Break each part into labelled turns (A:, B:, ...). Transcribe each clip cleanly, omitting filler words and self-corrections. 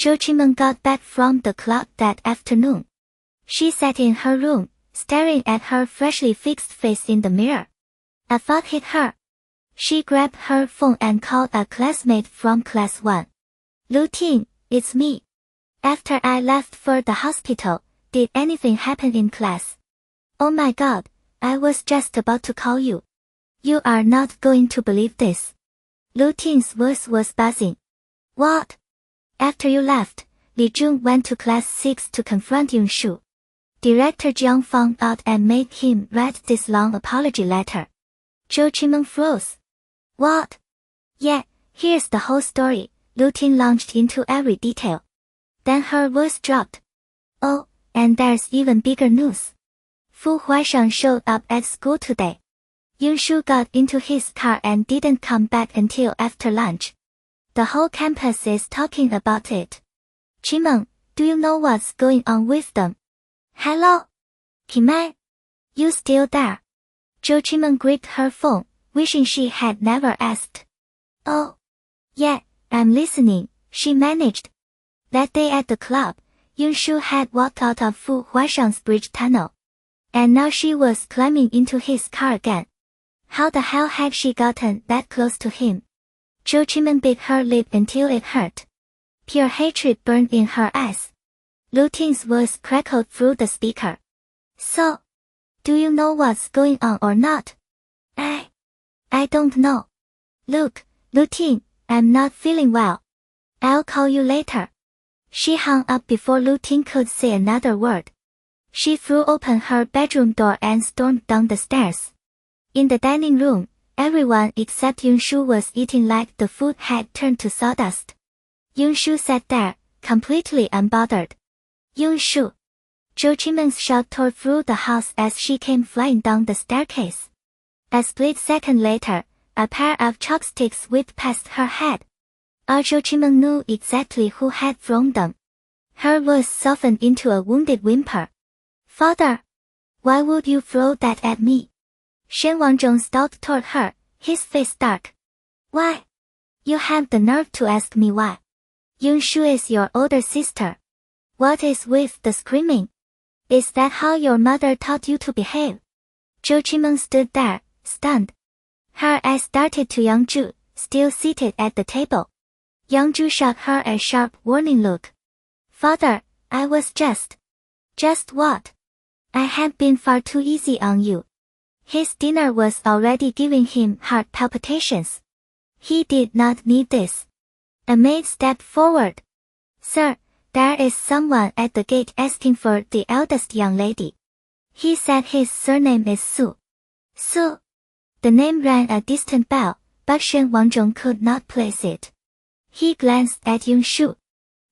A: Zhou Qimeng got back from the club that afternoon. She sat in her room, staring at her freshly fixed face in the mirror. A thought hit her. She grabbed her phone and called a classmate from class 1. Lu Ting, it's me. After I left for the hospital, did anything happen in class? Oh my god, I was just about to call you. You are not going to believe this. Lu Ting's voice was buzzing. What? After you left, Li Jun went to class 6 to confront Yunshu. Director Jiang found out and made him write this long apology letter. Zhou Qimeng froze. What? Yeah, here's the whole story. Lu Ting launched into every detail. Then her voice dropped. Oh, and there's even bigger news. Fu Huaishang showed up at school today. Yunshu got into his car and didn't come back until after lunch. The whole campus is talking about it. Qimeng, do you know what's going on with them? Hello? Kimai? You still there? Zhou Qimeng gripped her phone, wishing she had never asked. Oh. Yeah, I'm listening, she managed. That day at the club, Yunshu had walked out of Fu Huaishang's bridge tunnel. And now she was climbing into his car again. How the hell had she gotten that close to him? Zhou Qimeng bit her lip until it hurt. Pure hatred burned in her eyes. Lu Ting's voice crackled through the speaker. So, do you know what's going on or not? I don't know. Look, Lu Ting, I'm not feeling well. I'll call you later. She hung up before Lu Ting could say another word. She threw open her bedroom door and stormed down the stairs. In the dining room, everyone except Yunshu was eating like the food had turned to sawdust. Yunshu sat there, completely unbothered. Yunshu! Zhou Qimeng's shout tore through the house as she came flying down the staircase. A split second later, a pair of chopsticks whipped past her head. Zhou Qimeng knew exactly who had thrown them. Her voice softened into a wounded whimper. Father! Why would you throw that at me? Shen Wangzhong stalked toward her, his face dark. Why? You have the nerve to ask me why. Yunshu is your older sister. What is with the screaming? Is that how your mother taught you to behave? Zhou Qimeng stood there, stunned. Her eyes darted to Yangzhu, still seated at the table. Yangzhu shot her a sharp warning look. Father, I was just what? I had been far too easy on you. His dinner was already giving him heart palpitations. He did not need this. A maid stepped forward. Sir, there is someone at the gate asking for the eldest young lady. He said his surname is Su. Su? The name rang a distant bell, but Shen Wangzhong could not place it. He glanced at Yunshu.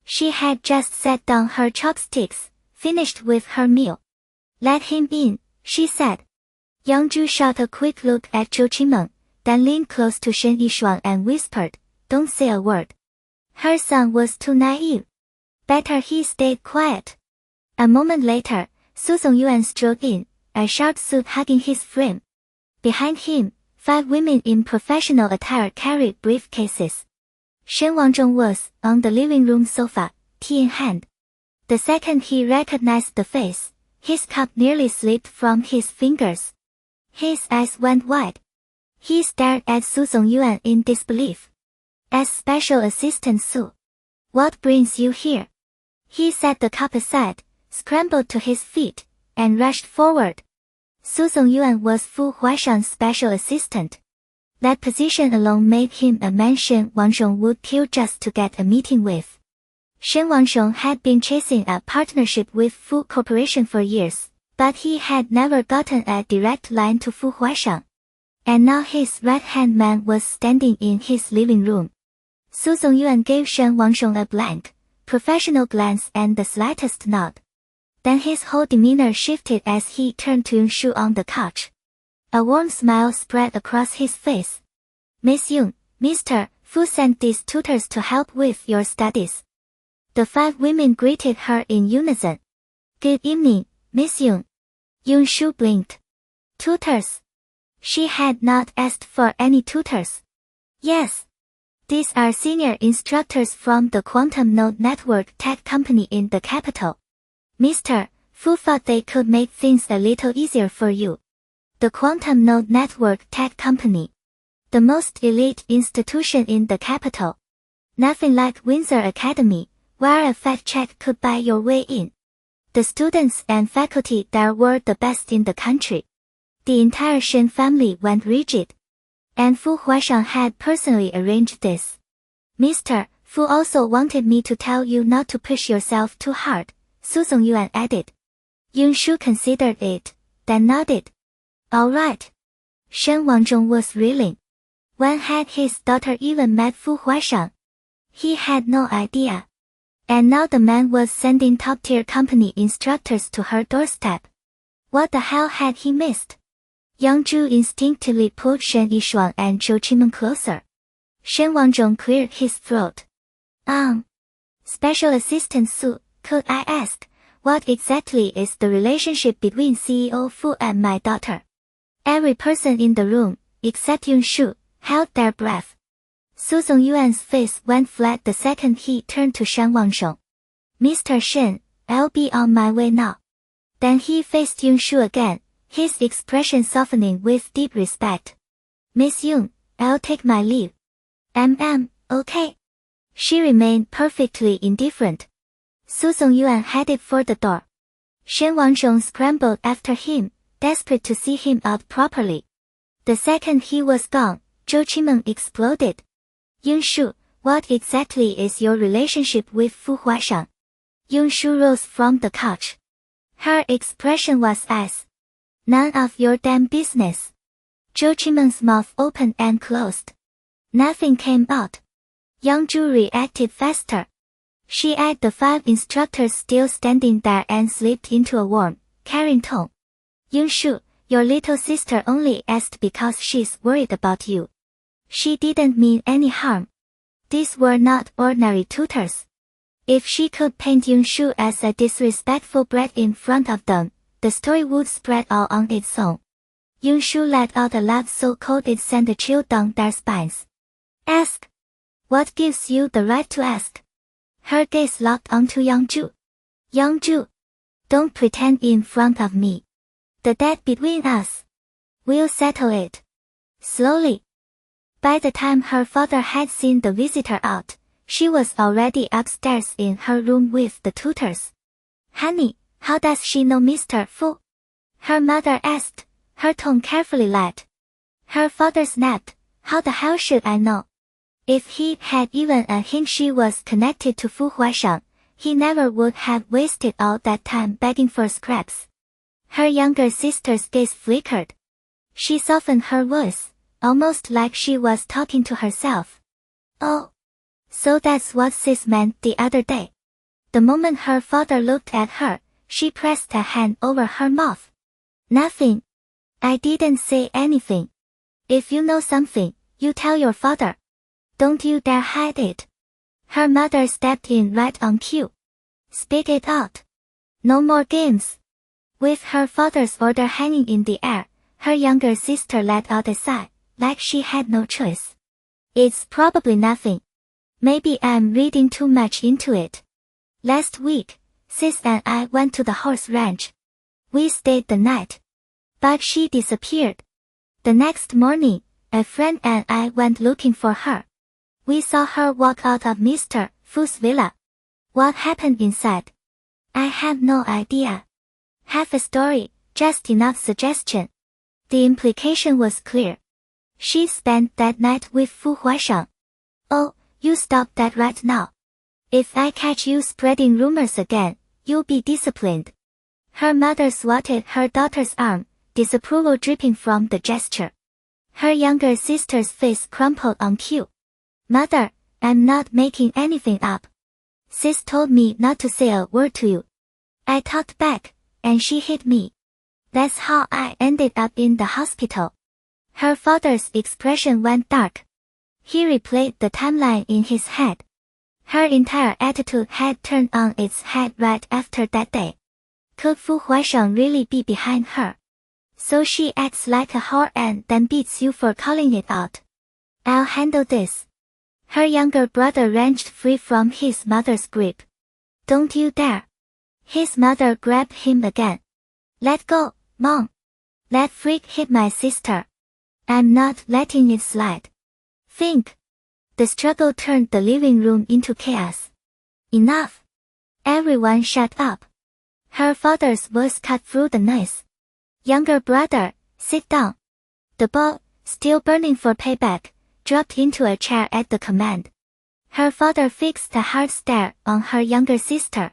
A: She had just set down her chopsticks, finished with her meal. Let him in, she said. Yangzhu shot a quick look at Zhou Qimeng, then leaned close to Shen Yishuang and whispered, Don't say a word. Her son was too naive. Better he stayed quiet. A moment later, Su Zongyuan strode in, a short suit hugging his frame. Behind him, 5 women in professional attire carried briefcases. Shen Wangzhong was on the living room sofa, tea in hand. The second he recognized the face, his cup nearly slipped from his fingers. His eyes went wide. He stared at Su Zongyuan in disbelief. As Special Assistant Su, what brings you here? He set the cup aside, scrambled to his feet, and rushed forward. Su Zongyuan was Fu Huaishang's special assistant. That position alone made him a man Shen Wangzhong would kill just to get a meeting with. Shen Wangzhong had been chasing a partnership with Fu Corporation for years, but he had never gotten a direct line to Fu Huaishang. And now his right-hand man was standing in his living room. Su Zongyuan gave Shen Wangzhong a blank, professional glance and the slightest nod. Then his whole demeanor shifted as he turned to Yunshu on the couch. A warm smile spread across his face. Miss Yun, Mr. Fu sent these tutors to help with your studies. The 5 women greeted her in unison. Good evening, Miss Yun. Yunshu blinked. Tutors? She had not asked for any tutors. Yes. These are senior instructors from the quantum node network tech company in the capital. Mr. Fu thought they could make things a little easier for you. The quantum node network tech company. The most elite institution in the capital. Nothing like Windsor Academy, where a fat check could buy your way in. The students and faculty there were the best in the country. The entire Shen family went rigid. And Fu Huaishang had personally arranged this. Mr. Fu also wanted me to tell you not to push yourself too hard, Su Zongyuan added. Yun Shu considered it, then nodded. All right. Shen Wangzhong was reeling. When had his daughter even met Fu Huaishang? He had no idea. And now the man was sending top-tier company instructors to her doorstep. What the hell had he missed? Yang Zhu instinctively pulled Shen Yishuang and Zhou Qimeng closer. Shen Wangzhong cleared his throat. Special Assistant Su, could I ask, what exactly is the relationship between CEO Fu and my daughter? Every person in the room, except Yun Shu, held their breath. Su Zongyuan's face went flat the second he turned to Shen Wangzhong. Mr. Shen, I'll be on my way now. Then he faced Yun Shu again, his expression softening with deep respect. Miss Yun, I'll take my leave. Okay. She remained perfectly indifferent. Su Zongyuan headed for the door. Shen Wangzhong scrambled after him, desperate to see him out properly. The second he was gone, Zhou Qimeng exploded. Yun Shu, what exactly is your relationship with Fu Huaishang? Yun Shu rose from the couch. Her expression was as, none of your damn business. Zhou Qimeng's mouth opened and closed. Nothing came out. Yang Zhu reacted faster. She eyed the 5 instructors still standing there and slipped into a warm, caring tone. Yun Shu, your little sister only asked because she's worried about you. She didn't mean any harm. These were not ordinary tutors. If she could paint Yun Shu as a disrespectful brat in front of them, the story would spread all on its own. Yun Shu let out a laugh so cold it sent a chill down their spines. Ask. What gives you the right to ask? Her gaze locked onto Yang Zhu. Yang Zhu. Don't pretend in front of me. The debt between us. We'll settle it. Slowly. By the time her father had seen the visitor out, she was already upstairs in her room with the tutors. Honey, how does she know Mr. Fu? Her mother asked, her tone carefully light. Her father snapped, how the hell should I know? If he had even a hint she was connected to Fu Huaishang, he never would have wasted all that time begging for scraps. Her younger sister's gaze flickered. She softened her voice, almost like she was talking to herself. Oh. So that's what sis meant the other day. The moment her father looked at her, she pressed a hand over her mouth. Nothing. I didn't say anything. If you know something, you tell your father. Don't you dare hide it. Her mother stepped in right on cue. Speak it out. No more games. With her father's order hanging in the air, her younger sister let out a sigh, like she had no choice. It's probably nothing. Maybe I'm reading too much into it. Last week, sis and I went to the horse ranch. We stayed the night. But she disappeared. The next morning, a friend and I went looking for her. We saw her walk out of Mr. Fu's villa. What happened inside? I have no idea. Half a story, just enough suggestion. The implication was clear. She spent that night with Fu Huaishang. Oh, you stop that right now. If I catch you spreading rumors again, you'll be disciplined. Her mother swatted her daughter's arm, disapproval dripping from the gesture. Her younger sister's face crumpled on cue. Mother, I'm not making anything up. Sis told me not to say a word to you. I talked back, and she hit me. That's how I ended up in the hospital. Her father's expression went dark. He replayed the timeline in his head. Her entire attitude had turned on its head right after that day. Could Fu Huaishang really be behind her? So she acts like a whore and then beats you for calling it out. I'll handle this. Her younger brother wrenched free from his mother's grip. Don't you dare. His mother grabbed him again. Let go, Mom. That freak hit my sister. I'm not letting it slide. Think. The struggle turned the living room into chaos. Enough. Everyone shut up. Her father's voice cut through the noise. Younger brother, sit down. The boy, still burning for payback, dropped into a chair at the command. Her father fixed a hard stare on her younger sister.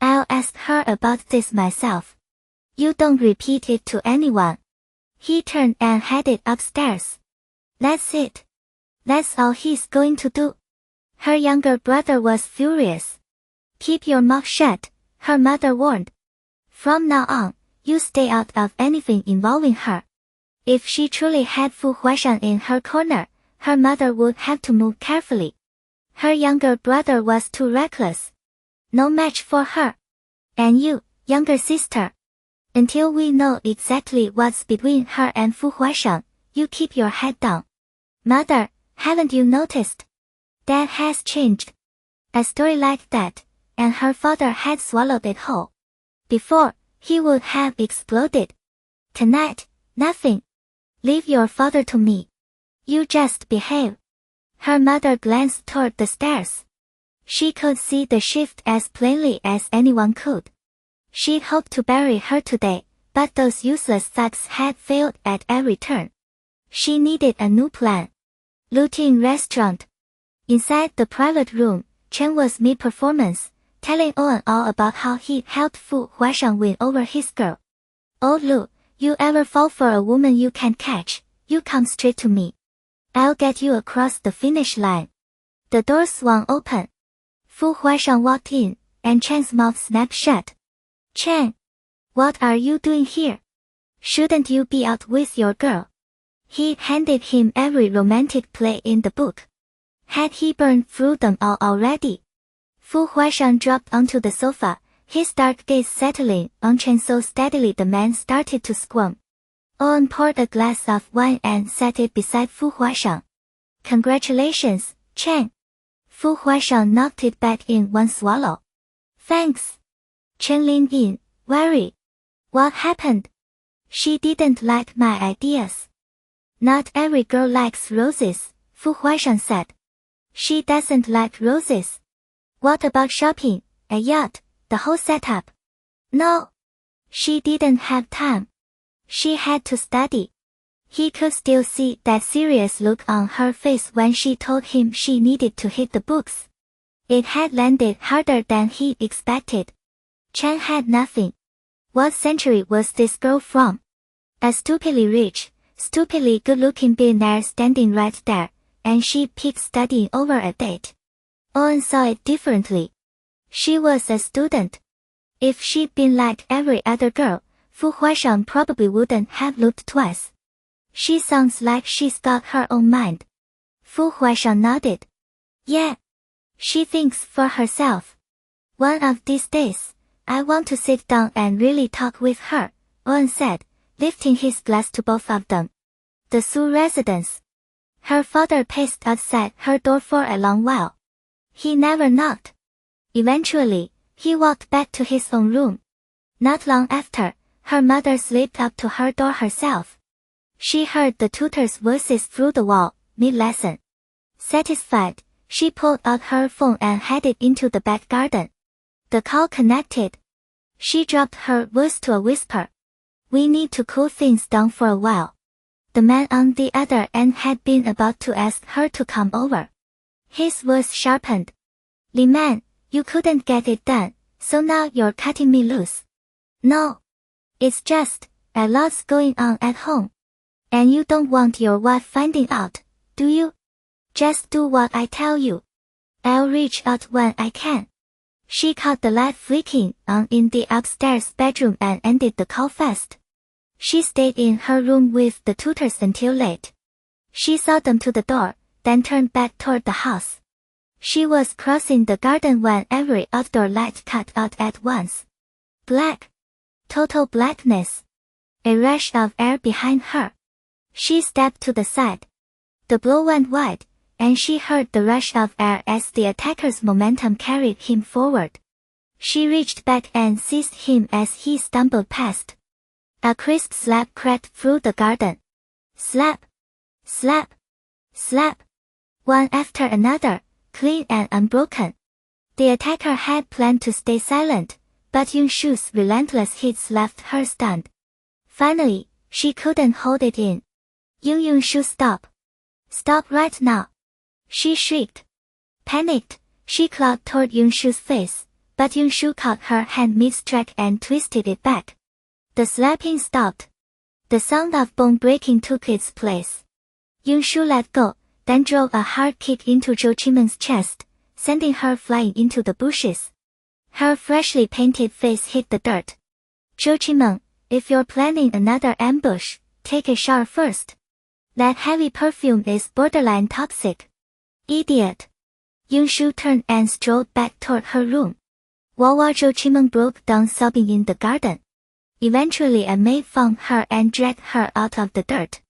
A: I'll ask her about this myself. You don't repeat it to anyone. He turned and headed upstairs. That's it. That's all he's going to do. Her younger brother was furious. Keep your mouth shut, her mother warned. From now on, you stay out of anything involving her. If she truly had Fu Huaishan in her corner, her mother would have to move carefully. Her younger brother was too reckless. No match for her. And you, younger sister. Until we know exactly what's between her and Fu Huaishan, you keep your head down. Mother, haven't you noticed? Dad has changed. A story like that, and her father had swallowed it whole. Before, he would have exploded. Tonight, nothing. Leave your father to me. You just behave. Her mother glanced toward the stairs. She could see the shift as plainly as anyone could. She'd hoped to bury her today, but those useless thugs had failed at every turn. She needed a new plan. Looting restaurant. Inside the private room, Chen was mid-performance, telling Owen all about how he helped Fu Huaishan win over his girl. Oh Lu, you ever fall for a woman you can't catch, you come straight to me. I'll get you across the finish line. The door swung open. Fu Huaishan walked in, and Chen's mouth snapped shut. Chen, what are you doing here? Shouldn't you be out with your girl? He handed him every romantic play in the book. Had he burned through them all already? Fu Huaishan dropped onto the sofa, his dark gaze settling on Chen so steadily the man started to squirm. Owen poured a glass of wine and set it beside Fu Huaishan. Congratulations, Chen. Fu Huaishan knocked it back in one swallow. Thanks. Chen leaned in, wary. What happened? She didn't like my ideas. Not every girl likes roses, Fu Huaishan said. She doesn't like roses. What about shopping, a yacht, the whole setup? No. She didn't have time. She had to study. He could still see that serious look on her face when she told him she needed to hit the books. It had landed harder than he expected. Chen had nothing. What century was this girl from? A stupidly rich, stupidly good-looking billionaire standing right there, and she picked studying over a date. Owen saw it differently. She was a student. If she'd been like every other girl, Fu Huaishan probably wouldn't have looked twice. She sounds like she's got her own mind. Fu Huaishan nodded. Yeah. She thinks for herself. One of these days, I want to sit down and really talk with her, Owen said, lifting his glass to both of them. The Su residence. Her father paced outside her door for a long while. He never knocked. Eventually, he walked back to his own room. Not long after, her mother slipped up to her door herself. She heard the tutors' voices through the wall, mid-lesson. Satisfied, she pulled out her phone and headed into the back garden. The call connected. She dropped her voice to a whisper. We need to cool things down for a while. The man on the other end had been about to ask her to come over. His voice sharpened. Li Man, you couldn't get it done, so now you're cutting me loose. No. It's just, a lot's going on at home. And you don't want your wife finding out, do you? Just do what I tell you. I'll reach out when I can. She caught the light flicking on in the upstairs bedroom and ended the call fast. She stayed in her room with the tutors until late. She saw them to the door, then turned back toward the house. She was crossing the garden when every outdoor light cut out at once. Black. Total blackness. A rush of air behind her. She stepped to the side. The blow went wide, and she heard the rush of air as the attacker's momentum carried him forward. She reached back and seized him as he stumbled past. A crisp slap cracked through the garden. Slap! Slap! Slap! One after another, clean and unbroken. The attacker had planned to stay silent, but Yunshu's relentless hits left her stunned. Finally, she couldn't hold it in. Yunshu, stop! Stop right now! She shrieked. Panicked, she clawed toward Yunshu's face, but Yunshu caught her hand mid-strike and twisted it back. The slapping stopped. The sound of bone breaking took its place. Yunshu let go, then drove a hard kick into Zhou Qimen's chest, sending her flying into the bushes. Her freshly painted face hit the dirt. Zhou Qimen, if you're planning another ambush, take a shower first. That heavy perfume is borderline toxic. Idiot. Yunshu turned and strode back toward her room. While Zhou Qimen broke down sobbing in the garden. Eventually a maid found her and dragged her out of the dirt.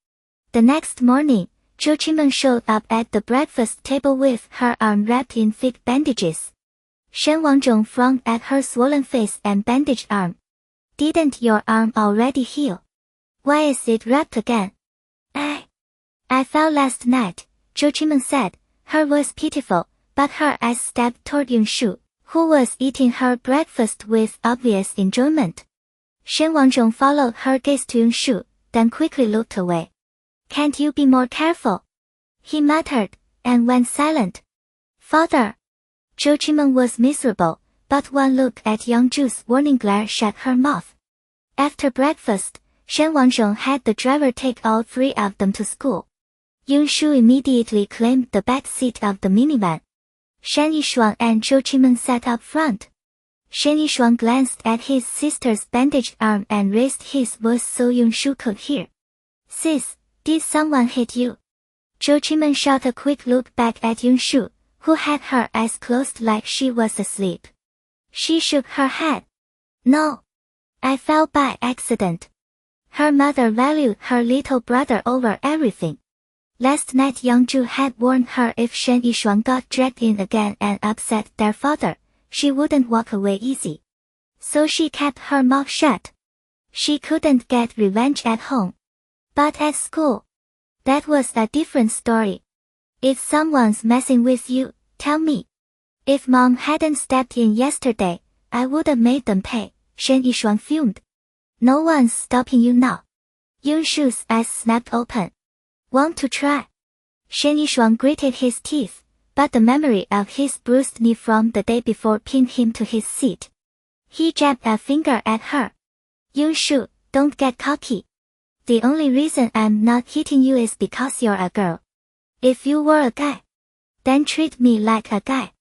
A: The next morning, Zhou Qimen showed up at the breakfast table with her arm wrapped in thick bandages. Shen Wangzhong frowned at her swollen face and bandaged arm. Didn't your arm already heal? Why is it wrapped again? I fell last night, Zhou Qimen said, her voice pitiful, but her eyes stabbed toward Yunshu, who was eating her breakfast with obvious enjoyment. Shen Wangzhong followed her gaze to Yunshu, then quickly looked away. Can't you be more careful? He muttered, and went silent. Father! Zhou Qimen was miserable, but one look at Yangzhu's warning glare shut her mouth. After breakfast, Shen Wangzhong had the driver take all three of them to school. Yunshu immediately claimed the back seat of the minivan. Shen Yishuang and Zhou Qimen sat up front. Shen Yishuang glanced at his sister's bandaged arm and raised his voice so Yunshu could hear. Sis, did someone hit you? Zhou Qimen shot a quick look back at Yunshu, who had her eyes closed like she was asleep. She shook her head. No. I fell by accident. Her mother valued her little brother over everything. Last night Yangzhu had warned her if Shen Yishuang got dragged in again and upset their father, she wouldn't walk away easy. So she kept her mouth shut. She couldn't get revenge at home. But at school, that was a different story. If someone's messing with you, tell me. If Mom hadn't stepped in yesterday, I would've made them pay, Shen Yishuang fumed. No one's stopping you now. Yunshu's eyes snapped open. Want to try? Shen Yishuang gritted his teeth, but the memory of his bruised knee from the day before pinned him to his seat. He jabbed a finger at her. Yunshu, don't get cocky. The only reason I'm not hitting you is because you're a girl. If you were a guy, then treat me like a guy.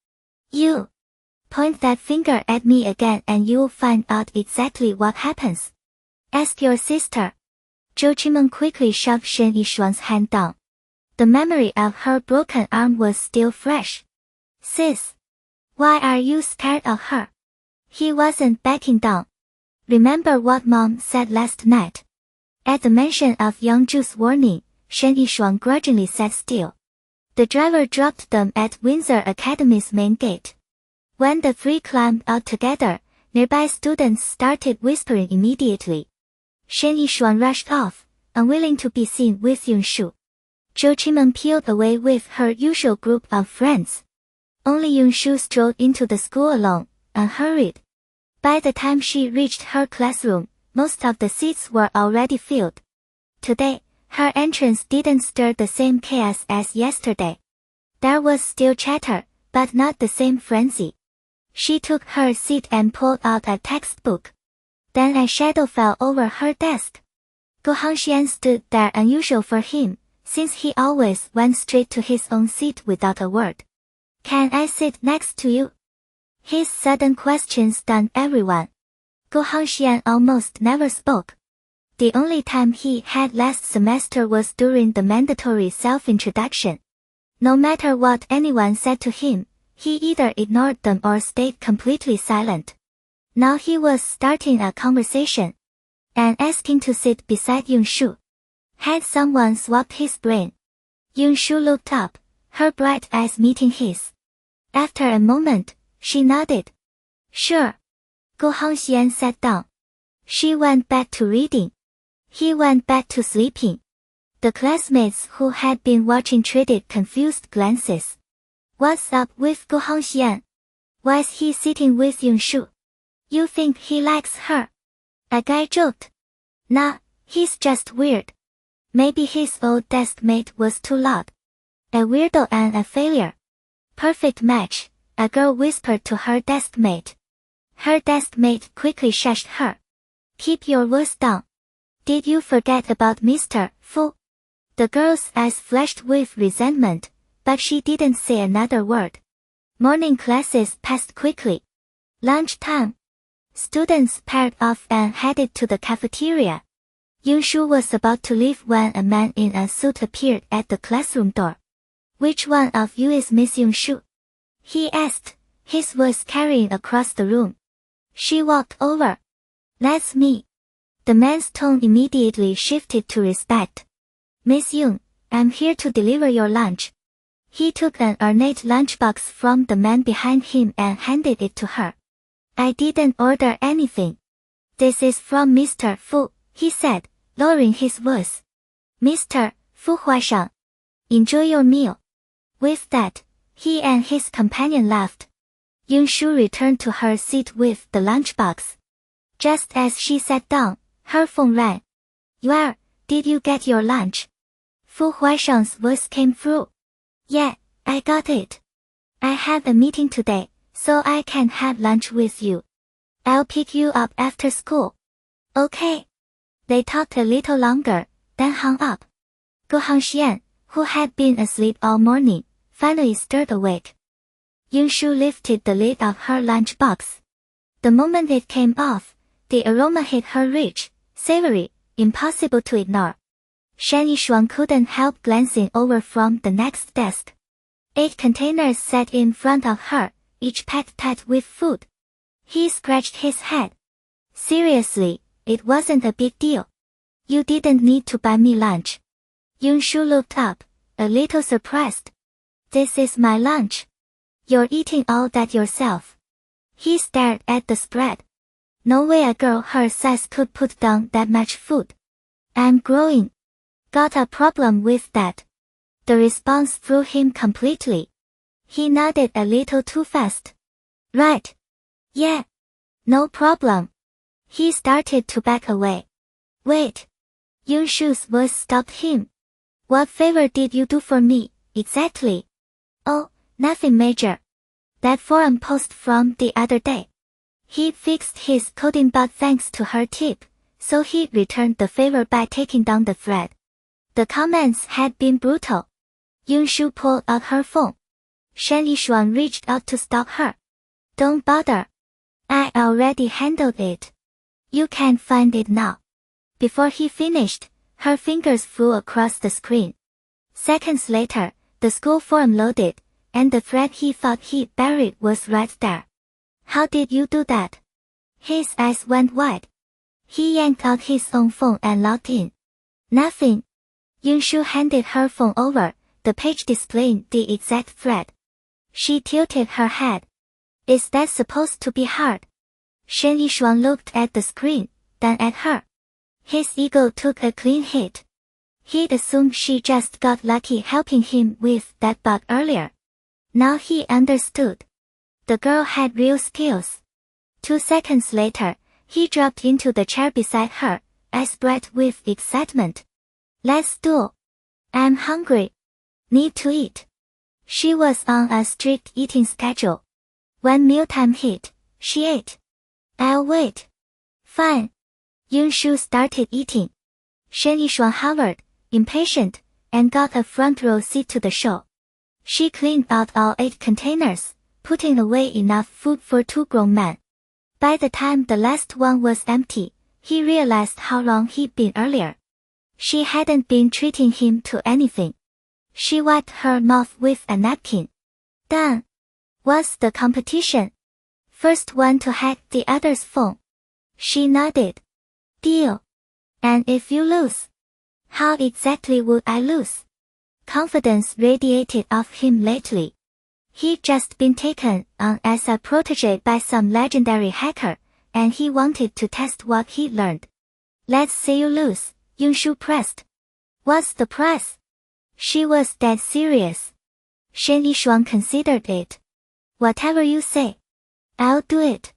A: You. Point that finger at me again and you'll find out exactly what happens. Ask your sister. Zhou Qimen quickly shoved Shen Yishuang's hand down. The memory of her broken arm was still fresh. Sis. Why are you scared of her? He wasn't backing down. Remember what Mom said last night. At the mention of Yangzhu's warning, Shen Yishuang grudgingly sat still. The driver dropped them at Windsor Academy's main gate. When the three climbed out together, nearby students started whispering immediately. Shen Yishuang rushed off, unwilling to be seen with Yunshu. Zhou Qimen peeled away with her usual group of friends. Only Yunshu strolled into the school alone, unhurried. By the time she reached her classroom, most of the seats were already filled. Today, her entrance didn't stir the same chaos as yesterday. There was still chatter, but not the same frenzy. She took her seat and pulled out a textbook. Then a shadow fell over her desk. Gu Hangxian stood there, unusual for him, since he always went straight to his own seat without a word. Can I sit next to you? His sudden question stunned everyone. Gu Hangxian almost never spoke. The only time he had last semester was during the mandatory self-introduction. No matter what anyone said to him, he either ignored them or stayed completely silent. Now he was starting a conversation and asking to sit beside Yunshu. Had someone swapped his brain? Yunshu looked up, her bright eyes meeting his. After a moment, she nodded. Sure. Gu Hongxian sat down. She went back to reading. He went back to sleeping. The classmates who had been watching traded confused glances. What's up with Gu Hongxian? Why's he sitting with Yunshu? You think he likes her? A guy joked. Nah, he's just weird. Maybe his old desk mate was too loud. A weirdo and a failure. Perfect match, a girl whispered to her desk mate. Her desk mate quickly shushed her. Keep your voice down. Did you forget about Mr. Fu? The girl's eyes flashed with resentment, but she didn't say another word. Morning classes passed quickly. Lunchtime. Students paired off and headed to the cafeteria. Yunshu was about to leave when a man in a suit appeared at the classroom door. Which one of you is Miss Yunshu? He asked, his voice carrying across the room. She walked over. That's me. The man's tone immediately shifted to respect. Miss Yun, I'm here to deliver your lunch. He took an ornate lunchbox from the man behind him and handed it to her. I didn't order anything. This is from Mr. Fu, he said, lowering his voice. Mr. Fu Huaishang. Enjoy your meal. With that, he and his companion laughed. Yunshu returned to her seat with the lunchbox. Just as she sat down, her phone rang. Yuer, did you get your lunch? Fu Huaishang's voice came through. Yeah, I got it. I have a meeting today, so I can't have lunch with you. I'll pick you up after school. Okay. They talked a little longer, then hung up. Gu Hongxian, who had been asleep all morning, finally stirred awake. Yunshu lifted the lid of her lunchbox. The moment it came off, the aroma hit her rich, savory, impossible to ignore. Shan Yishuang couldn't help glancing over from the next desk. 8 containers sat in front of her, each packed tight with food. He scratched his head. Seriously, it wasn't a big deal. You didn't need to buy me lunch. Yunshu looked up, a little surprised. This is my lunch. You're eating all that yourself. He stared at the spread. No way a girl her size could put down that much food. I'm growing. Got a problem with that. The response threw him completely. He nodded a little too fast. Right. Yeah. No problem. He started to back away. Wait. Yunshu's voice stopped him. What favor did you do for me, exactly? Oh, nothing major. That forum post from the other day. He fixed his coding bug thanks to her tip, so he returned the favor by taking down the thread. The comments had been brutal. Yunshu pulled out her phone. Shan Yishuang reached out to stop her. Don't bother. I already handled it. You can find it now. Before he finished, her fingers flew across the screen. Seconds later, the school forum loaded, and the thread he thought he buried was right there. How did you do that? His eyes went wide. He yanked out his own phone and logged in. Nothing. Yunshu handed her phone over, the page displaying the exact thread. She tilted her head. Is that supposed to be hard? Shan Yishuang looked at the screen, then at her. His ego took a clean hit. He'd assumed she just got lucky helping him with that bug earlier. Now he understood. The girl had real skills. 2 seconds later, he dropped into the chair beside her, eyes bright with excitement. Let's do. I'm hungry. Need to eat. She was on a strict eating schedule. When mealtime hit, she ate. I'll wait. Fine. Yunshu started eating. Shan Yishuang hovered, impatient, and got a front row seat to the show. She cleaned out all 8 containers, putting away enough food for 2 grown men. By the time the last one was empty, he realized how long he'd been earlier. She hadn't been treating him to anything. She wiped her mouth with a napkin. Done. What's the competition? First one to hack the other's phone. She nodded. Deal. And if you lose? How exactly would I lose? Confidence radiated off him lately. He'd just been taken on as a protege by some legendary hacker, and he wanted to test what he'd learned. Let's see you lose, Yunshu pressed. What's the price? She was dead serious. Shen Yishuang considered it. Whatever you say. I'll do it.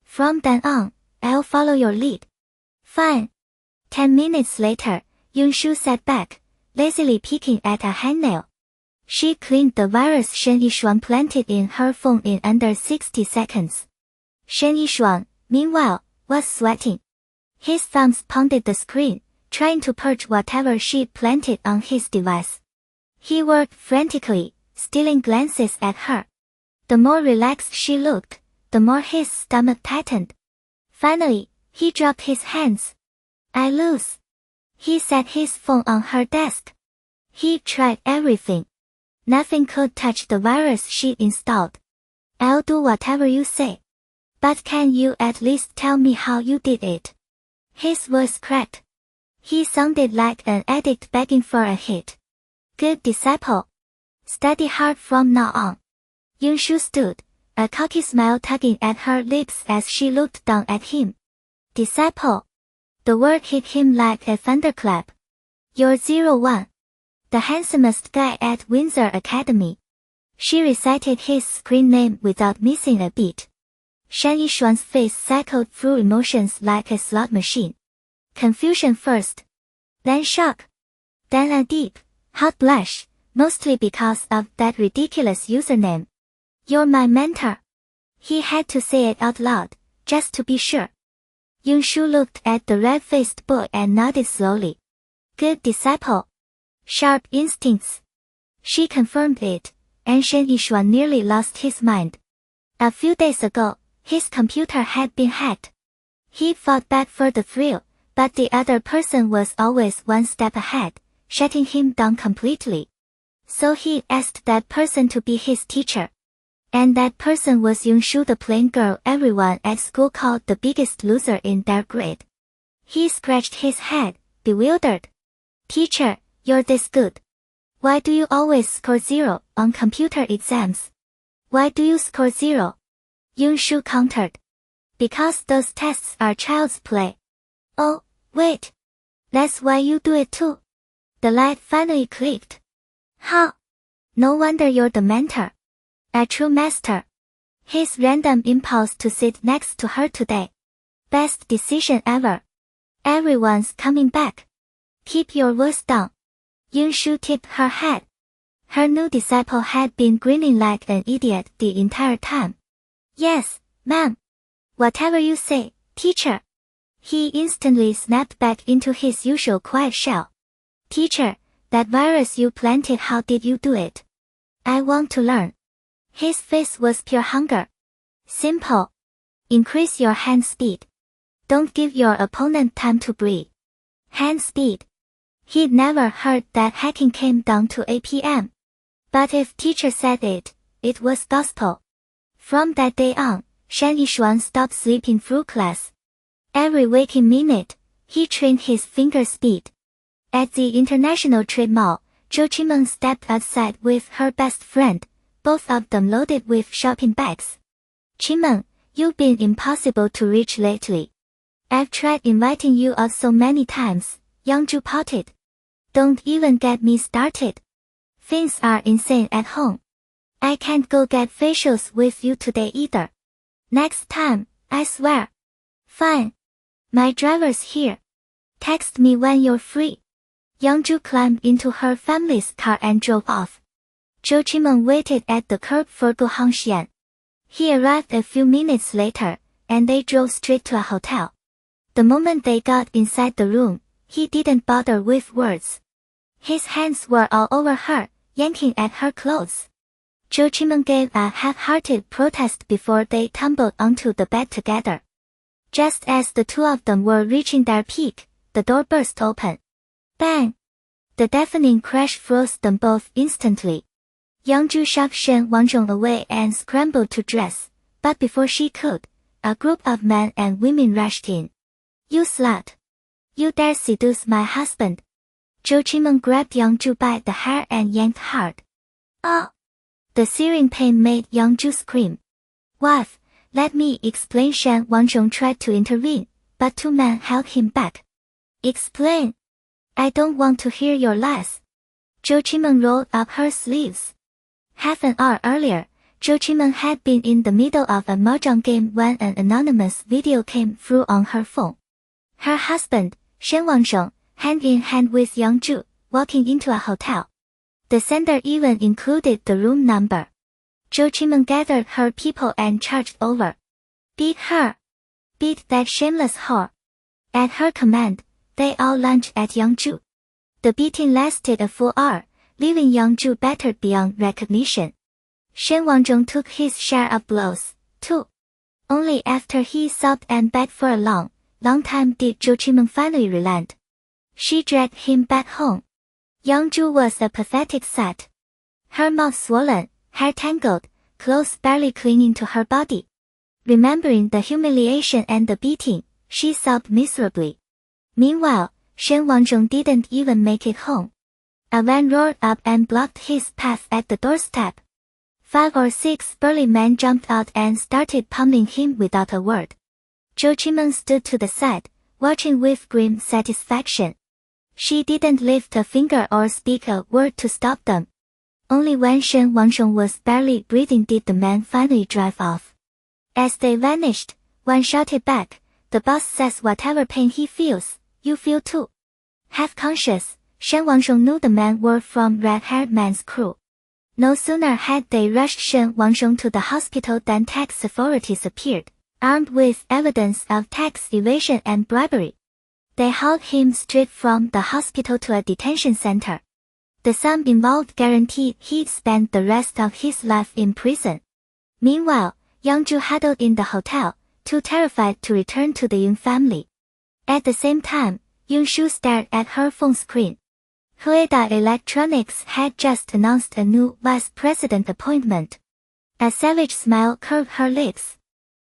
A: From then on, I'll follow your lead. Fine. 10 minutes later, Yunshu sat back, lazily picking at a hangnail. She cleaned the virus Shen Yishuang planted in her phone in under 60 seconds. Shen Yishuang, meanwhile, was sweating. His thumbs pounded the screen, trying to purge whatever she'd planted on his device. He worked frantically, stealing glances at her. The more relaxed she looked, the more his stomach tightened. Finally, he dropped his hands. I lose. He set his phone on her desk. He tried everything. Nothing could touch the virus she'd installed. I'll do whatever you say. But can you at least tell me how you did it? His voice cracked. He sounded like an addict begging for a hit. Good disciple. Study hard from now on. Yunshu stood, a cocky smile tugging at her lips as she looked down at him. Disciple. The word hit him like a thunderclap. You're 01. The handsomest guy at Windsor Academy. She recited his screen name without missing a beat. Shen Yishuang's face cycled through emotions like a slot machine. Confusion first. Then shock. Then a deep, hot blush, mostly because of that ridiculous username. You're my mentor. He had to say it out loud, just to be sure. Yunshu looked at the red-faced boy and nodded slowly. Good disciple. Sharp instincts. She confirmed it, and Shen Yishuang nearly lost his mind. A few days ago, his computer had been hacked. He fought back for the thrill, but the other person was always one step ahead, shutting him down completely. So he asked that person to be his teacher. And that person was Yunshu, the plain girl everyone at school called the biggest loser in their grade. He scratched his head, bewildered. Teacher, you're this good. Why do you always score 0 on computer exams? Why do you score 0? Yunshu countered. Because those tests are child's play. Oh, wait. That's why you do it too. The light finally clicked. Huh. No wonder you're the mentor. A true master. His random impulse to sit next to her today. Best decision ever. Everyone's coming back. Keep your voice down. Yunshu tipped her head. Her new disciple had been grinning like an idiot the entire time. Yes, ma'am. Whatever you say, teacher. He instantly snapped back into his usual quiet shell. Teacher, that virus you planted, how did you do it? I want to learn. His face was pure hunger. Simple. Increase your hand speed. Don't give your opponent time to breathe. Hand speed. He'd never heard that hacking came down to APM. But if teacher said it, it was gospel. From that day on, Shen Yishuang stopped sleeping through class. Every waking minute, he trained his finger speed. At the International Trade Mall, Zhou Qimeng stepped outside with her best friend, both of them loaded with shopping bags. Qimeng, you've been impossible to reach lately. I've tried inviting you out so many times, Yangzhu pouted. Don't even get me started. Things are insane at home. I can't go get facials with you today either. Next time, I swear. Fine. My driver's here. Text me when you're free. Yangzhu climbed into her family's car and drove off. Zhou Qimeng waited at the curb for Gu Hongxian. He arrived a few minutes later, and they drove straight to a hotel. The moment they got inside the room, he didn't bother with words. His hands were all over her, yanking at her clothes. Zhou Qimeng gave a half-hearted protest before they tumbled onto the bed together. Just as the two of them were reaching their peak, the door burst open. Bang! The deafening crash froze them both instantly. Yangzhu shoved Shen Wangzhong away and scrambled to dress, but before she could, a group of men and women rushed in. You slut! You dare seduce my husband! Zhou Qimeng grabbed Yangzhu by the hair and yanked hard. Oh! The searing pain made Yangzhu scream. Wife, let me explain. Shen Wangzhong tried to intervene, but two men held him back. Explain. I don't want to hear your lies. Zhou Qimeng rolled up her sleeves. Half an hour earlier, Zhou Qimeng had been in the middle of a mahjong game when an anonymous video came through on her phone. Her husband, Shen Wangzhong, hand in hand with Yangzhu, walking into a hotel. The sender even included the room number. Zhou Qimeng gathered her people and charged over. Beat her! Beat that shameless whore! At her command, they all lunged at Yangzhu. The beating lasted a full hour, leaving Yangzhu battered beyond recognition. Shen Wangzhong took his share of blows, too. Only after he sobbed and begged for a long time did Zhou Qimeng finally relent. She dragged him back home. Yangzhu was a pathetic sight. Her mouth swollen, hair tangled, clothes barely clinging to her body. Remembering the humiliation and the beating, she sobbed miserably. Meanwhile, Shen Wangzhong didn't even make it home. A van roared up and blocked his path at the doorstep. 5 or 6 burly men jumped out and started pummeling him without a word. Zhou Qimeng stood to the side, watching with grim satisfaction. She didn't lift a finger or speak a word to stop them. Only when Shen Wangzhong was barely breathing did the men finally drive off. As they vanished, one shouted back, "The boss says whatever pain he feels, you feel too." Half conscious, Shen Wangzhong knew the men were from red-haired man's crew. No sooner had they rushed Shen Wangzhong to the hospital than tax authorities appeared, armed with evidence of tax evasion and bribery. They hauled him straight from the hospital to a detention center. The sum involved guaranteed he'd spend the rest of his life in prison. Meanwhile, Yangzhu huddled in the hotel, too terrified to return to the Yun family. At the same time, Yun Shu stared at her phone screen. Hueda Electronics had just announced a new vice president appointment. A savage smile curved her lips.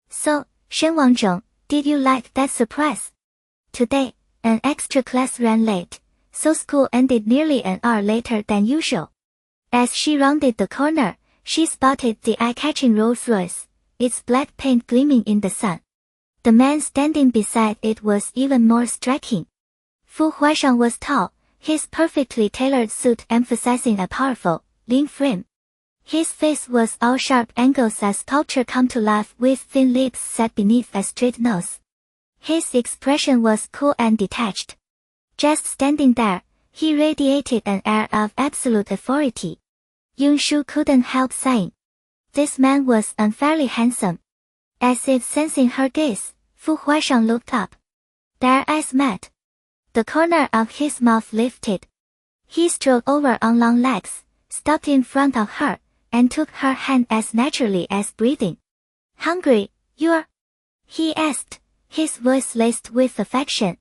A: So, Shen Wangzhong, did you like that surprise? Today, an extra class ran late, so school ended nearly an hour later than usual. As she rounded the corner, she spotted the eye-catching Rolls Royce, its black paint gleaming in the sun. The man standing beside it was even more striking. Fu Huaishang was tall, his perfectly tailored suit emphasizing a powerful, lean frame. His face was all sharp angles as sculpture come to life with thin lips set beneath a straight nose. His expression was cool and detached. Just standing there, he radiated an air of absolute authority. Yun Shu couldn't help sighing. This man was unfairly handsome. As if sensing her gaze, Fu Huaishang looked up. Their eyes met. The corner of his mouth lifted. He strode over on long legs, stopped in front of her, and took her hand as naturally as breathing. "Hungry, you're?" he asked, his voice laced with affection.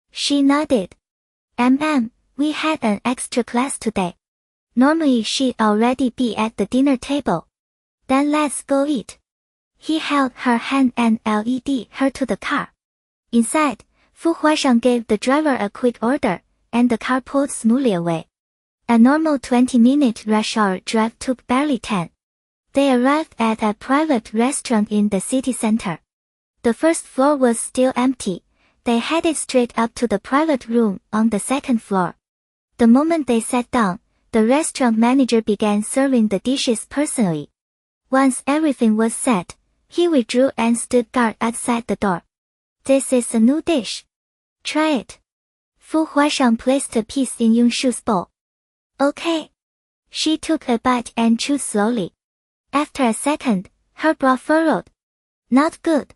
A: She nodded. We had an extra class today. Normally she'd already be at the dinner table. Then let's go eat." He held her hand and led her to the car. Inside, Fu Huaishang gave the driver a quick order, and the car pulled smoothly away. A normal 20-minute rush hour drive took barely 10. They arrived at a private restaurant in the city center. The first floor was still empty. They headed straight up to the private room on the second floor. The moment they sat down, the restaurant manager began serving the dishes personally. Once everything was set, he withdrew and stood guard outside the door. "This is a new dish. Try it." Fu Huaishang placed a piece in Yun Shu's bowl. "Okay." She took a bite and chewed slowly. After a second, her brow furrowed. "Not good."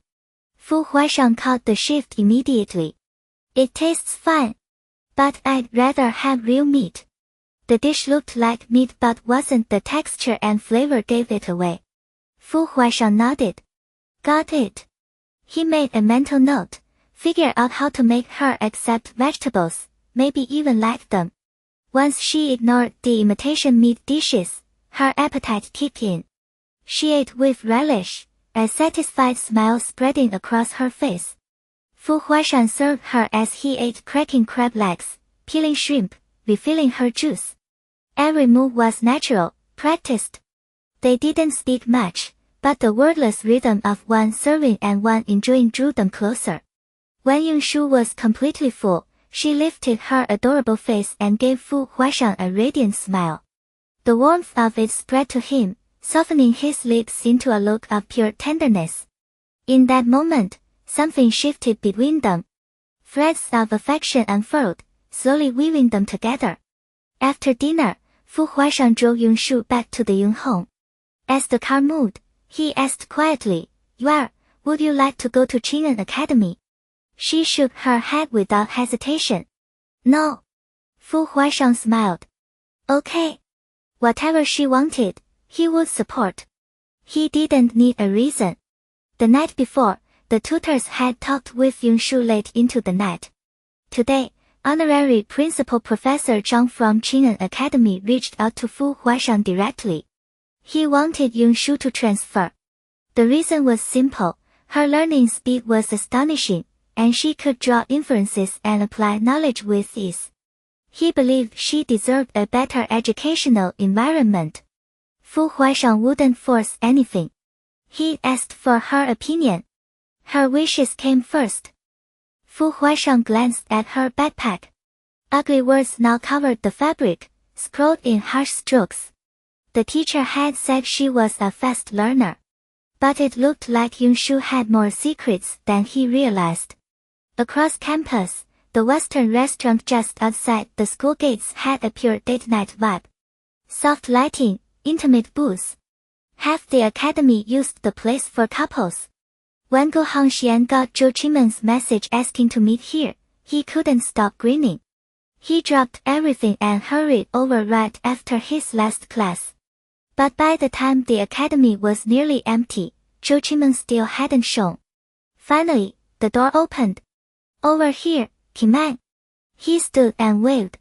A: Fu Huaishang caught the shift immediately. "It tastes fine. But I'd rather have real meat." The dish looked like meat but wasn't. The texture and flavor gave it away. Fu Huaishang nodded. "Got it." He made a mental note, figured out how to make her accept vegetables, maybe even like them. Once she ignored the imitation meat dishes, her appetite kicked in. She ate with relish, a satisfied smile spreading across her face. Fu Huaishang served her as he ate cracking crab legs, peeling shrimp, refilling her juice. Every move was natural, practiced. They didn't speak much, but the wordless rhythm of one serving and one enjoying drew them closer. When Yunshu was completely full, she lifted her adorable face and gave Fu Huaishang a radiant smile. The warmth of it spread to him, softening his lips into a look of pure tenderness. In that moment, something shifted between them. Threads of affection unfurled, slowly weaving them together. After dinner, Fu Huaishang drove Yunshu back to the Yun home. As the car moved, he asked quietly, would you like to go to Qing'an Academy? She shook her head without hesitation. No. Fu Huaishang smiled. Okay. Whatever she wanted, he would support. He didn't need a reason. The night before, the tutors had talked with Yunshu late into the night. Today, Honorary Principal Professor Zhang from Qing'an Academy reached out to Fu Huaishang directly. He wanted Yunshu to transfer. The reason was simple, her learning speed was astonishing, and she could draw inferences and apply knowledge with ease. He believed she deserved a better educational environment. Fu Huaishang wouldn't force anything. He asked for her opinion. Her wishes came first. Fu Huaishang glanced at her backpack. Ugly words now covered the fabric, scrawled in harsh strokes. The teacher had said she was a fast learner. But it looked like Yunshu had more secrets than he realized. Across campus, the Western restaurant just outside the school gates had a pure date-night vibe. Soft lighting, intimate booths. Half the academy used the place for couples. When Go Hongxian got Zhou Qimen's message asking to meet here, he couldn't stop grinning. He dropped everything and hurried over right after his last class. But by the time the academy was nearly empty, Zhou Qimen still hadn't shown. Finally, the door opened. Over here, Qimen. He stood and waved.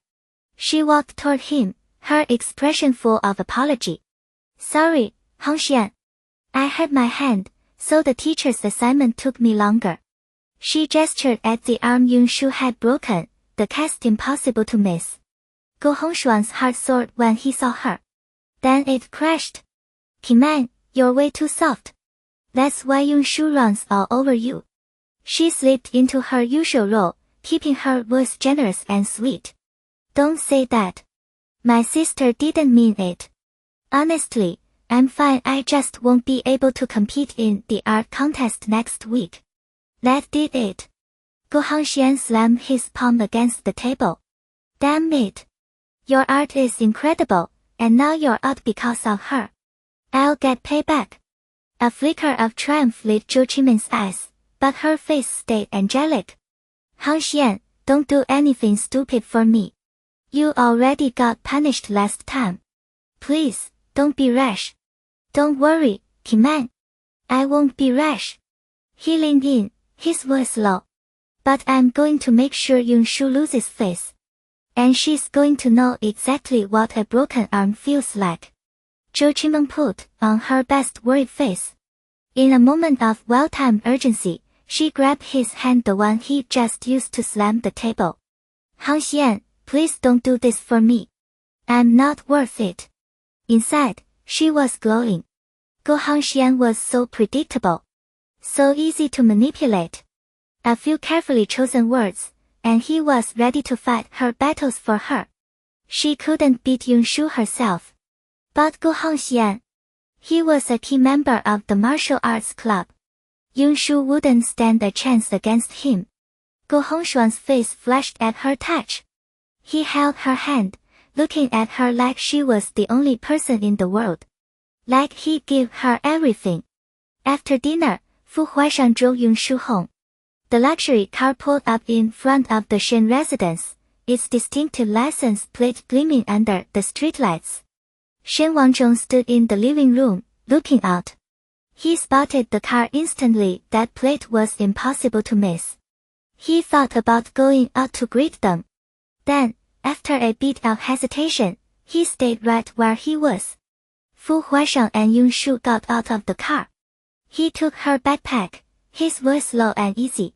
A: She walked toward him, her expression full of apology. Sorry, Hongxian. I hurt my hand, so the teacher's assignment took me longer. She gestured at the arm Yunshu had broken, the cast impossible to miss. Go Hongshuan's heart soared when he saw her. Then it crashed. Qimen, you're way too soft. That's why Yunshu runs all over you. She slipped into her usual role, keeping her voice generous and sweet. Don't say that. My sister didn't mean it. Honestly, I'm fine, I just won't be able to compete in the art contest next week. That did it. Go Hongxian slammed his palm against the table. Damn it. Your art is incredible, and now you're out because of her. I'll get payback. A flicker of triumph lit Zhou Qimen's eyes, but her face stayed angelic. Hongxian, don't do anything stupid for me. You already got punished last time. Please, don't be rash. Don't worry, Qimen. I won't be rash. He leaned in, his voice low. But I'm going to make sure Yunshu loses face. And she's going to know exactly what a broken arm feels like. Zhou Qimen put on her best worried face. In a moment of well-timed urgency, she grabbed his hand, the one he just used to slam the table. Hongxian, please don't do this for me. I'm not worth it. Inside, she was glowing. Go Hongxian was so predictable. So easy to manipulate. A few carefully chosen words, and he was ready to fight her battles for her. She couldn't beat Yunshu herself. But Go Hongxian. He was a key member of the martial arts club. Yunshu wouldn't stand a chance against him. Go Hongshuan's face flashed at her touch. He held her hand, looking at her like she was the only person in the world. Like he'd give her everything. After dinner, Fu Huaishang drove Yunshu home. The luxury car pulled up in front of the Shen residence, its distinctive license plate gleaming under the streetlights. Shen Wangzhong stood in the living room, looking out. He spotted the car instantly. That plate was impossible to miss. He thought about going out to greet them. Then, after a bit of hesitation, he stayed right where he was. Fu Huaishang and Yunshu got out of the car. He took her backpack, his voice low and easy.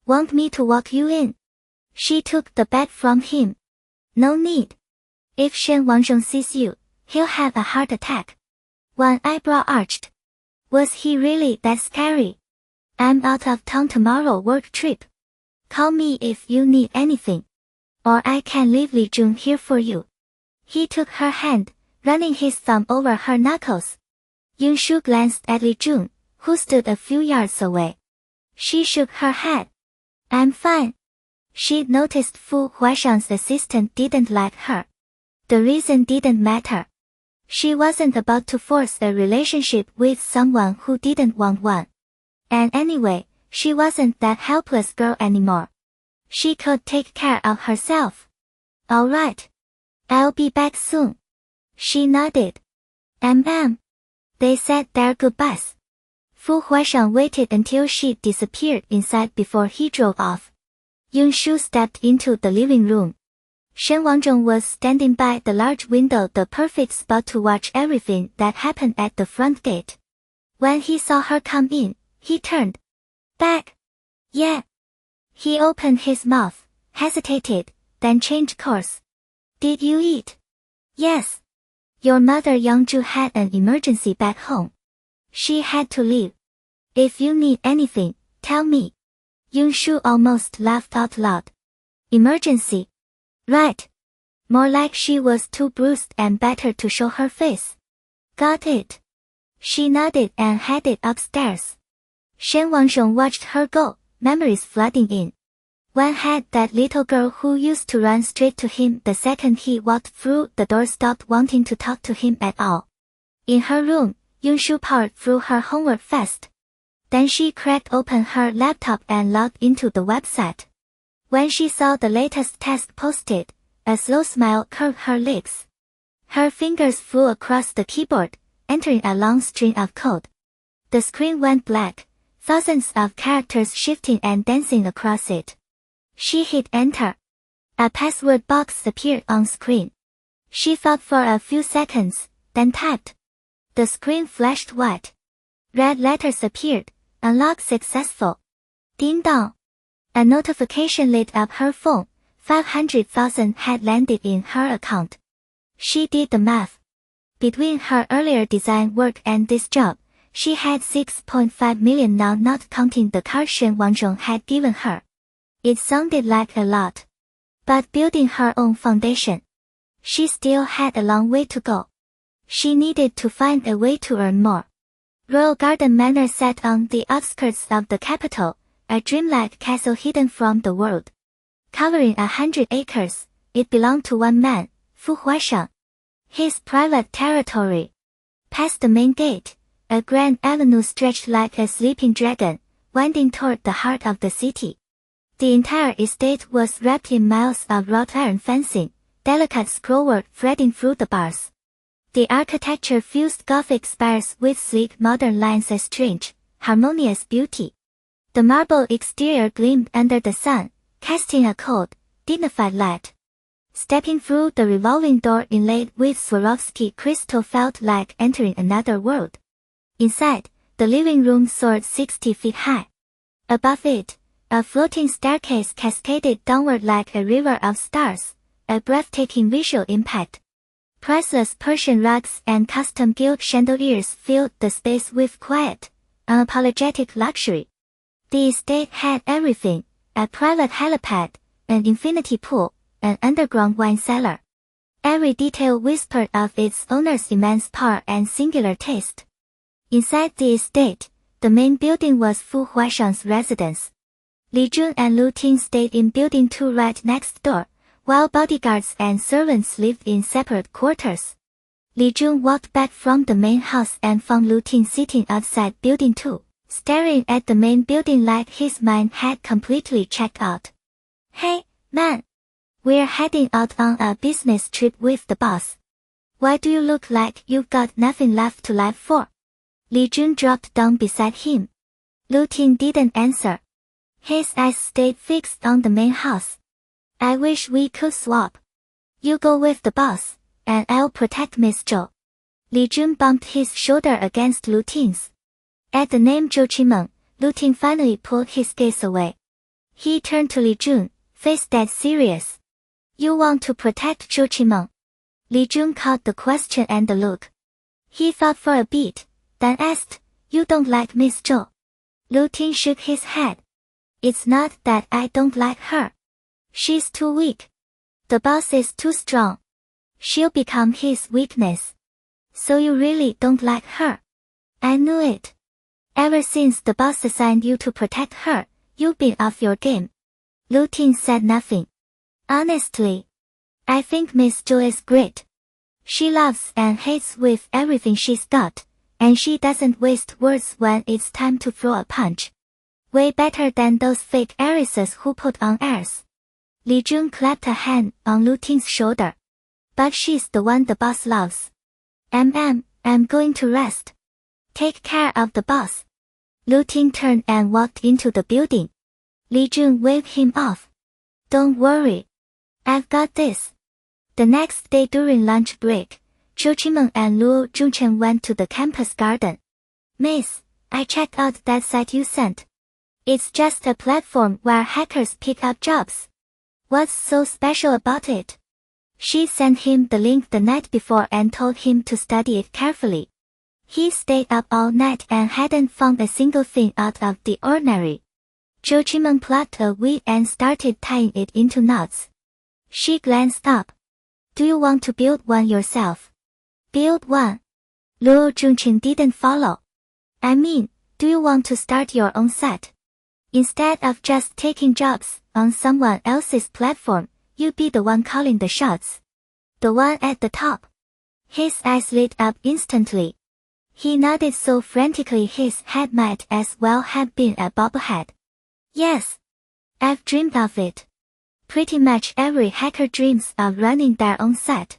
A: Want me to walk you in? She took the bag from him. No need. If Shen Wangzhong sees you, he'll have a heart attack. One eyebrow arched. Was he really that scary? I'm out of town tomorrow work trip. Call me if you need anything. Or I can leave Li Jun here for you. He took her hand, running his thumb over her knuckles. Yunshu glanced at Li Jun, who stood a few yards away. She shook her head. I'm fine. She'd noticed Fu Huaishang's assistant didn't like her. The reason didn't matter. She wasn't about to force a relationship with someone who didn't want one. And anyway, she wasn't that helpless girl anymore. She could take care of herself. All right. I'll be back soon. She nodded. They said their goodbyes. Fu Huaishang waited until she disappeared inside before he drove off. Yunshu stepped into the living room. Shen Wangzhong was standing by the large window, the perfect spot to watch everything that happened at the front gate. When he saw her come in, he turned back. Yeah. He opened his mouth, hesitated, then changed course. Did you eat? Yes. Your mother Yangzhu had an emergency back home. She had to leave. If you need anything, tell me. Yunshu almost laughed out loud. Emergency. Right. More like she was too bruised and battered to show her face. Got it. She nodded and headed upstairs. Shen Wangzhong watched her go, memories flooding in. One had that little girl who used to run straight to him the second he walked through the door, stopped wanting to talk to him at all. In her room, Yunshu powered through her homework fast. Then she cracked open her laptop and logged into the website. When she saw the latest test posted, a slow smile curved her lips. Her fingers flew across the keyboard, entering a long string of code. The screen went black, thousands of characters shifting and dancing across it. She hit enter. A password box appeared on screen. She thought for a few seconds, then typed. The screen flashed white. Red letters appeared, unlock successful. Ding dong. A notification lit up her phone, 500,000 had landed in her account. She did the math. Between her earlier design work and this job, she had 6.5 million now, not counting the card Shen Wangzhong had given her. It sounded like a lot. But building her own foundation, she still had a long way to go. She needed to find a way to earn more. Royal Garden Manor sat on the outskirts of the capital, a dreamlike castle hidden from the world. Covering 100 acres, it belonged to one man, Fu Huaishang. His private territory. Past the main gate, a grand avenue stretched like a sleeping dragon, winding toward the heart of the city. The entire estate was wrapped in miles of wrought iron fencing, delicate scrollwork threading through the bars. The architecture fused Gothic spires with sleek modern lines, a strange, harmonious beauty. The marble exterior gleamed under the sun, casting a cold, dignified light. Stepping through the revolving door inlaid with Swarovski crystal felt like entering another world. Inside, the living room soared 60 feet high. Above it, a floating staircase cascaded downward like a river of stars, a breathtaking visual impact. Priceless Persian rugs and custom gilt chandeliers filled the space with quiet, unapologetic luxury. The estate had everything: a private helipad, an infinity pool, an underground wine cellar. Every detail whispered of its owner's immense power and singular taste. Inside the estate, the main building was Fu Huaishang's residence. Li Jun and Lu Ting stayed in building 2 right next door, while bodyguards and servants lived in separate quarters. Li Jun walked back from the main house and found Lu Ting sitting outside building 2, staring at the main building like his mind had completely checked out. Hey, man. We're heading out on a business trip with the boss. Why do you look like you've got nothing left to live for? Li Jun dropped down beside him. Lu Ting didn't answer. His eyes stayed fixed on the main house. I wish we could swap. You go with the boss, and I'll protect Miss Zhou. Li Jun bumped his shoulder against Lu Ting's. At the name Zhou Qimeng, Lu Ting finally pulled his gaze away. He turned to Li Jun, face dead serious. You want to protect Zhou Qimeng? Li Jun caught the question and the look. He thought for a bit, then asked, You don't like Miss Zhou? Lu Ting shook his head. It's not that I don't like her. She's too weak. The boss is too strong. She'll become his weakness. So you really don't like her? I knew it. Ever since the boss assigned you to protect her, you've been off your game. Lu Ting said nothing. Honestly, I think Miss Zhou is great. She loves and hates with everything she's got, and she doesn't waste words when it's time to throw a punch. Way better than those fake heiresses who put on airs. Li Jun clapped a hand on Lu Ting's shoulder. But she's the one the boss loves. I'm going to rest. Take care of the boss. Lu Ting turned and walked into the building. Li Jun waved him off. Don't worry. I've got this. The next day during lunch break, Zhou Qimeng and Luo Zhongchen went to the campus garden. Miss, I checked out that site you sent. It's just a platform where hackers pick up jobs. What's so special about it? She sent him the link the night before and told him to study it carefully. He stayed up all night and hadn't found a single thing out of the ordinary. Zhou Qimeng plucked a weed and started tying it into knots. She glanced up. Do you want to build one yourself? Build one? Luo Zhongchen didn't follow. I mean, do you want to start your own site? Instead of just taking jobs on someone else's platform, you be the one calling the shots. The one at the top. His eyes lit up instantly. He nodded so frantically his head might as well have been a bobblehead. Yes. I've dreamed of it. Pretty much every hacker dreams of running their own site.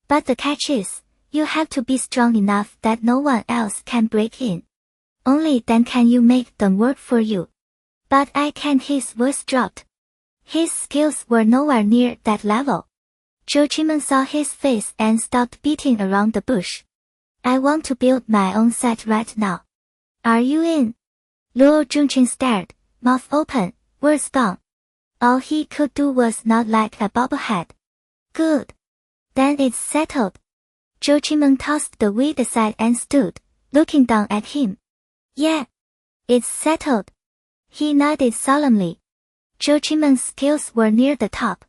A: But the catch is, you have to be strong enough that no one else can break in. Only then can you make them work for you. But I can't. His voice dropped. His skills were nowhere near that level. Zhou Qimeng saw his face and stopped beating around the bush. I want to build my own site right now. Are you in? Luo Zhongchen stared, mouth open, words gone. All he could do was nod like a bobblehead. Good. Then it's settled. Zhou Qimeng tossed the weed aside and stood, looking down at him. Yeah. It's settled. He nodded solemnly. Zhou Qimeng's skills were near the top.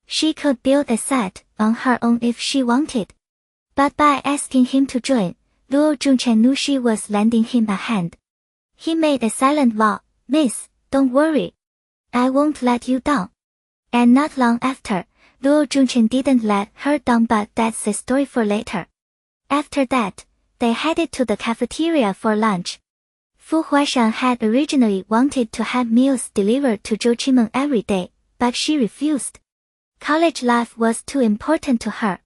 A: She could build a site on her own if she wanted. But by asking him to join, Luo Zhongchen knew she was lending him a hand. He made a silent vow. Miss, don't worry. I won't let you down. And not long after, Luo Zhongchen didn't let her down, but that's a story for later. After that, they headed to the cafeteria for lunch. Fu Huaishan had originally wanted to have meals delivered to Zhou Qimeng every day, but she refused. College life was too important to her.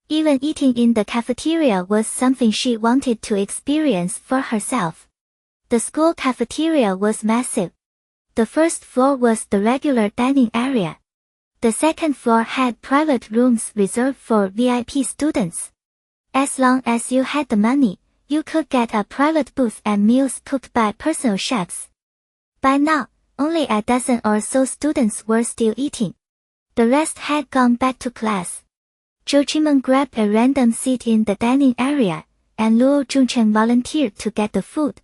A: Even eating in the cafeteria was something she wanted to experience for herself. The school cafeteria was massive. The first floor was the regular dining area. The second floor had private rooms reserved for VIP students. As long as you had the money, you could get a private booth and meals cooked by personal chefs. By now, only a dozen or so students were still eating. The rest had gone back to class. Zhou Qimeng grabbed a random seat in the dining area, and Luo Zhongchen volunteered to get the food.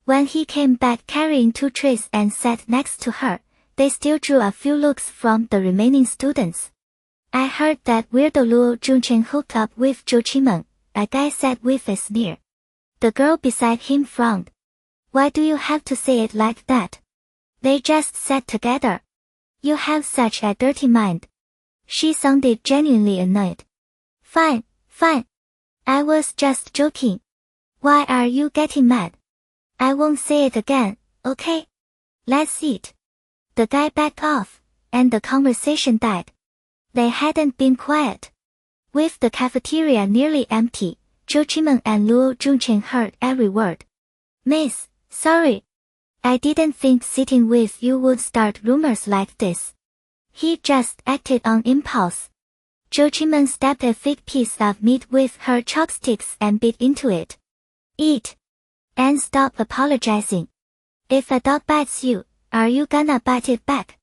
A: When he came back carrying 2 trays and sat next to her, they still drew a few looks from the remaining students. I heard that weirdo Luo Zhongchen hooked up with Zhou Qimeng, a guy said with a sneer. The girl beside him frowned. Why do you have to say it like that? They just sat together. You have such a dirty mind. She sounded genuinely annoyed. Fine, fine. I was just joking. Why are you getting mad? I won't say it again, okay? Let's eat. The guy backed off, and the conversation died. They hadn't been quiet. With the cafeteria nearly empty, Zhou Qimeng and Luo Zhongchen heard every word. Miss, sorry. I didn't think sitting with you would start rumors like this. He just acted on impulse. Zhou Qimeng stabbed a thick piece of meat with her chopsticks and bit into it. Eat. And stop apologizing. If a dog bites you, are you gonna bite it back?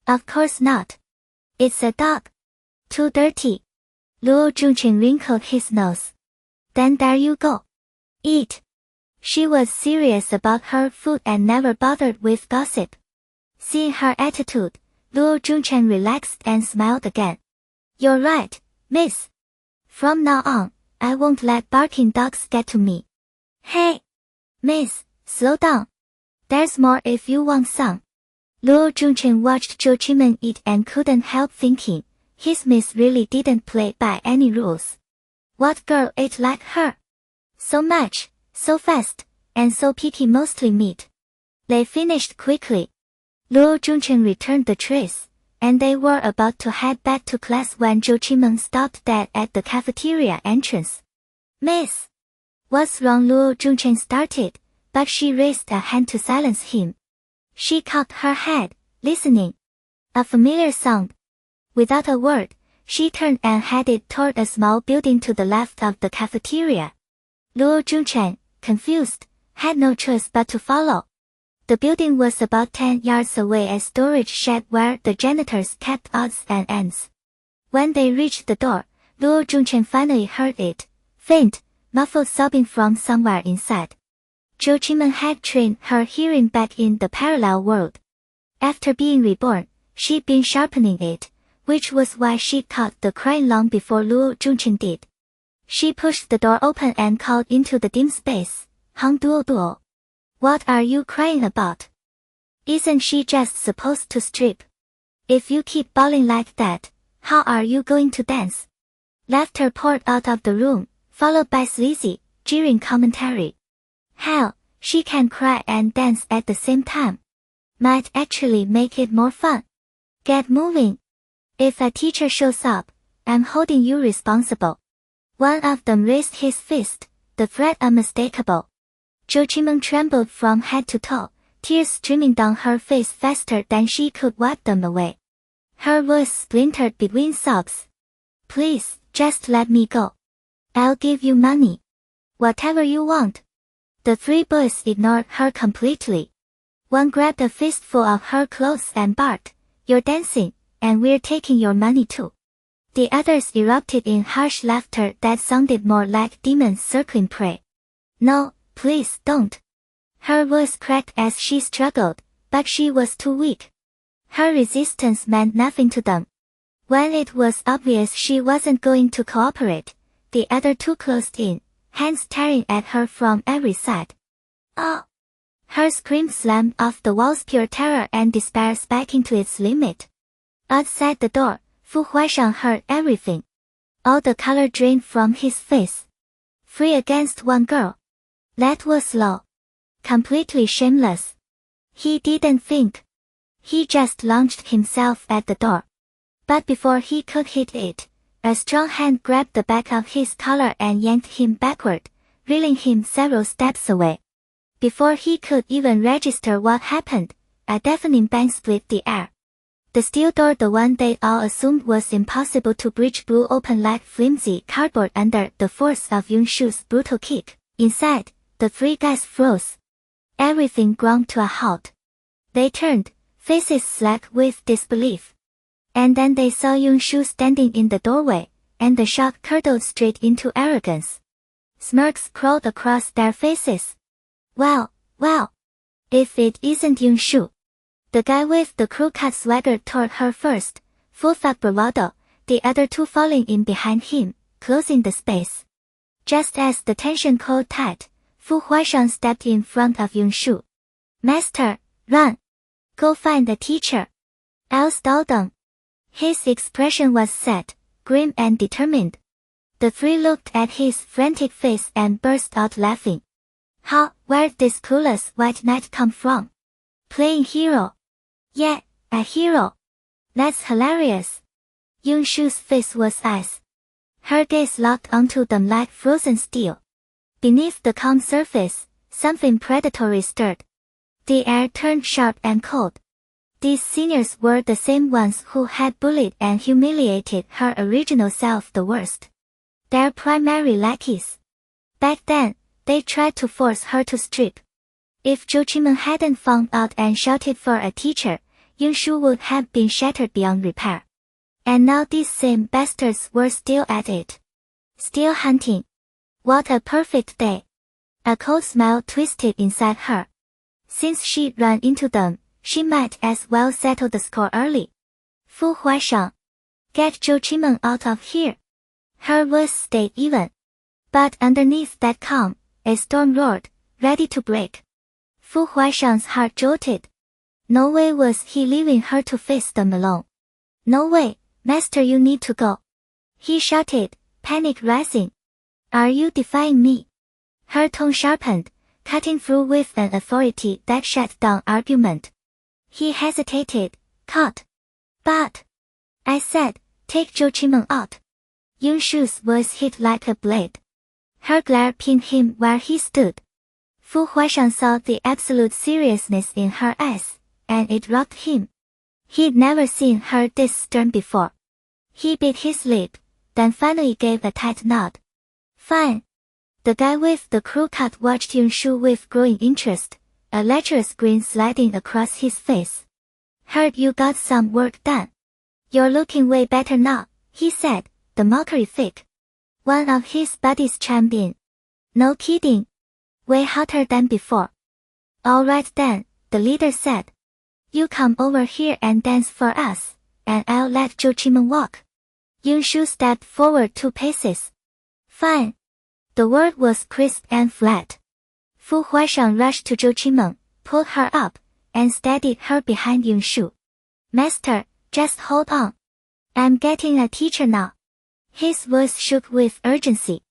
A: Of course not. It's a dog. Too dirty. Luo Zhongchen wrinkled his nose. Then there you go. Eat. She was serious about her food and never bothered with gossip. Seeing her attitude, Luo Zhongchen relaxed and smiled again. You're right, miss. From now on, I won't let barking dogs get to me. Hey! Miss, slow down. There's more if you want some. Luo Zhongchen watched Zhou Qimen eat and couldn't help thinking, his miss really didn't play by any rules. What girl ate like her? So much, so fast, and so picky, mostly meat. They finished quickly. Luo Zhongchen returned the trays, and they were about to head back to class when Zhou Qimen stopped dead at the cafeteria entrance. Miss! What's wrong? Luo Zhongchen started, but she raised a hand to silence him. She cocked her head, listening. A familiar sound. Without a word, she turned and headed toward a small building to the left of the cafeteria. Luo Zhongchen, confused, had no choice but to follow. The building was about 10 yards away, a storage shed where the janitors kept odds and ends. When they reached the door, Luo Zhongchen finally heard it, faint, muffled sobbing from somewhere inside. Zhou Qimen had trained her hearing back in the parallel world. After being reborn, she'd been sharpening it, which was why she caught the crying long before Luo Zhongchen did. She pushed the door open and called into the dim space, Hang Duo Duo. What are you crying about? Isn't she just supposed to strip? If you keep bawling like that, how are you going to dance? Laughter poured out of the room, followed by sleazy, jeering commentary. Hell, she can cry and dance at the same time. Might actually make it more fun. Get moving. If a teacher shows up, I'm holding you responsible. One of them raised his fist, the threat unmistakable. Zhou Qimen trembled from head to toe, tears streaming down her face faster than she could wipe them away. Her voice splintered between sobs. Please, just let me go. I'll give you money. Whatever you want. The three boys ignored her completely. One grabbed a fistful of her clothes and barked, You're dancing, and we're taking your money too. The others erupted in harsh laughter that sounded more like demons circling prey. No, please don't. Her voice cracked as she struggled, but she was too weak. Her resistance meant nothing to them. When it was obvious she wasn't going to cooperate, the other two closed in, hands tearing at her from every side. Oh! Her scream slammed off the walls, pure terror and despair spiking to its limit. Outside the door, Fu Huaishang heard everything. All the color drained from his face. Free against one girl. That was low. Completely shameless. He didn't think. He just launched himself at the door. But before he could hit it, a strong hand grabbed the back of his collar and yanked him backward, reeling him several steps away. Before he could even register what happened, a deafening bang split the air. The steel door, the one they all assumed was impossible to breach, blew open like flimsy cardboard under the force of Yunshu's brutal kick. Inside, the three guys froze. Everything ground to a halt. They turned, faces slack with disbelief. And then they saw Yunshu standing in the doorway, and the shock curdled straight into arrogance. Smirks crawled across their faces. Well, if it isn't Yunshu. The guy with the crew cut swaggered toward her first, full of bravado, the other two falling in behind him, closing the space. Just as the tension coiled tight, Fu Huaishang stepped in front of Yunshu. Master, run! Go find the teacher. I'll stall them. His expression was set, grim and determined. The three looked at his frantic face and burst out laughing. Where'd this clueless white knight come from? Playing hero. Yeah, a hero. That's hilarious. Yunshu's face was ice. Her gaze locked onto them like frozen steel. Beneath the calm surface, something predatory stirred. The air turned sharp and cold. These seniors were the same ones who had bullied and humiliated her original self the worst. Their primary lackeys. Back then, they tried to force her to strip. If Zhou Qimen hadn't found out and shouted for a teacher, Yunshu would have been shattered beyond repair. And now these same bastards were still at it. Still hunting. What a perfect day. A cold smile twisted inside her. Since she ran into them, she might as well settle the score early. Fu Huaishang. Get Zhou Qimeng out of here. Her voice stayed even. But underneath that calm, a storm roared, ready to break. Fu Huaishang's heart jolted. No way was he leaving her to face them alone. No way, master, you need to go. He shouted, panic rising. Are you defying me? Her tone sharpened, cutting through with an authority that shut down argument. He hesitated, caught. But, I said, take Zhou Qimeng out. Yunshu's voice hit like a blade. Her glare pinned him where he stood. Fu Huaishang saw the absolute seriousness in her eyes, and it rocked him. He'd never seen her this stern before. He bit his lip, then finally gave a tight nod. Fine. The guy with the crew cut watched Yunshu with growing interest, a lecherous grin sliding across his face. Heard you got some work done. You're looking way better now, he said, the mockery fake. One of his buddies chimed in. No kidding. Way hotter than before. All right then, the leader said. You come over here and dance for us, and I'll let Zhou Qimeng walk. Yunshu stepped forward 2 paces. Fine. The word was crisp and flat. Fu Huaishang rushed to Zhou Qimeng, pulled her up, and steadied her behind Yunshu. Master, just hold on. I'm getting a teacher now. His voice shook with urgency.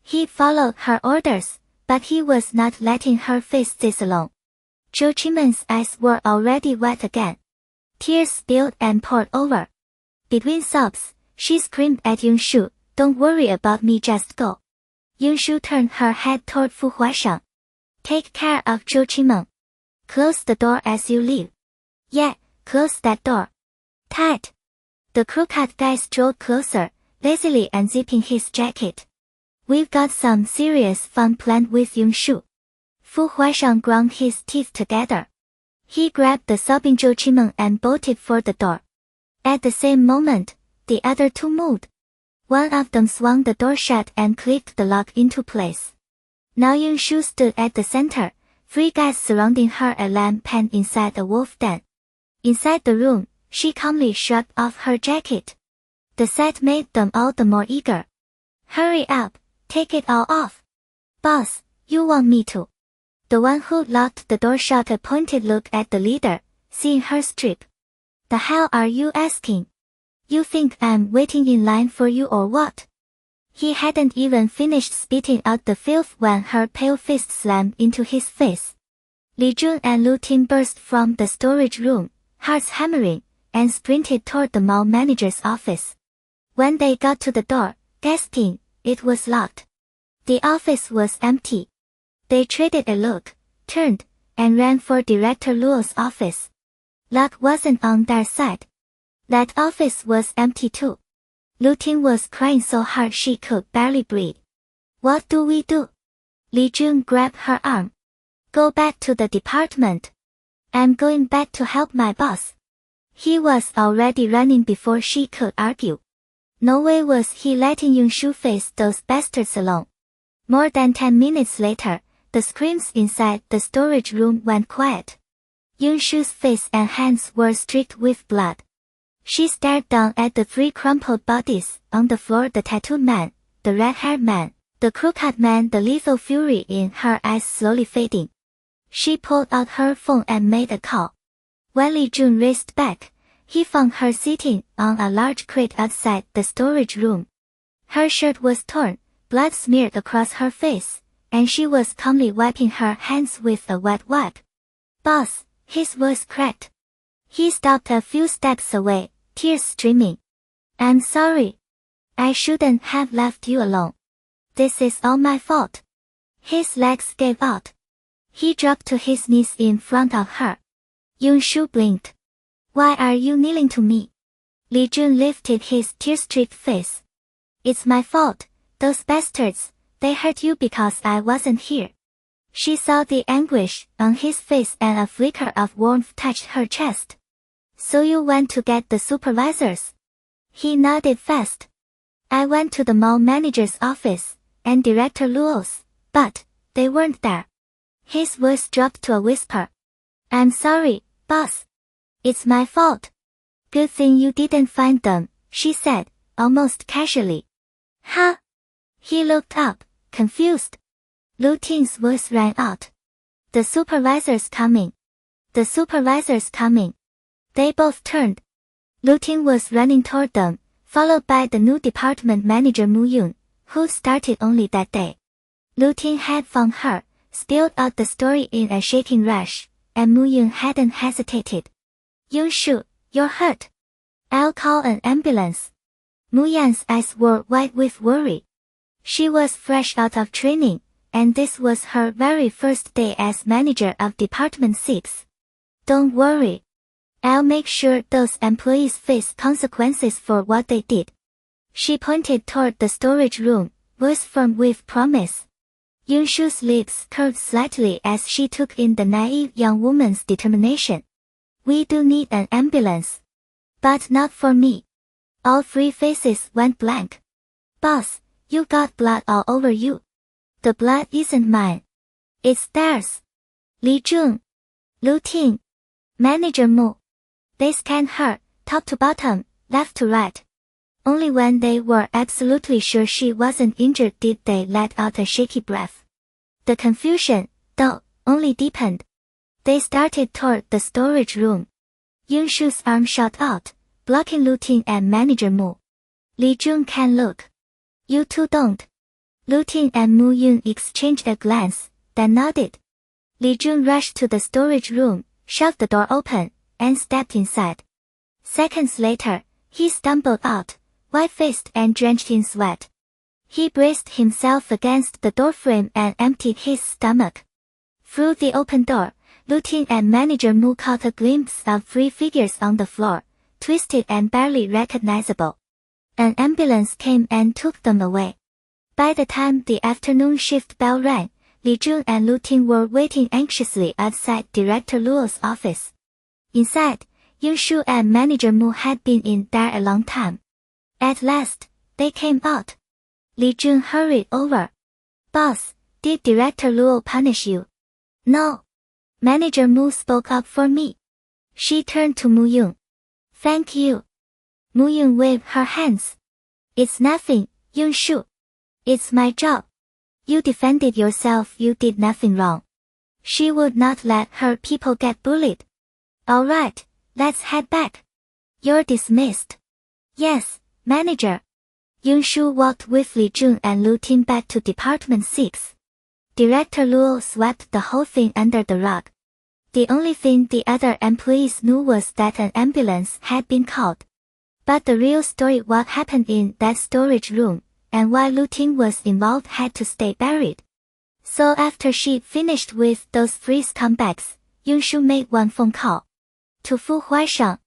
A: He followed her orders, but he was not letting her face this alone. Zhou Qimeng's eyes were already wet again. Tears spilled and poured over. Between sobs, she screamed at Yunshu, don't worry about me, just go. Yunshu turned her head toward Fu Huaishang. Take care of Zhou Qimeng. Close the door as you leave. Yeah, close that door. Tight. The crew-cut guy strolled closer, lazily unzipping his jacket. We've got some serious fun planned with Yunshu. Fu Huaishang ground his teeth together. He grabbed the sobbing Zhou Qimeng and bolted for the door. At the same moment, the other 2 moved. One of them swung the door shut and clicked the lock into place. Now Yunshu stood at the center, 3 guys surrounding her, a lamb pen inside a wolf den. Inside the room, she calmly shrugged off her jacket. The sight made them all the more eager. Hurry up, take it all off. Boss, you want me to? The one who locked the door shot a pointed look at the leader, seeing her strip. The hell are you asking? You think I'm waiting in line for you or what? He hadn't even finished spitting out the filth when her pale fist slammed into his face. Li Jun and Lu Ting burst from the storage room, hearts hammering, and sprinted toward the mall manager's office. When they got to the door, gasping, it was locked. The office was empty. They traded a look, turned, and ran for Director Luo's office. Luck wasn't on their side. That office was empty too. Lu Ting was crying so hard she could barely breathe. What do we do? Li Jun grabbed her arm. Go back to the department. I'm going back to help my boss. He was already running before she could argue. No way was he letting Yunshu face those bastards alone. More than 10 minutes later, the screams inside the storage room went quiet. Yunshu's face and hands were streaked with blood. She stared down at the 3 crumpled bodies on the floor, the tattooed man, the red-haired man, the crew-cut man, the lethal fury in her eyes slowly fading. She pulled out her phone and made a call. When Li Jun raced back, he found her sitting on a large crate outside the storage room. Her shirt was torn, blood smeared across her face, and she was calmly wiping her hands with a wet wipe. Boss, his voice cracked. He stopped a few steps away, tears streaming. I'm sorry. I shouldn't have left you alone. This is all my fault. His legs gave out. He dropped to his knees in front of her. Yunshu blinked. Why are you kneeling to me? Li Jun lifted his tear-streaked face. It's my fault, those bastards, they hurt you because I wasn't here. She saw the anguish on his face and a flicker of warmth touched her chest. So you went to get the supervisors? He nodded fast. I went to the mall manager's office, and Director Luo's, but they weren't there. His voice dropped to a whisper. I'm sorry, boss. It's my fault. Good thing you didn't find them, she said, almost casually. Huh? He looked up, confused. Lu Ting's voice rang out. The supervisor's coming. The supervisor's coming. They both turned. Lu Ting was running toward them, followed by the new department manager Mu Yun, who started only that day. Lu Ting had found her, spilled out the story in a shaking rush, and Mu Yun hadn't hesitated. Yun-shu, you're hurt. I'll call an ambulance. Mu Yan's eyes were wide with worry. She was fresh out of training, and this was her very first day as manager of Department 6. Don't worry. I'll make sure those employees face consequences for what they did. She pointed toward the storage room, voice firm with promise. Yun-shu's lips curved slightly as she took in the naive young woman's determination. We do need an ambulance. But not for me. All three faces went blank. Boss, you got blood all over you. The blood isn't mine. It's theirs. Li Jun. Lu Ting. Manager Mu. They scanned her, top to bottom, left to right. Only when they were absolutely sure she wasn't injured did they let out a shaky breath. The confusion, though, only deepened. They started toward the storage room. Yun-shu's arm shot out, blocking Lu Ting and Manager Mu. Li Jun can look. You two don't. Lu Ting and Mu Yun exchanged a glance, then nodded. Li Jun rushed to the storage room, shoved the door open, and stepped inside. Seconds later, he stumbled out, white-faced and drenched in sweat. He braced himself against the doorframe and emptied his stomach. Through the open door, Lu Ting and Manager Mu caught a glimpse of three figures on the floor, twisted and barely recognizable. An ambulance came and took them away. By the time the afternoon shift bell rang, Li Jun and Lu Ting were waiting anxiously outside Director Luo's office. Inside, Yun-shu and Manager Mu had been in there a long time. At last, they came out. Li Jun hurried over. Boss, did Director Luo punish you? No. Manager Mu spoke up for me. She turned to Mu Yun. Thank you. Mu Yun waved her hands. It's nothing, Yun-shu. It's my job. You defended yourself, you did nothing wrong. She would not let her people get bullied. All right, let's head back. You're dismissed. Yes, manager. Yun-shu walked with Li Jun and Lu Ting back to Department 6. Director Luo swept the whole thing under the rug. The only thing the other employees knew was that an ambulance had been called. But the real story, what happened in that storage room, and why Lu Ting was involved, had to stay buried. So after she finished with those three scumbags, Yun-shu made one phone call. To Fu Huaisheng.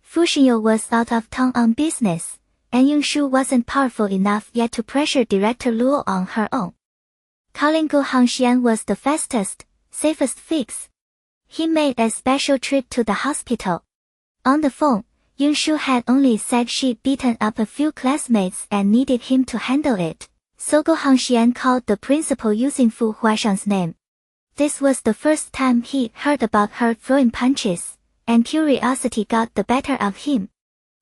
A: Fu Zhiheng was out of town on business, and Yun-shu wasn't powerful enough yet to pressure Director Luo on her own. Calling Gu Hongxian was the fastest, safest fix. He made a special trip to the hospital. On the phone, Yun-shu had only said she'd beaten up a few classmates and needed him to handle it, so Gu Hongxian called the principal using Fu Huaisheng's name. This was the first time he heard about her throwing punches, and curiosity got the better of him.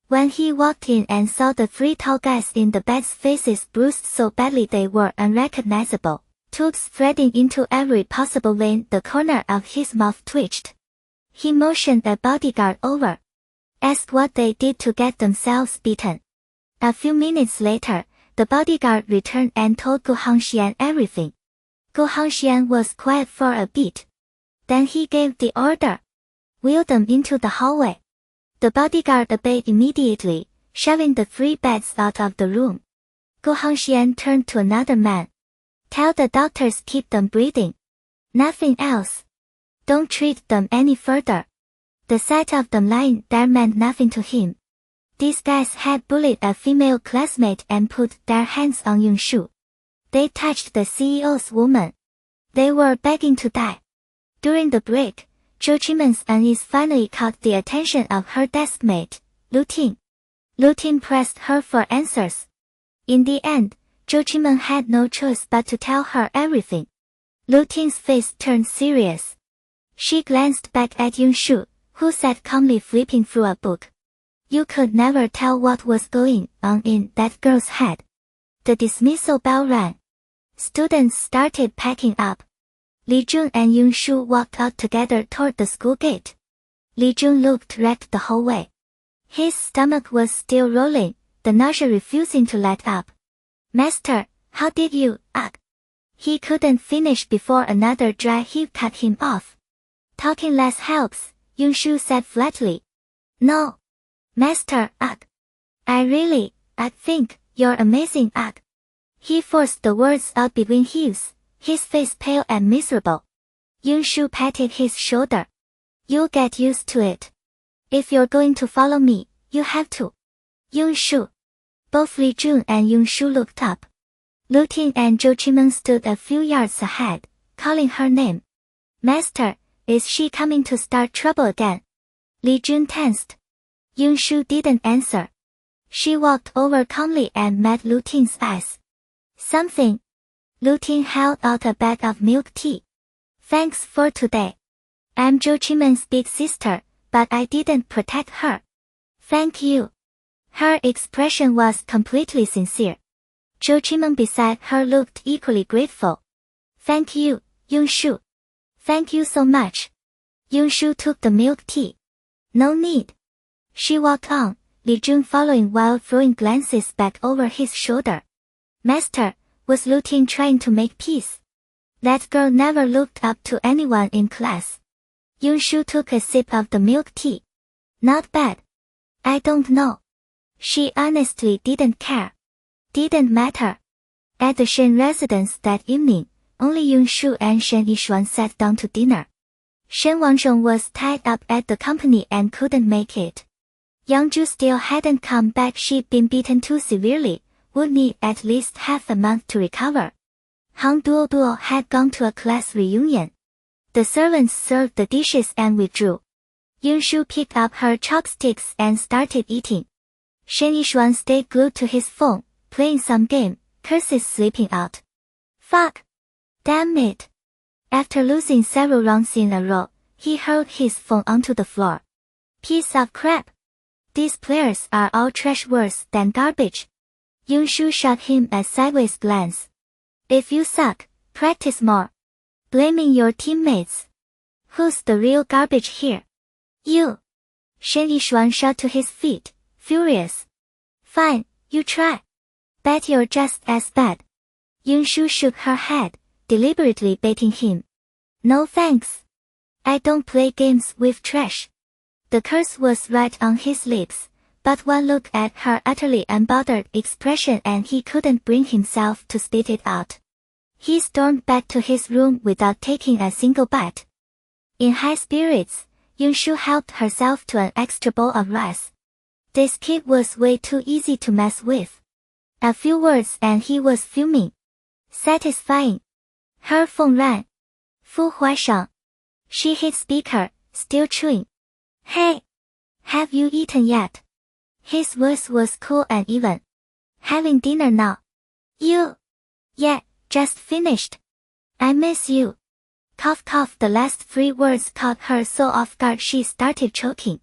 A: When he walked in and saw the three tall guys in the bed's faces bruised so badly they were unrecognizable, tubes threading into every possible vein, the corner of his mouth twitched. He motioned a bodyguard over. Asked what they did to get themselves beaten. A few minutes later, the bodyguard returned and told Gu Hongxian everything. Gu Hongxian was quiet for a bit. Then he gave the order. Wheel them into the hallway. The bodyguard obeyed immediately, shoving the three beds out of the room. Gu Hongxian turned to another man. Tell the doctors keep them breathing. Nothing else. Don't treat them any further. The sight of them lying there meant nothing to him. These guys had bullied a female classmate and put their hands on Yun-shu. They touched the CEO's woman. They were begging to die. During the break, Zhou Qimen's unease finally caught the attention of her deskmate, Lu Ting. Lu Ting pressed her for answers. In the end, Zhou Qinmen had no choice but to tell her everything. Lu Ting's face turned serious. She glanced back at Yunshu, who sat calmly flipping through a book. You could never tell what was going on in that girl's head. The dismissal bell rang. Students started packing up. Li Jun and Yunshu walked out together toward the school gate. Li Jun looked wrecked the whole way. His stomach was still rolling, the nausea refusing to let up. Master, how did you, He couldn't finish before another dry heave cut him off. Talking less helps, Yunshu said flatly. No. Master, I think, you're amazing, He forced the words out between heaves, his face pale and miserable. Yunshu patted his shoulder. You'll get used to it. If you're going to follow me, you have to. Yunshu. Both Li Jun and Yunshu looked up. Lu Ting and Zhou Qinmen stood a few yards ahead, calling her name. Master, is she coming to start trouble again? Li Jun tensed. Yunshu didn't answer. She walked over calmly and met Lu Ting's eyes. Something. Lu Ting held out a bag of milk tea. Thanks for today. I'm Zhou Qinmen's big sister, but I didn't protect her. Thank you. Her expression was completely sincere. Zhou Qinmen beside her looked equally grateful. Thank you, Yunshu. Thank you so much. Yunshu took the milk tea. No need. She walked on, Li Jun following while throwing glances back over his shoulder. Master, was Lu Ting trying to make peace? That girl never looked up to anyone in class. Yunshu took a sip of the milk tea. Not bad. I don't know. She honestly didn't care. Didn't matter. At the Shen residence that evening, only Yunshu and Shen Yishuan sat down to dinner. Shen Wangzhong was tied up at the company and couldn't make it. Yang Zhu still hadn't come back. She'd been beaten too severely, would need at least half a month to recover. Han Duo had gone to a class reunion. The servants served the dishes and withdrew. Yunshu picked up her chopsticks and started eating. Shen Yishuan stayed glued to his phone, playing some game, curses slipping out. Fuck. Damn it. After losing several rounds in a row, he hurled his phone onto the floor. Piece of crap. These players are all trash, worse than garbage. Yunshu shot him a sideways glance. If you suck, practice more. Blaming your teammates. Who's the real garbage here? You. Shen Yishuan shot to his feet, furious. Fine, you try. Bet you're just as bad. Yunshu shook her head, deliberately baiting him. No thanks. I don't play games with trash. The curse was right on his lips, but one look at her utterly unbothered expression and he couldn't bring himself to spit it out. He stormed back to his room without taking a single bite. In high spirits, Yunshu helped herself to an extra bowl of rice. This kid was way too easy to mess with. A few words and he was fuming. Satisfying. Her phone rang. Fu Huaishang. She hit speaker, still chewing. Hey! Have you eaten yet? His voice was cool and even. Having dinner now. You? Yeah, just finished. I miss you. Cough cough. The last 3 words caught her so off guard she started choking.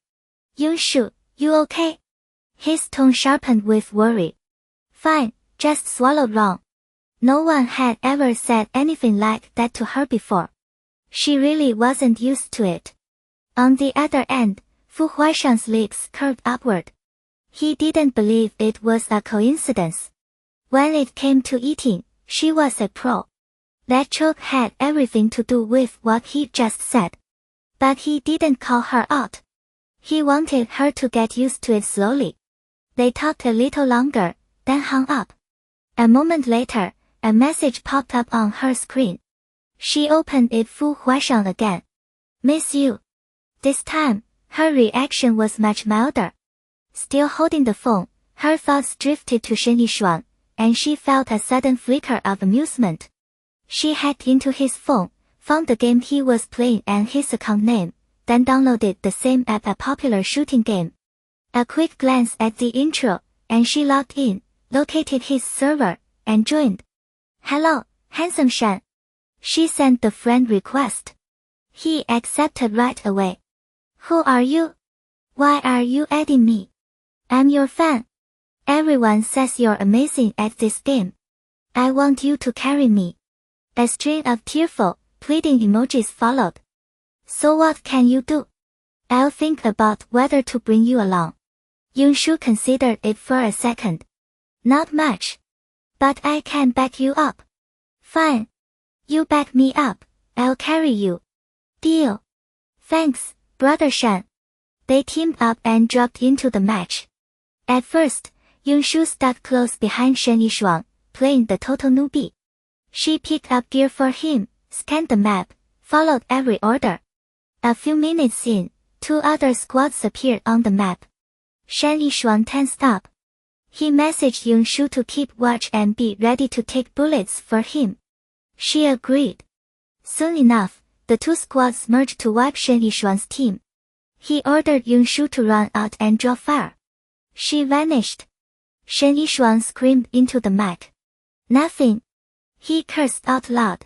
A: Yunshu, you okay? His tone sharpened with worry. Fine, just swallowed wrong. No one had ever said anything like that to her before. She really wasn't used to it. On the other end, Fu Huaishang's lips curved upward. He didn't believe it was a coincidence. When it came to eating, she was a pro. That choke had everything to do with what he just said. But he didn't call her out. He wanted her to get used to it slowly. They talked a little longer, then hung up. A moment later, a message popped up on her screen. She opened it. Fu Huaishang again. Miss you. This time, her reaction was much milder. Still holding the phone, her thoughts drifted to Shen Yishuan, and she felt a sudden flicker of amusement. She hacked into his phone, found the game he was playing and his account name, then downloaded the same app, a popular shooting game. A quick glance at the intro, and she logged in, located his server, and joined. Hello, handsome Shan. She sent the friend request. He accepted right away. Who are you? Why are you adding me? I'm your fan. Everyone says you're amazing at this game. I want you to carry me. A string of tearful, pleading emojis followed. So what can you do? I'll think about whether to bring you along. Yunshu considered it for a second. Not much. But I can back you up. Fine. You back me up, I'll carry you. Deal. Thanks, brother Shan. They teamed up and dropped into the match. At first, Yunshu stuck close behind Shen Yishuang, playing the total newbie. She picked up gear for him, scanned the map, followed every order. A few minutes in, 2 other squads appeared on the map. Shen Yishuang tensed up. He messaged Yunshu to keep watch and be ready to take bullets for him. She agreed. Soon enough, the 2 squads merged to wipe Shen Yishuang's team. He ordered Yunshu to run out and draw fire. She vanished. Shen Yishuang screamed into the mic. Nothing. He cursed out loud.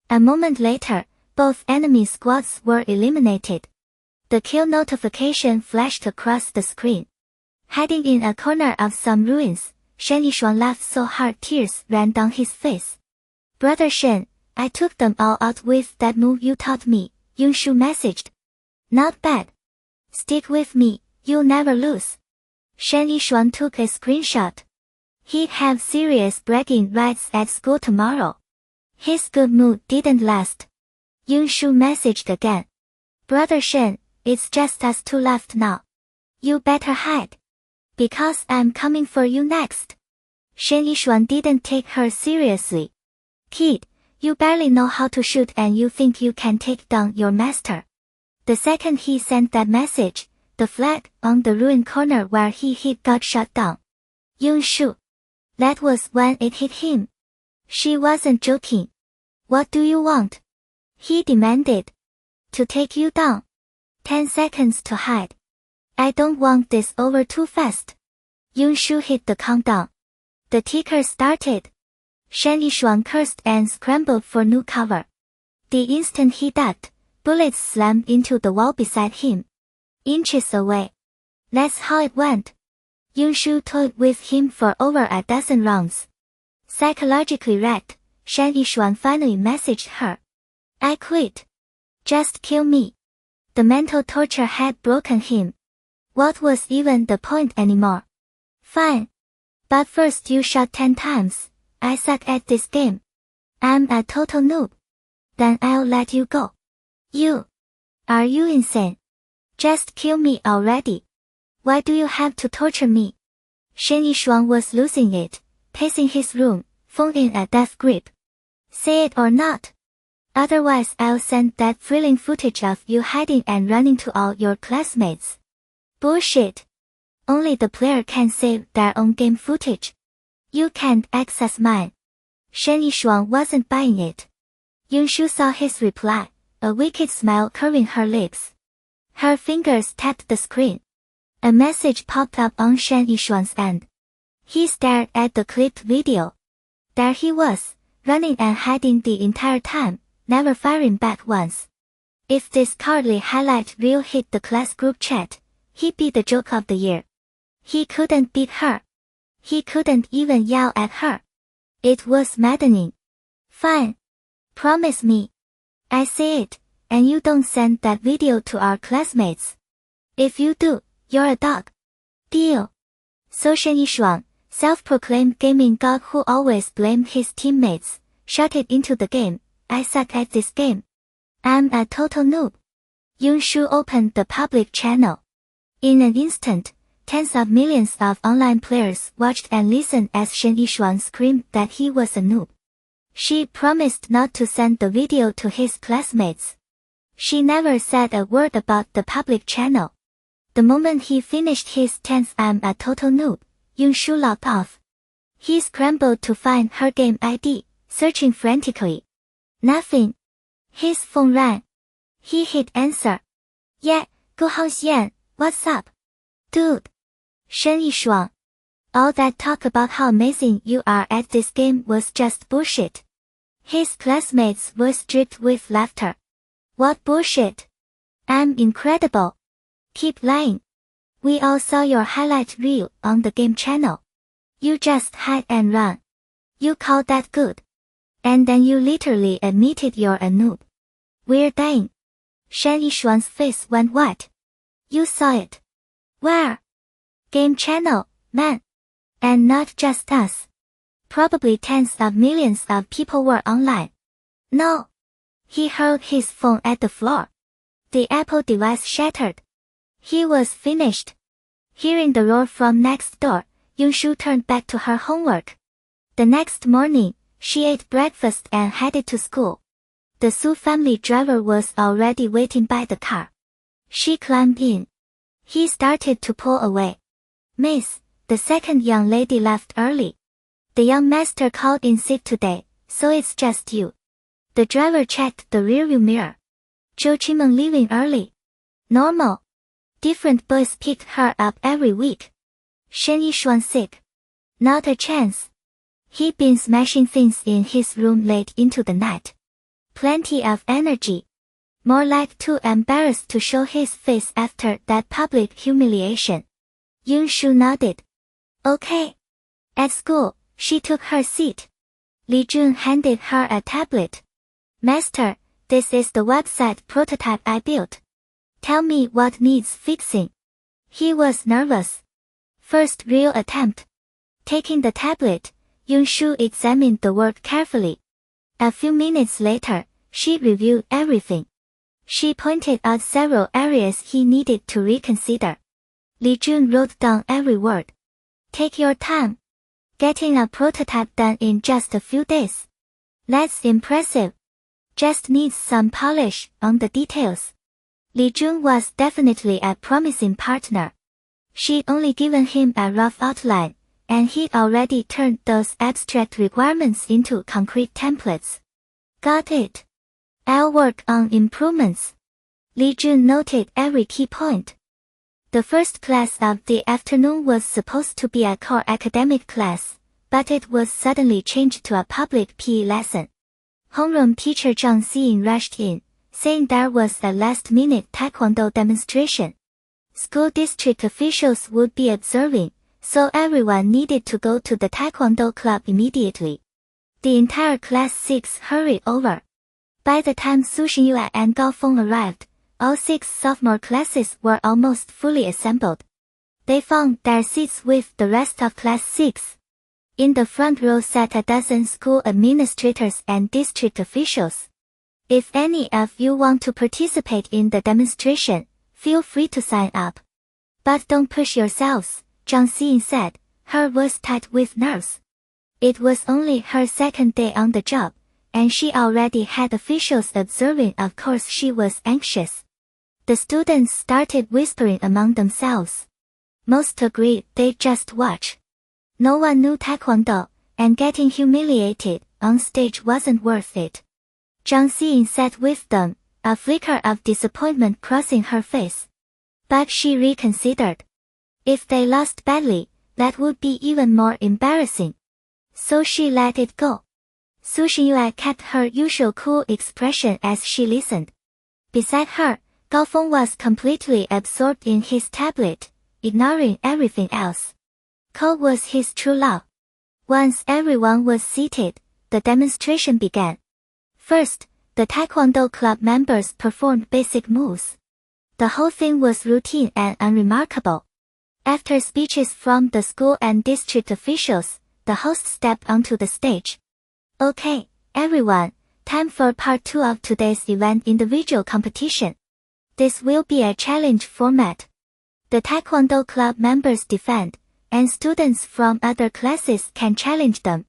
A: A moment later, both enemy squads were eliminated. The kill notification flashed across the screen. Hiding in a corner of some ruins, Shen Yishuang laughed so hard tears ran down his face. Brother Shen, I took them all out with that move you taught me, Yunshu messaged. Not bad. Stick with me, you'll never lose. Shen Yishuang took a screenshot. He'd have serious bragging rights at school tomorrow. His good mood didn't last. Yunshu messaged again. Brother Shen, it's just us 2 left now. You better hide. Because I'm coming for you next. Shen Yishuang didn't take her seriously. Kid, you barely know how to shoot and you think you can take down your master. The second he sent that message, the flag on the ruined corner where he hid got shot down. Yunshu. That was when it hit him. She wasn't joking. What do you want? He demanded. To take you down. 10 seconds to hide. I don't want this over too fast. Yunshu hit the countdown. The ticker started. Shen Yishuang cursed and scrambled for new cover. The instant he ducked, bullets slammed into the wall beside him. Inches away. That's how it went. Yunshu toyed with him for over a dozen rounds. Psychologically wrecked, Shen Yishuang finally messaged her. I quit. Just kill me. The mental torture had broken him. What was even the point anymore? Fine. But first you shot 10 times. I suck at this game. I'm a total noob. Then I'll let you go. You. Are you insane? Just kill me already. Why do you have to torture me? Shen Yishuang was losing it, pacing his room, phone in a death grip. Say it or not. Otherwise I'll send that thrilling footage of you hiding and running to all your classmates. Bullshit. Only the player can save their own game footage. You can't access mine. Shen Yishuang wasn't buying it. Yunshu saw his reply, a wicked smile curving her lips. Her fingers tapped the screen. A message popped up on Shen Yishuang's end. He stared at the clipped video. There he was, running and hiding the entire time, never firing back once. If this cowardly highlight reel hit the class group chat, he'd be the joke of the year. He couldn't beat her. He couldn't even yell at her. It was maddening. Fine. Promise me. I say it, and you don't send that video to our classmates. If you do, you're a dog. Deal. So Shen Yishuang, self-proclaimed gaming god who always blamed his teammates, shouted into the game, I suck at this game. I'm a total noob. Yunshu opened the public channel. In an instant, tens of millions of online players watched and listened as Shen Yishuang screamed that he was a noob. She promised not to send the video to his classmates. She never said a word about the public channel. The moment he finished his 10th I'm a total noob, Yunshu logged off. He scrambled to find her game ID, searching frantically. Nothing. His phone rang. He hit answer. Yeah, Gu Hongxian, what's up? Dude, Shen Yishuang. All that talk about how amazing you are at this game was just bullshit. His classmates' voice dripped with laughter. What bullshit? I'm incredible. Keep lying. We all saw your highlight reel on the game channel. You just hide and run. You call that good? And then you literally admitted you're a noob. We're dying. Shen Yishuang's face went white. You saw it. Where? Game channel, man. And not just us. Probably tens of millions of people were online. No. He hurled his phone at the floor. The Apple device shattered. He was finished. Hearing the roar from next door, Yunshu turned back to her homework. The next morning, she ate breakfast and headed to school. The Su family driver was already waiting by the car. She climbed in. He started to pull away. Miss, the second young lady left early. The young master called in sick today, so it's just you. The driver checked the rearview mirror. Zhou Qimeng leaving early. Normal. Different boys picked her up every week. Shen Yishuang sick. Not a chance. He'd been smashing things in his room late into the night. Plenty of energy. More like too embarrassed to show his face after that public humiliation. Yunshu nodded. Okay. At school, she took her seat. Li Jun handed her a tablet. Master, this is the website prototype I built. Tell me what needs fixing. He was nervous. First real attempt. Taking the tablet, Yunshu examined the work carefully. A few minutes later, she reviewed everything. She pointed out several areas he needed to reconsider. Li Jun wrote down every word. Take your time. Getting a prototype done in just a few days. That's impressive. Just needs some polish on the details. Li Jun was definitely a promising partner. She'd only given him a rough outline, and he'd already turned those abstract requirements into concrete templates. Got it. I'll work on improvements. Li Jun noted every key point. The first class of the afternoon was supposed to be a core academic class, but it was suddenly changed to a public PE lesson. Homeroom teacher Zhang Xiying rushed in, saying there was a last-minute taekwondo demonstration. School district officials would be observing, so everyone needed to go to the taekwondo club immediately. The entire class 6 hurried over. By the time Su Xinyue and Gao Feng arrived, all 6 sophomore classes were almost fully assembled. They found their seats with the rest of class 6. In the front row sat a dozen school administrators and district officials. If any of you want to participate in the demonstration, feel free to sign up. But don't push yourselves, Zhang Xiying said, her voice tight with nerves. It was only her second day on the job, and she already had officials observing. Of course she was anxious. The students started whispering among themselves. Most agreed they'd just watch. No one knew taekwondo, and getting humiliated on stage wasn't worth it. Zhang Xiying sat with them, a flicker of disappointment crossing her face. But she reconsidered. If they lost badly, that would be even more embarrassing. So she let it go. Su Xinyue kept her usual cool expression as she listened. Beside her, Gao Feng was completely absorbed in his tablet, ignoring everything else. Code was his true love. Once everyone was seated, the demonstration began. First, the Taekwondo club members performed basic moves. The whole thing was routine and unremarkable. After speeches from the school and district officials, the host stepped onto the stage. Okay, everyone, time for part 2 of today's event, individual competition. This will be a challenge format. The Taekwondo club members defend, and students from other classes can challenge them.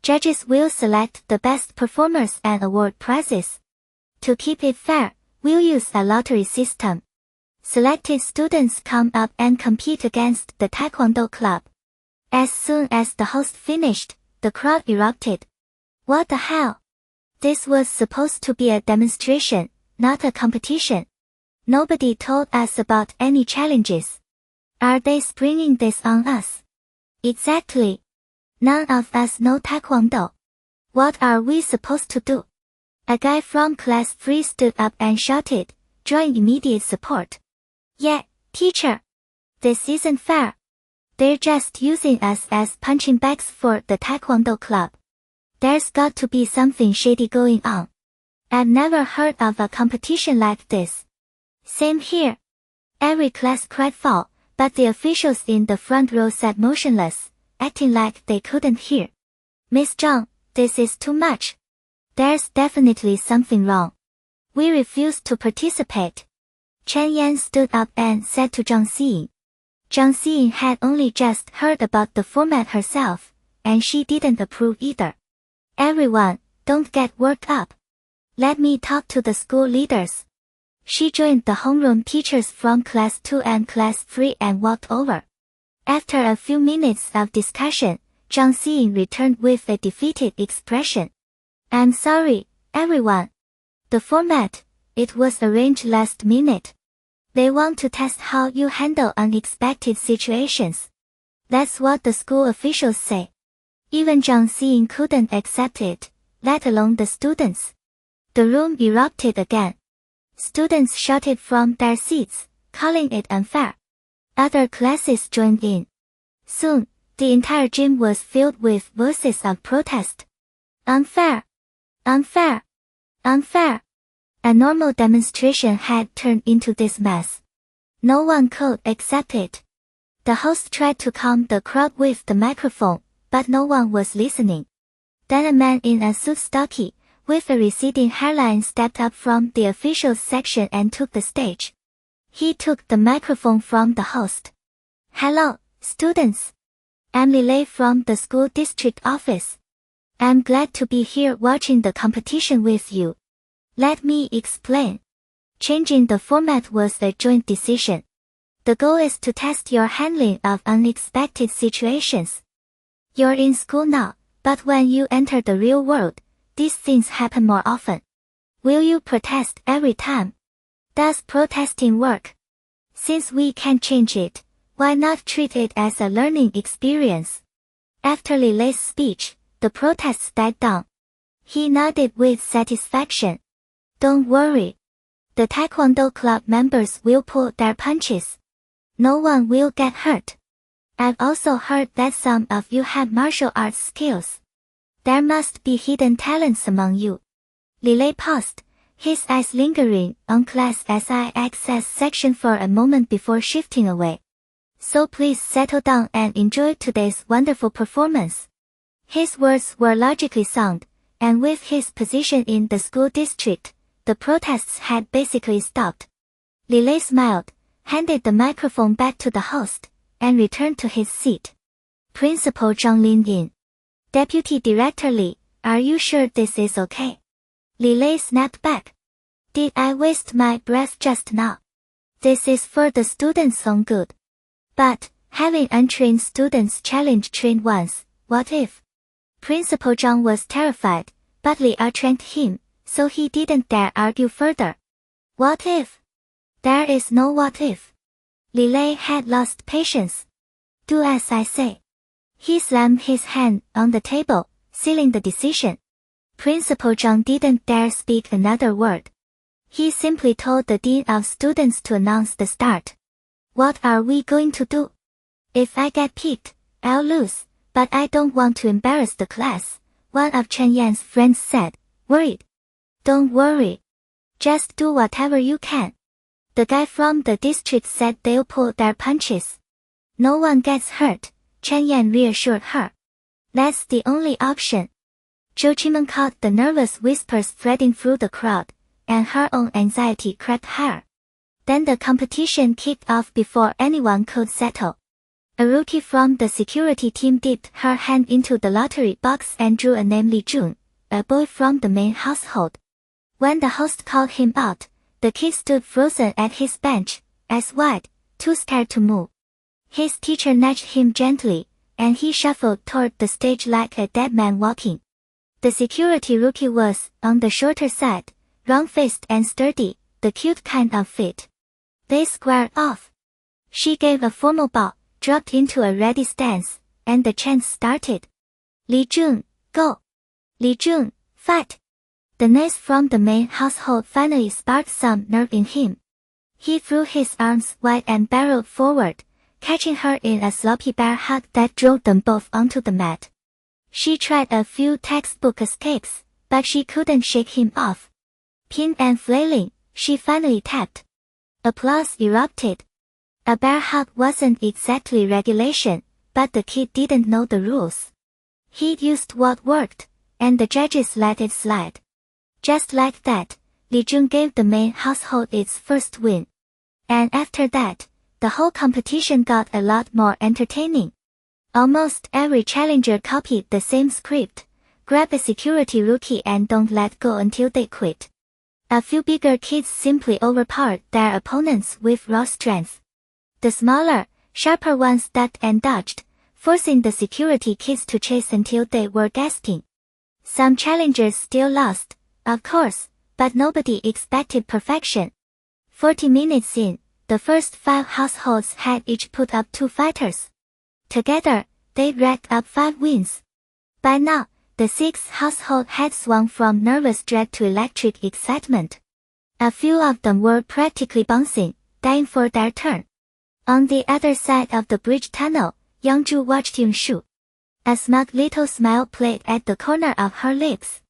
A: Judges will select the best performers and award prizes. To keep it fair, we'll use a lottery system. Selected students come up and compete against the Taekwondo club. As soon as the host finished, the crowd erupted. What the hell? This was supposed to be a demonstration, not a competition. Nobody told us about any challenges. Are they springing this on us? Exactly. None of us know Taekwondo. What are we supposed to do? A guy from class 3 stood up and shouted, drawing immediate support. Yeah, teacher. This isn't fair. They're just using us as punching bags for the Taekwondo club. There's got to be something shady going on. I've never heard of a competition like this. Same here. Every class cried foul, but the officials in the front row sat motionless, acting like they couldn't hear. Miss Zhang, this is too much. There's definitely something wrong. We refuse to participate. Chen Yan stood up and said to Zhang Xiying. Zhang Xiying had only just heard about the format herself, and she didn't approve either. Everyone, don't get worked up. Let me talk to the school leaders. She joined the homeroom teachers from class 2 and class 3 and walked over. After a few minutes of discussion, Zhang Xiying returned with a defeated expression. I'm sorry, everyone. The format, it was arranged last minute. They want to test how you handle unexpected situations. That's what the school officials say. Even Zhang Xiying couldn't accept it, let alone the students. The room erupted again. Students shouted from their seats, calling it unfair. Other classes joined in. Soon, the entire gym was filled with voices of protest. Unfair! Unfair! Unfair! A normal demonstration had turned into this mess. No one could accept it. The host tried to calm the crowd with the microphone, but no one was listening. Then a man in a suit stocky, with a receding hairline stepped up from the officials section and took the stage. He took the microphone from the host. Hello, students. I'm Lilei from the school district office. I'm glad to be here watching the competition with you. Let me explain. Changing the format was a joint decision. The goal is to test your handling of unexpected situations. You're in school now, but when you enter the real world, these things happen more often. Will you protest every time? Does protesting work? Since we can't change it, why not treat it as a learning experience? After Lilei's speech, the protests died down. He nodded with satisfaction. Don't worry. The Taekwondo club members will pull their punches. No one will get hurt. I've also heard that some of you have martial arts skills. There must be hidden talents among you. Lilei paused, his eyes lingering on class SIXS section for a moment before shifting away. So please settle down and enjoy today's wonderful performance. His words were logically sound, and with his position in the school district, the protests had basically stopped. Lilei smiled, handed the microphone back to the host, and returned to his seat. Principal Zhang leaned in. Deputy Director Li, are you sure this is okay? Lilei snapped back. Did I waste my breath just now? This is for the students' own good. But, having untrained students challenge trained ones, what if? Principal Zhang was terrified, but Li trained him, so he didn't dare argue further. What if? There is no what if. Lilei had lost patience. Do as I say. He slammed his hand on the table, sealing the decision. Principal Zhang didn't dare speak another word. He simply told the dean of students to announce the start. What are we going to do? If I get picked, I'll lose, but I don't want to embarrass the class, one of Chen Yan's friends said, worried. Don't worry. Just do whatever you can. The guy from the district said they'll pull their punches. No one gets hurt, Chen Yan reassured her. That's the only option. Zhou Qimen caught the nervous whispers threading through the crowd, and her own anxiety crept higher. Then the competition kicked off before anyone could settle. A rookie from the security team dipped her hand into the lottery box and drew a name Li Jun, a boy from the main household. When the host called him out, the kid stood frozen at his bench, eyes wide, too scared to move. His teacher nudged him gently, and he shuffled toward the stage like a dead man walking. The security rookie was, on the shorter side, round-faced and sturdy, the cute kind of fit. They squared off. She gave a formal bow, dropped into a ready stance, and the chant started. Li Jun, go! Li Jun, fight! The noise from the main household finally sparked some nerve in him. He threw his arms wide and barreled forward, catching her in a sloppy bear hug that drove them both onto the mat. She tried a few textbook escapes, but she couldn't shake him off. Pinned and flailing, she finally tapped. Applause erupted. A bear hug wasn't exactly regulation, but the kid didn't know the rules. He'd used what worked, and the judges let it slide. Just like that, Li Jun gave the main household its first win. And after that, the whole competition got a lot more entertaining. Almost every challenger copied the same script: grab a security rookie and don't let go until they quit. A few bigger kids simply overpowered their opponents with raw strength. The smaller, sharper ones ducked and dodged, forcing the security kids to chase until they were gasping. Some challengers still lost, of course, but nobody expected perfection. 40 minutes in, the first 5 households had each put up 2 fighters. Together, they racked up 5 wins. By now, the 6th household had swung from nervous dread to electric excitement. A few of them were practically bouncing, dying for their turn. On the other side of the bridge tunnel, Yangzhu watched Yungshu. A smug little smile played at the corner of her lips.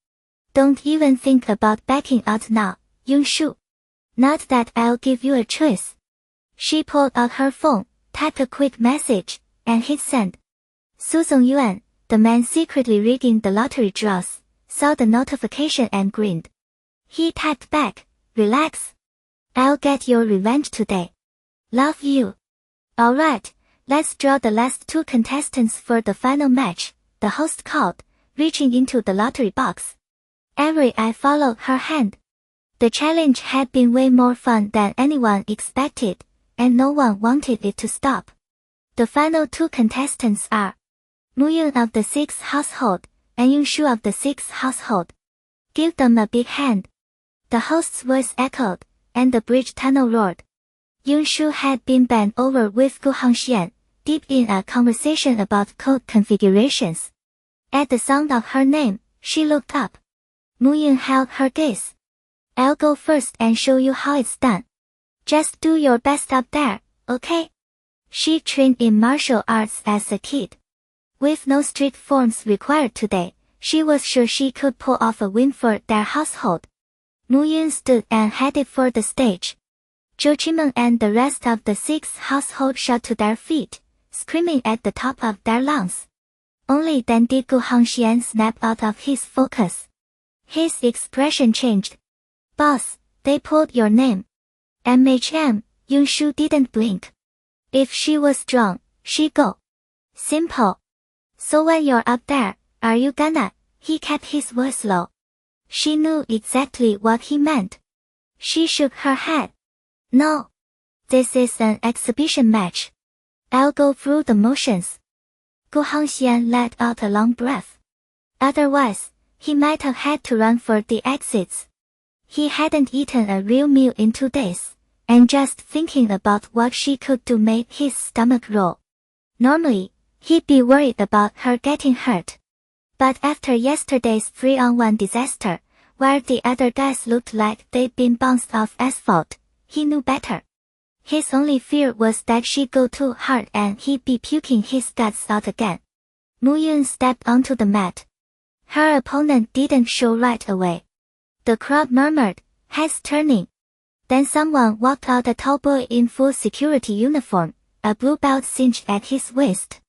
A: Don't even think about backing out now, Yungshu. Not that I'll give you a choice. She pulled out her phone, typed a quick message, and hit send. Su Zongyuan, the man secretly rigging the lottery draws, saw the notification and grinned. He typed back, relax. I'll get your revenge today. Love you. Alright, let's draw the last 2 contestants for the final match, the host called, reaching into the lottery box. Every eye followed her hand. The challenge had been way more fun than anyone expected, and no one wanted it to stop. The final 2 contestants are Mu Yun of the 6th household, and Yungshu of the 6th household. Give them a big hand. The host's voice echoed, and the bridge tunnel roared. Yungshu had been bent over with Gu Hongxian, deep in a conversation about code configurations. At the sound of her name, she looked up. Mu Yun held her gaze. I'll go first and show you how it's done. Just do your best up there, okay? She trained in martial arts as a kid. With no street forms required today, she was sure she could pull off a win for their household. Mu Yun stood and headed for the stage. Zhou Qimeng and the rest of the 6th household shot to their feet, screaming at the top of their lungs. Only then did Gu Hongxian snap out of his focus. His expression changed. Boss, they pulled your name. Yungshu didn't blink. If she was strong, she'd go. Simple. So when you're up there, are you gonna? He kept his voice low. She knew exactly what he meant. She shook her head. No. This is an exhibition match. I'll go through the motions. Gu Hongxian let out a long breath. Otherwise, he might have had to run for the exits. He hadn't eaten a real meal in 2 days, and just thinking about what she could do made his stomach roll. Normally, he'd be worried about her getting hurt. But after yesterday's 3-on-1 disaster, where the other guys looked like they'd been bounced off asphalt, he knew better. His only fear was that she'd go too hard and he'd be puking his guts out again. Mu Yun stepped onto the mat. Her opponent didn't show right away. The crowd murmured, heads turning. Then someone walked out, a tall boy in full security uniform, a blue belt cinched at his waist.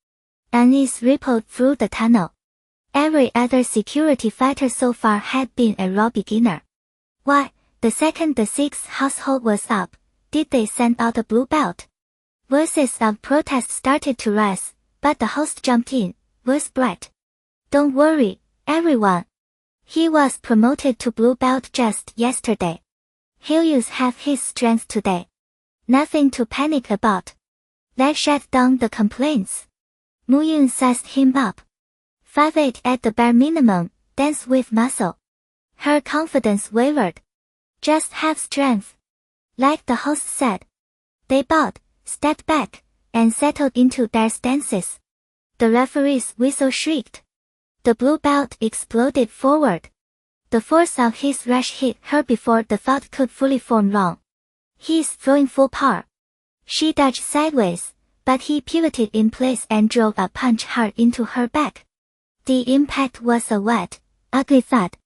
A: Unease rippled through the tunnel. Every other security fighter so far had been a raw beginner. Why, the second the 6th household was up, did they send out a blue belt? Voices of protest started to rise, but the host jumped in, voice bright. Don't worry, everyone. He was promoted to blue belt just yesterday. He'll use half his strength today. Nothing to panic about. Let's shut down the complaints. Mu Yun sized him up. 5'8" at the bare minimum, dense with muscle. Her confidence wavered. Just have strength. Like the host said. They bowed, stepped back, and settled into their stances. The referee's whistle shrieked. The blue belt exploded forward. The force of his rush hit her before the thought could fully form wrong. He's throwing full power. She dodged sideways, but he pivoted in place and drove a punch hard into her back. The impact was a wet, ugly thud.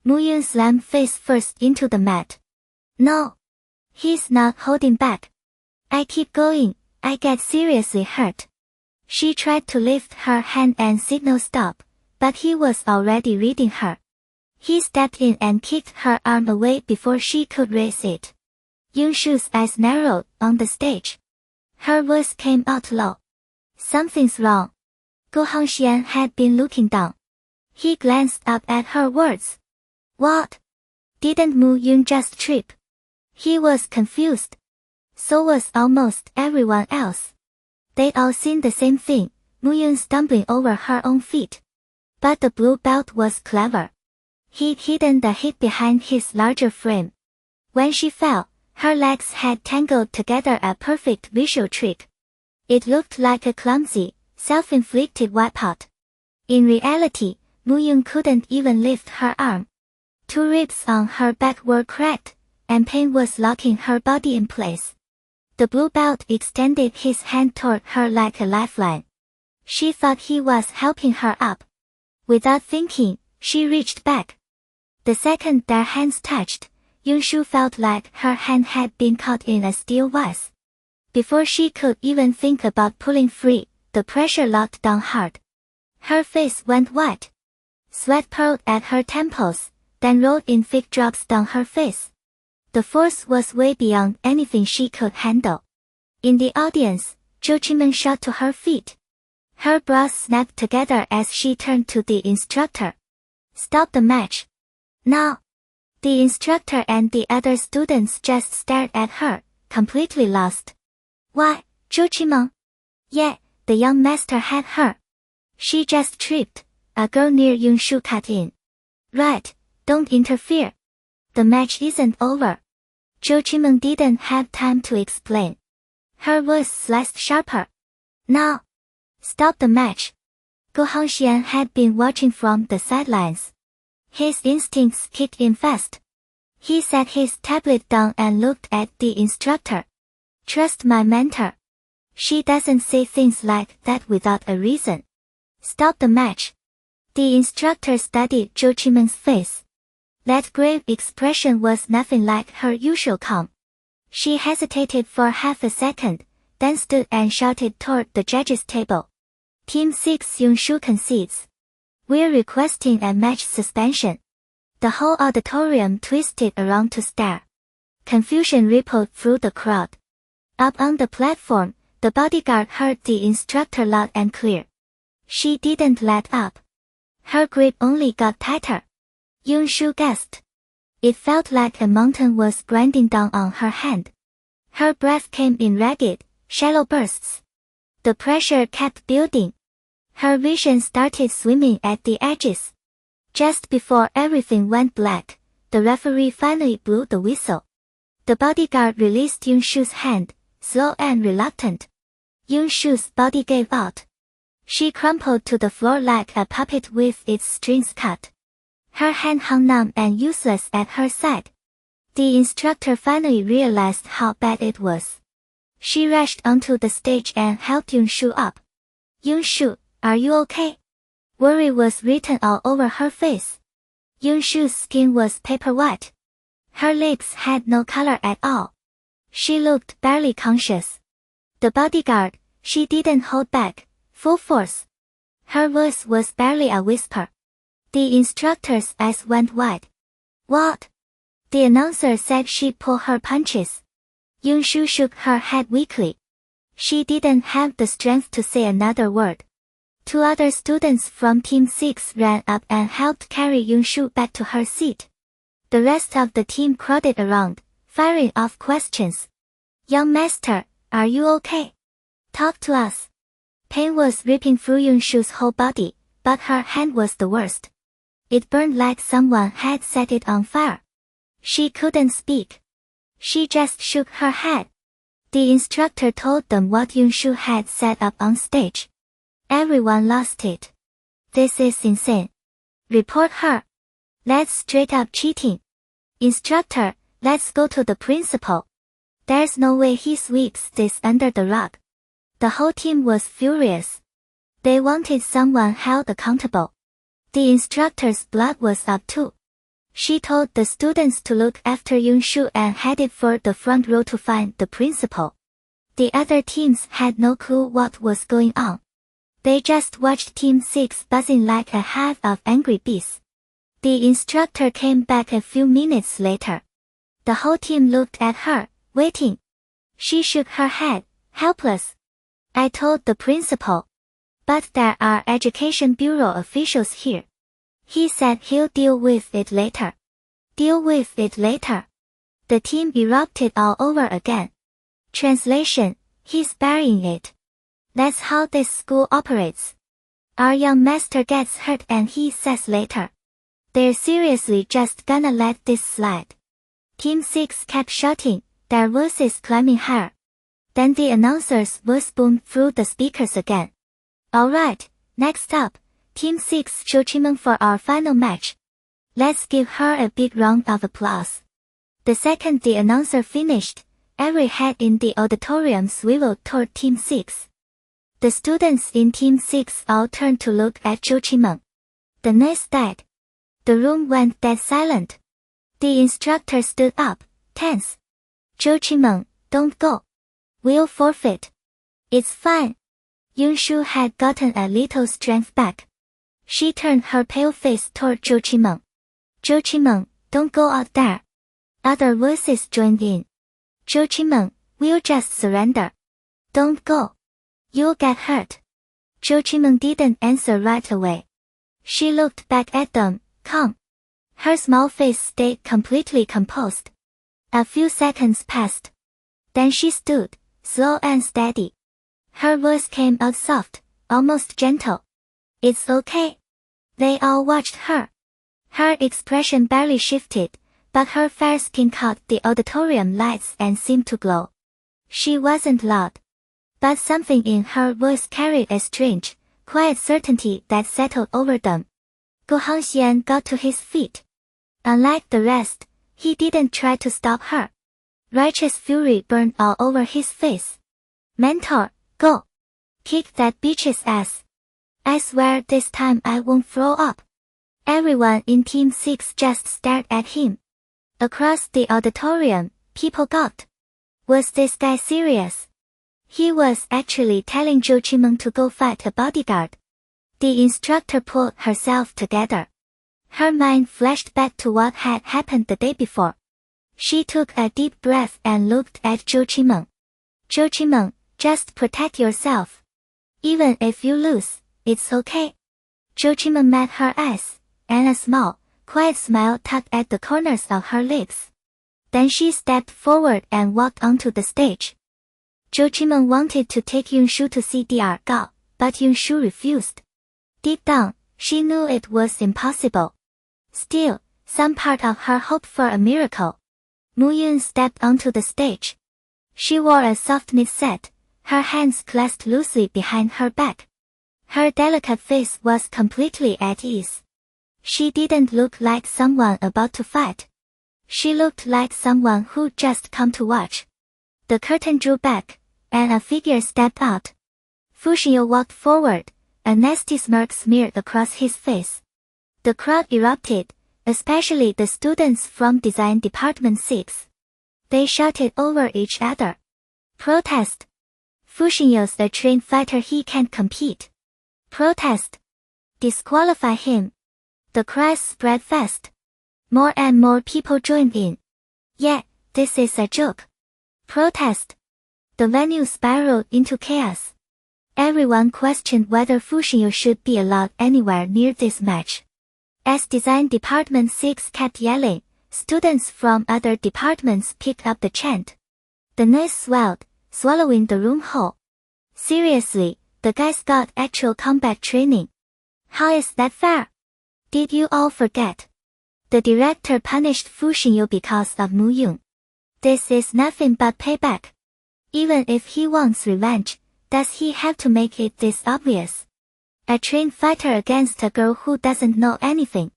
A: Mu Yun slammed face first into the mat. No. He's not holding back. I keep going, I get seriously hurt. She tried to lift her hand and signal stop, but he was already reading her. He stepped in and kicked her arm away before she could raise it. Yunshu's eyes narrowed on the stage. Her voice came out low. Something's wrong. Gu Hongxian had been looking down. He glanced up at her words. What? Didn't Mu Yun just trip? He was confused. So was almost everyone else. They'd all seen the same thing, Mu Yun stumbling over her own feet. But the blue belt was clever. He'd hidden the hit behind his larger frame. When she fell, her legs had tangled together, a perfect visual trick. It looked like a clumsy, self-inflicted wipeout. In reality, Mu Yun couldn't even lift her arm. 2 ribs on her back were cracked, and pain was locking her body in place. The blue belt extended his hand toward her like a lifeline. She thought he was helping her up. Without thinking, she reached back. The second their hands touched, Yunshu felt like her hand had been caught in a steel vise. Before she could even think about pulling free, the pressure locked down hard. Her face went white. Sweat poured at her temples, then rolled in thick drops down her face. The force was way beyond anything she could handle. In the audience, Zhou Qinmen shot to her feet. Her brows snapped together as she turned to the instructor. Stop the match. Now. The instructor and the other students just stared at her, completely lost. Why, Zhou Qinmen? Yeah, the young master had her. She just tripped. A girl near Yunshu cut in. Right, don't interfere. The match isn't over. Zhou Qinmen didn't have time to explain. Her voice sliced sharper. Now. Stop the match. Gu Hongxian had been watching from the sidelines. His instincts kicked in fast. He set his tablet down and looked at the instructor. Trust my mentor. She doesn't say things like that without a reason. Stop the match. The instructor studied Zhou Qinmen's face. That grave expression was nothing like her usual calm. She hesitated for half a second, then stood and shouted toward the judges' table. Team 6 Yunshu concedes. We're requesting a match suspension. The whole auditorium twisted around to stare. Confusion rippled through the crowd. Up on the platform, the bodyguard heard the instructor loud and clear. She didn't let up. Her grip only got tighter. Yunshu gasped. It felt like a mountain was grinding down on her hand. Her breath came in ragged, shallow bursts. The pressure kept building. Her vision started swimming at the edges. Just before everything went black, the referee finally blew the whistle. The bodyguard released Yunshu's hand, slow and reluctant. Yunshu's body gave out. She crumpled to the floor like a puppet with its strings cut. Her hand hung numb and useless at her side. The instructor finally realized how bad it was. She rushed onto the stage and helped Yunshu up. Yunshu, are you okay? Worry was written all over her face. Yunshu's skin was paper white. Her lips had no color at all. She looked barely conscious. The bodyguard, she didn't hold back, full force. Her voice was barely a whisper. The instructor's eyes went wide. What? The announcer said she'd pull her punches. Yunshu shook her head weakly. She didn't have the strength to say another word. 2 other students from Team 6 ran up and helped carry Yunshu back to her seat. The rest of the team crowded around, firing off questions. Young master, are you okay? Talk to us. Pain was ripping through Yunshu's whole body, but her hand was the worst. It burned like someone had set it on fire. She couldn't speak. She just shook her head. The instructor told them what Yunshu had set up on stage. Everyone lost it. This is insane. Report her. That's straight up cheating. Instructor, let's go to the principal. There's no way he sweeps this under the rug. The whole team was furious. They wanted someone held accountable. The instructor's blood was up too. She told the students to look after Yunshu and headed for the front row to find the principal. The other teams had no clue what was going on. They just watched Team 6 buzzing like a hive of angry bees. The instructor came back a few minutes later. The whole team looked at her, waiting. She shook her head, helpless. I told the principal. But there are education bureau officials here. He said he'll deal with it later. Deal with it later. The team erupted all over again. Translation, he's burying it. That's how this school operates. Our young master gets hurt and he says later. They're seriously just gonna let this slide. Team 6 kept shouting, their voices climbing higher. Then the announcer's voice boomed through the speakers again. Alright, next up, Team 6 Xia Mo'er for our final match. Let's give her a big round of applause. The second the announcer finished, every head in the auditorium swiveled toward Team 6. The students in Team 6 all turned to look at Xia Mo'er. The noise died. The room went dead silent. The instructor stood up, tense. Xia Mo'er, don't go. We'll forfeit. It's fine. Yunshu had gotten a little strength back. She turned her pale face toward Xia Mo'er. Xia Mo'er, don't go out there. Other voices joined in. Xia Mo'er, we'll just surrender. Don't go. You'll get hurt. Xia Mo'er didn't answer right away. She looked back at them, calm. Her small face stayed completely composed. A few seconds passed. Then she stood, slow and steady. Her voice came out soft, almost gentle. It's okay. They all watched her. Her expression barely shifted, but her fair skin caught the auditorium lights and seemed to glow. She wasn't loud. But something in her voice carried a strange, quiet certainty that settled over them. Gu Hongxian got to his feet. Unlike the rest, he didn't try to stop her. Righteous fury burned all over his face. Mentor, go. Kick that bitch's ass. I swear this time I won't throw up. Everyone in Team 6 just stared at him. Across the auditorium, people gawked. Was this guy serious? He was actually telling Xia Mo'er to go fight a bodyguard. The instructor pulled herself together. Her mind flashed back to what had happened the day before. She took a deep breath and looked at Xia Mo'er. Xia Mo'er, just protect yourself. Even if you lose, it's okay. Xia Mo'er met her eyes, and a small, quiet smile tugged at the corners of her lips. Then she stepped forward and walked onto the stage. Xia Mo'er wanted to take Yunshu to see Dr. Gao, but Yunshu refused. Deep down, she knew it was impossible. Still, some part of her hoped for a miracle. Mu Yun stepped onto the stage. She wore a soft knit set, her hands clasped loosely behind her back. Her delicate face was completely at ease. She didn't look like someone about to fight. She looked like someone who'd just come to watch. The curtain drew back, and a figure stepped out. Fu Zhiheng walked forward, a nasty smirk smeared across his face. The crowd erupted, especially the students from Design Department 6. They shouted over each other. Protest! Fu Zhiheng's a trained fighter, he can't compete. Protest! Disqualify him! The cries spread fast. More and more people joined in. Yeah, this is a joke. Protest! The venue spiraled into chaos. Everyone questioned whether Fu Zhiheng should be allowed anywhere near this match. As Design Department 6 kept yelling, students from other departments picked up the chant. The noise swelled, swallowing the room whole. Seriously, the guy's got actual combat training. How is that fair? Did you all forget? The director punished Fu Zhiheng because of Mu Yun. This is nothing but payback. Even if he wants revenge, does he have to make it this obvious? A trained fighter against a girl who doesn't know anything.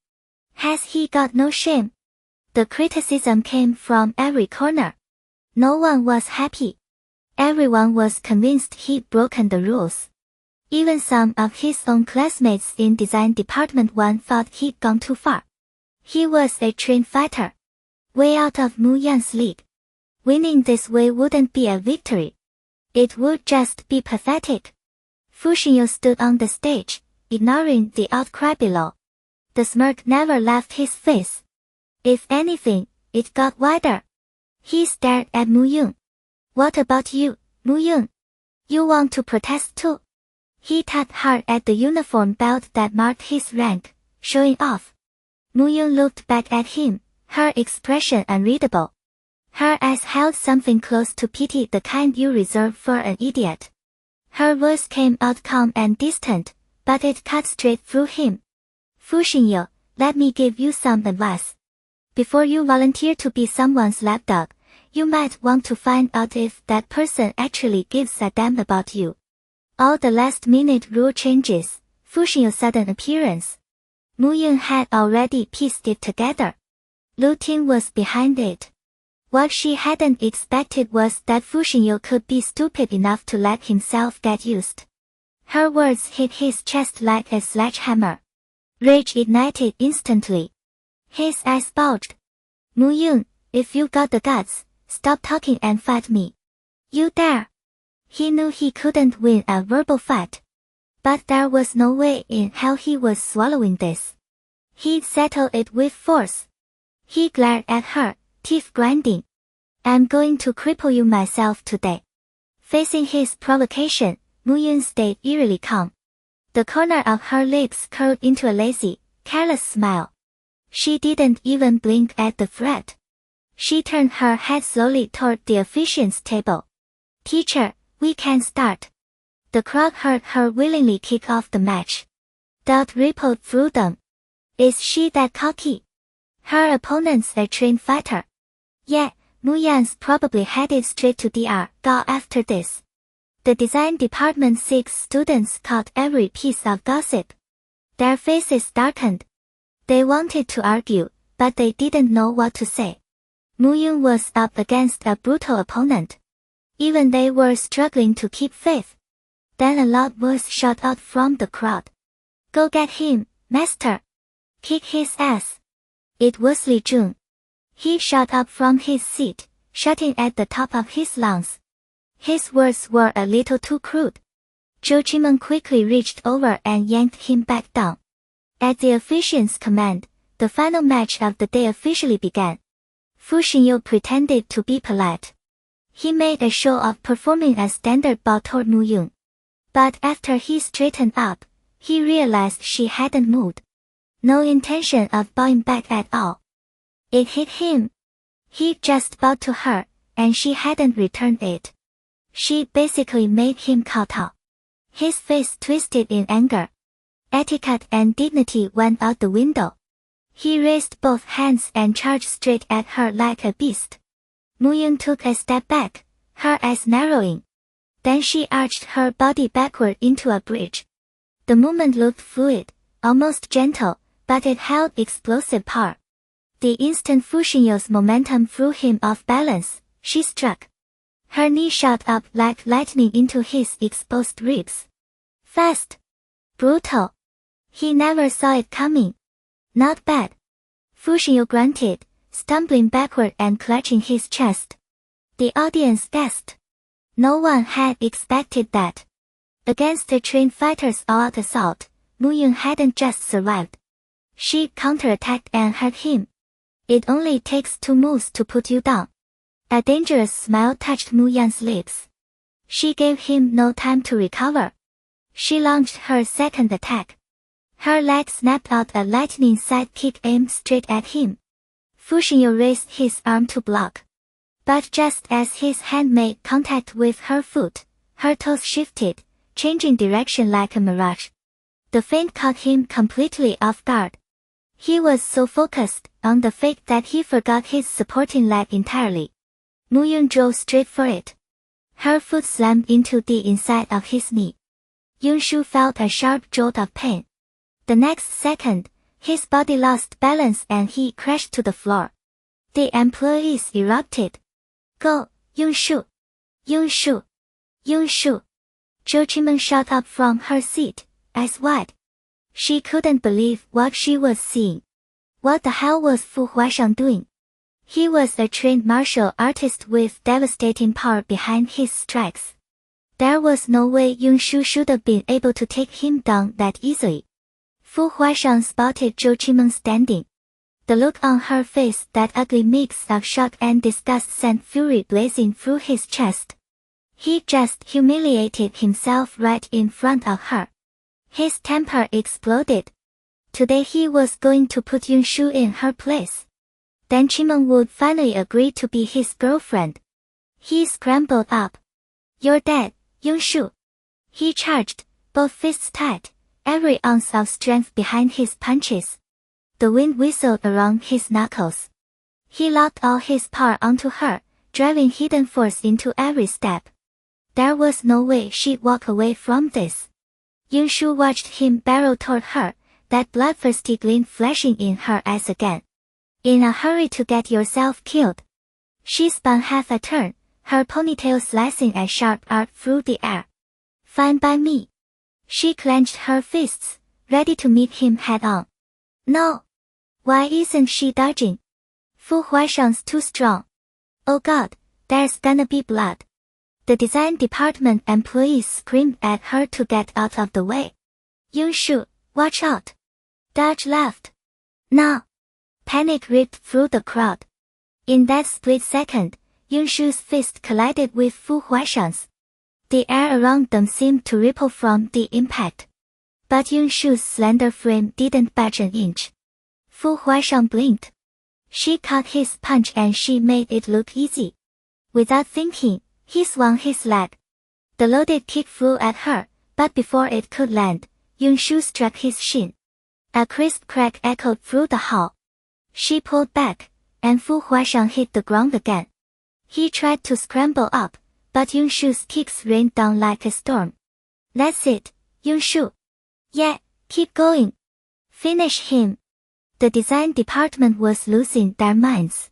A: Has he got no shame? The criticism came from every corner. No one was happy. Everyone was convinced he'd broken the rules. Even some of his own classmates in design department 1 thought he'd gone too far. He was a trained fighter. Way out of Mu Yan's league. Winning this way wouldn't be a victory. It would just be pathetic. Fu Zhiheng stood on the stage, ignoring the outcry below. The smirk never left his face. If anything, it got wider. He stared at Mu Yun. What about you, Mu Yun? You want to protest too? He tugged hard at the uniform belt that marked his rank, showing off. Mu Yun looked back at him, her expression unreadable. Her eyes held something close to pity, the kind you reserve for an idiot. Her voice came out calm and distant, but it cut straight through him. Fu Zhiheng, let me give you some advice. Before you volunteer to be someone's lapdog, you might want to find out if that person actually gives a damn about you. All the last-minute rule changes, Fu Zhiheng's sudden appearance. Mu Yun had already pieced it together. Lu Ting was behind it. What she hadn't expected was that Fu Zhiheng could be stupid enough to let himself get used. Her words hit his chest like a sledgehammer. Rage ignited instantly. His eyes bulged. Mu Yun, if you got the guts, stop talking and fight me. You dare. He knew he couldn't win a verbal fight. But there was no way in hell he was swallowing this. He'd settle it with force. He glared at her, teeth grinding. I'm going to cripple you myself today. Facing his provocation, Mu Yun stayed eerily calm. The corner of her lips curled into a lazy, careless smile. She didn't even blink at the threat. She turned her head slowly toward the officiant's table. Teacher, we can start. The crowd heard her willingly kick off the match. Doubt rippled through them. Is she that cocky? Her opponent's a trained fighter. Yeah, Mu Yan's probably headed straight to DR Gao after this. The design department's 6 students caught every piece of gossip. Their faces darkened. They wanted to argue, but they didn't know what to say. Mu Yun was up against a brutal opponent. Even they were struggling to keep faith. Then a loud voice shot out from the crowd. Go get him, master. Kick his ass. It was Li Jun. He shot up from his seat, shouting at the top of his lungs. His words were a little too crude. Zhou Qimeng quickly reached over and yanked him back down. At the officiant's command, the final match of the day officially began. Fu Zhiheng pretended to be polite. He made a show of performing a standard bow toward Mu Yun. But after he straightened up, he realized she hadn't moved. No intention of bowing back at all. It hit him. He just bowed to her, and she hadn't returned it. She basically made him kowtow. His face twisted in anger. Etiquette and dignity went out the window. He raised both hands and charged straight at her like a beast. Mu Yun took a step back, her eyes narrowing. Then she arched her body backward into a bridge. The movement looked fluid, almost gentle, but it held explosive power. The instant Fu Zhihen's momentum threw him off balance, she struck. Her knee shot up like lightning into his exposed ribs. Fast. Brutal. He never saw it coming. Not bad. Fu Zhiheng grunted, stumbling backward and clutching his chest. The audience gasped. No one had expected that. Against the trained fighter's all-out assault, Mu Yun hadn't just survived. She counterattacked and hurt him. It only takes 2 moves to put you down. A dangerous smile touched Mu Yan's lips. She gave him no time to recover. She launched her second attack. Her leg snapped out a lightning side kick aimed straight at him. Fu Zhiheng raised his arm to block. But just as his hand made contact with her foot, her toes shifted, changing direction like a mirage. The feint caught him completely off guard. He was so focused on the fake that he forgot his supporting leg entirely. Mu Yun drove straight for it. Her foot slammed into the inside of his knee. Yunshu felt a sharp jolt of pain. The next second, his body lost balance and he crashed to the floor. The employees erupted. Go, Yunshu! Yunshu! Yunshu! Zhou Qinmeng shot up from her seat, eyes wide. She couldn't believe what she was seeing. What the hell was Fu Huaishang doing? He was a trained martial artist with devastating power behind his strikes. There was no way Yunshu should have been able to take him down that easily. Fu Huaishang spotted Zhou Qinmeng standing. The look on her face, that ugly mix of shock and disgust, sent fury blazing through his chest. He just humiliated himself right in front of her. His temper exploded. Today he was going to put Yunshu in her place. Then Qinmeng would finally agree to be his girlfriend. He scrambled up. You're dead, Yunshu. He charged, both fists tight, every ounce of strength behind his punches. The wind whistled around his knuckles. He locked all his power onto her, driving hidden force into every step. There was no way she'd walk away from this. Yunshu watched him barrel toward her, that bloodthirsty gleam flashing in her eyes again. In a hurry to get yourself killed. She spun half a turn, her ponytail slicing a sharp arc through the air. Fine by me. She clenched her fists, ready to meet him head-on. No. Why isn't she dodging? Fu Huaishang's too strong. Oh God, there's gonna be blood. The design department employees screamed at her to get out of the way. Yunshu, watch out. Dodge left. Now. Panic ripped through the crowd. In that split second, Yunshu's fist collided with Fu Huaishang's. The air around them seemed to ripple from the impact. But Yunshu's slender frame didn't budge an inch. Fu Huaishang blinked. She caught his punch and she made it look easy. Without thinking, he swung his leg. The loaded kick flew at her, but before it could land, Yunshu struck his shin. A crisp crack echoed through the hall. She pulled back, and Fu Huaishang hit the ground again. He tried to scramble up, but Yunshu's kicks rained down like a storm. That's it, Yunshu. Yeah, keep going. Finish him. The design department was losing their minds.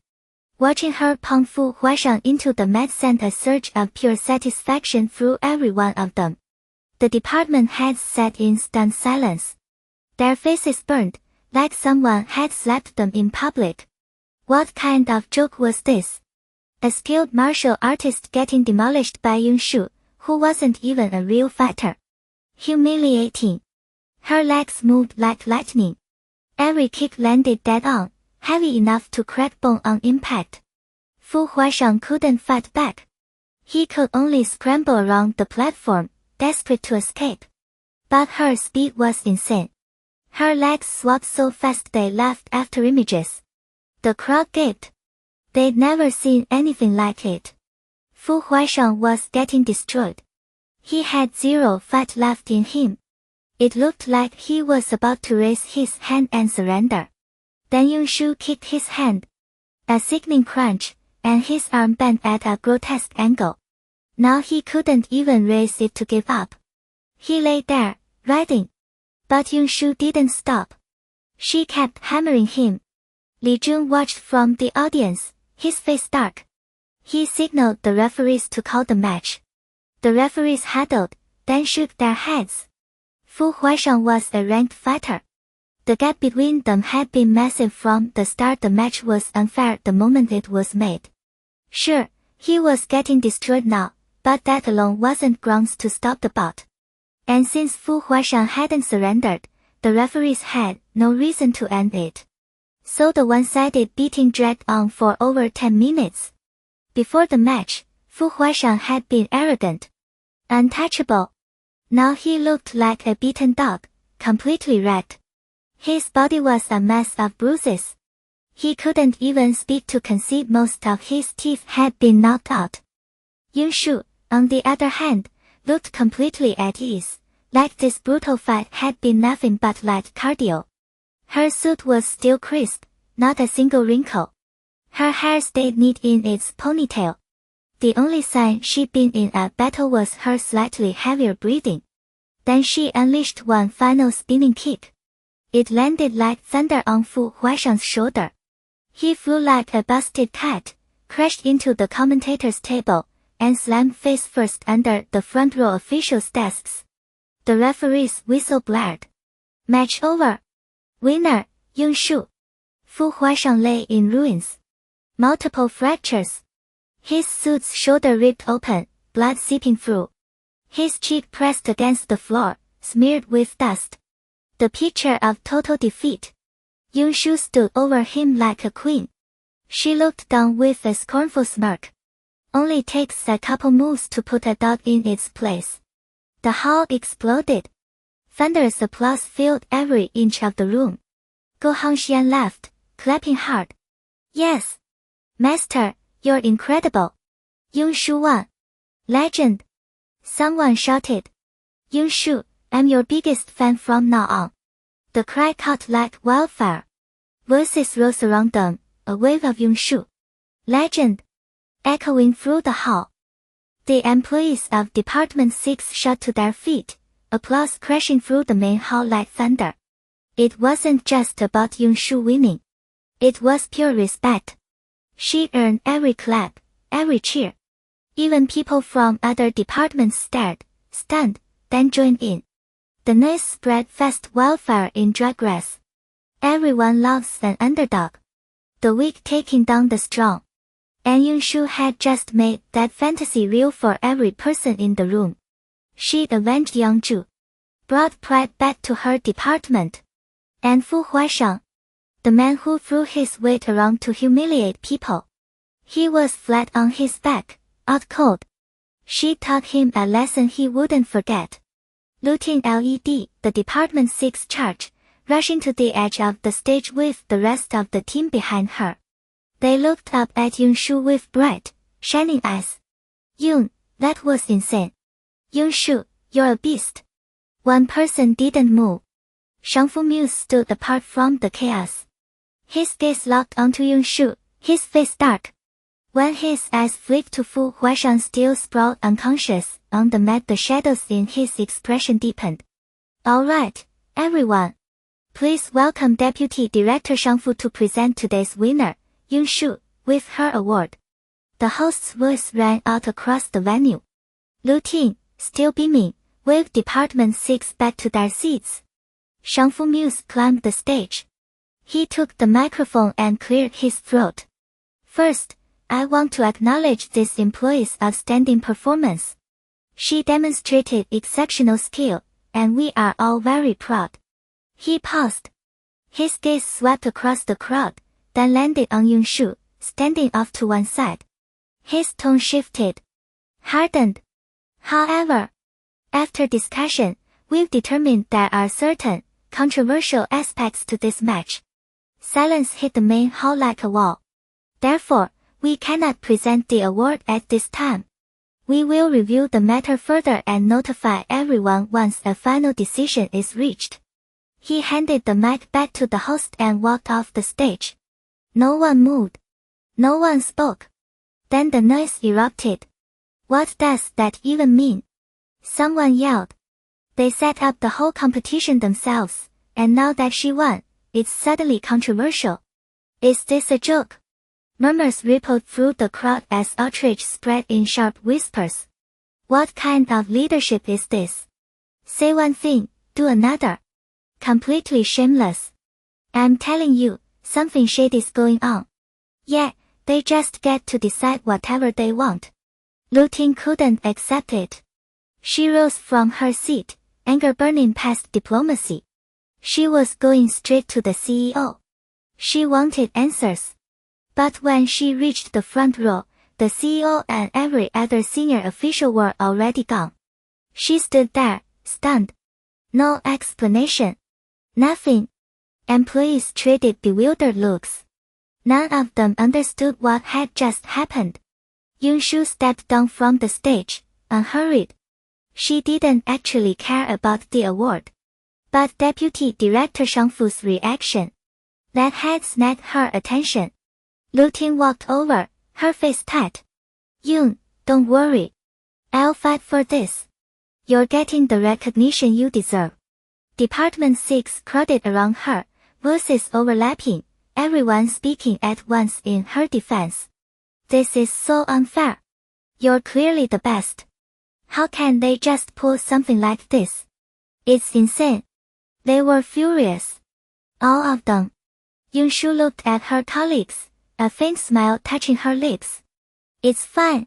A: Watching her pound Fu Huaishang into the mat sent a surge of pure satisfaction through every one of them. The department heads sat in stunned silence. Their faces burned, like someone had slapped them in public. What kind of joke was this? A skilled martial artist getting demolished by Yunshu, who wasn't even a real fighter. Humiliating. Her legs moved like lightning. Every kick landed dead on, heavy enough to crack bone on impact. Fu Huaishang couldn't fight back. He could only scramble around the platform, desperate to escape. But her speed was insane. Her legs swapped so fast they left after images. The crowd gaped. They'd never seen anything like it. Fu Huaishang was getting destroyed. He had zero fight left in him. It looked like he was about to raise his hand and surrender. Then Yunshu kicked his hand. A sickening crunch, and his arm bent at a grotesque angle. Now he couldn't even raise it to give up. He lay there, writhing. But Yunshu didn't stop. She kept hammering him. Li Jun watched from the audience, his face dark. He signaled the referees to call the match. The referees huddled, then shook their heads. Fu Huaishang was a ranked fighter. The gap between them had been massive from the start. The match was unfair the moment it was made. Sure, he was getting destroyed now, but that alone wasn't grounds to stop the bout. And since Fu Huaishang hadn't surrendered, the referees had no reason to end it. So the one-sided beating dragged on for over 10 minutes. Before the match, Fu Huaishang had been arrogant, untouchable. Now he looked like a beaten dog, completely wrecked. His body was a mess of bruises. He couldn't even speak to concede most of his teeth had been knocked out. Yunshu, on the other hand, looked completely at ease, like this brutal fight had been nothing but light cardio. Her suit was still crisp, not a single wrinkle. Her hair stayed neat in its ponytail. The only sign she'd been in a battle was her slightly heavier breathing. Then she unleashed one final spinning kick. It landed like thunder on Fu Zhiheng's shoulder. He flew like a busted cat, crashed into the commentator's table, and slammed face first under the front row officials' desks. The referee's whistle blared. Match over. Winner, Yung Shu. Fu Zhiheng lay in ruins. Multiple fractures. His suit's shoulder ripped open, blood seeping through. His cheek pressed against the floor, smeared with dust. The picture of total defeat. Yung Shu stood over him like a queen. She looked down with a scornful smirk. Only takes a couple moves to put a dot in its place. The hall exploded. Thunderous applause filled every inch of the room. Go Hongxian laughed, clapping hard. Yes. Master, you're incredible. Yung Shu won. Legend. Someone shouted. Yung Shu, I'm your biggest fan from now on. The cry caught like wildfire. Voices rose around them, a wave of Yung Shu. Legend. Echoing through the hall. The employees of Department 6 shot to their feet, applause crashing through the main hall like thunder. It wasn't just about Yung Shu winning. It was pure respect. She earned every clap, every cheer. Even people from other departments stared, stunned, then joined in. The noise spread fast wildfire in Drag Race. Everyone loves an underdog. The weak taking down the strong. And Yung Shu had just made that fantasy real for every person in the room. She'd avenged Yang Zhu. Brought pride back to her department. And Fu Zhiheng, the man who threw his weight around to humiliate people. He was flat on his back, out cold. She taught him a lesson he wouldn't forget. Looting LED, the Department 6 charge, rushing to the edge of the stage with the rest of the team behind her. They looked up at Yung Shu with bright, shining eyes. Yung, that was insane. Yung Shu, you're a beast. One person didn't move. Shangfu Muse stood apart from the chaos. His gaze locked onto Yung Shu, his face dark. When his eyes flicked to Fu Zhiheng still sprawled unconscious on the mat, the shadows in his expression deepened. All right, everyone. Please welcome Deputy Director Shangfu to present today's winner, Yung Shu, with her award. The host's voice rang out across the venue. Lu Ting, still beaming, waved Department 6 back to their seats. Shangfu Muse climbed the stage. He took the microphone and cleared his throat. First, I want to acknowledge this employee's outstanding performance. She demonstrated exceptional skill, and we are all very proud. He paused. His gaze swept across the crowd, then landed on Yung Shu, standing off to one side. His tone shifted. Hardened. However, after discussion, we've determined there are certain, controversial aspects to this match. Silence hit the main hall like a wall. Therefore, we cannot present the award at this time. We will review the matter further and notify everyone once a final decision is reached. He handed the mic back to the host and walked off the stage. No one moved. No one spoke. Then the noise erupted. What does that even mean? Someone yelled. They set up the whole competition themselves, and now that she won, it's suddenly controversial. Is this a joke? Murmurs rippled through the crowd as outrage spread in sharp whispers. What kind of leadership is this? Say one thing, do another. Completely shameless. I'm telling you, something shady's going on. Yeah, they just get to decide whatever they want. Lu Ting couldn't accept it. She rose from her seat, anger burning past diplomacy. She was going straight to the CEO. She wanted answers. But when she reached the front row, the CEO and every other senior official were already gone. She stood there, stunned. No explanation. Nothing. Employees traded bewildered looks. None of them understood what had just happened. Yung Shu stepped down from the stage, unhurried. She didn't actually care about the award. But Deputy Director Shangfu's reaction, that had snagged her attention. Lu Ting walked over, her face tight. Yung, Don't worry. I'll fight for this. You're getting the recognition you deserve. Department 6 crowded around her, voices overlapping, everyone speaking at once in her defense. This is so unfair. You're clearly the best. How can they just pull something like this? It's insane. They were furious. All of them. Yunshu looked at her colleagues, a faint smile touching her lips. It's fine.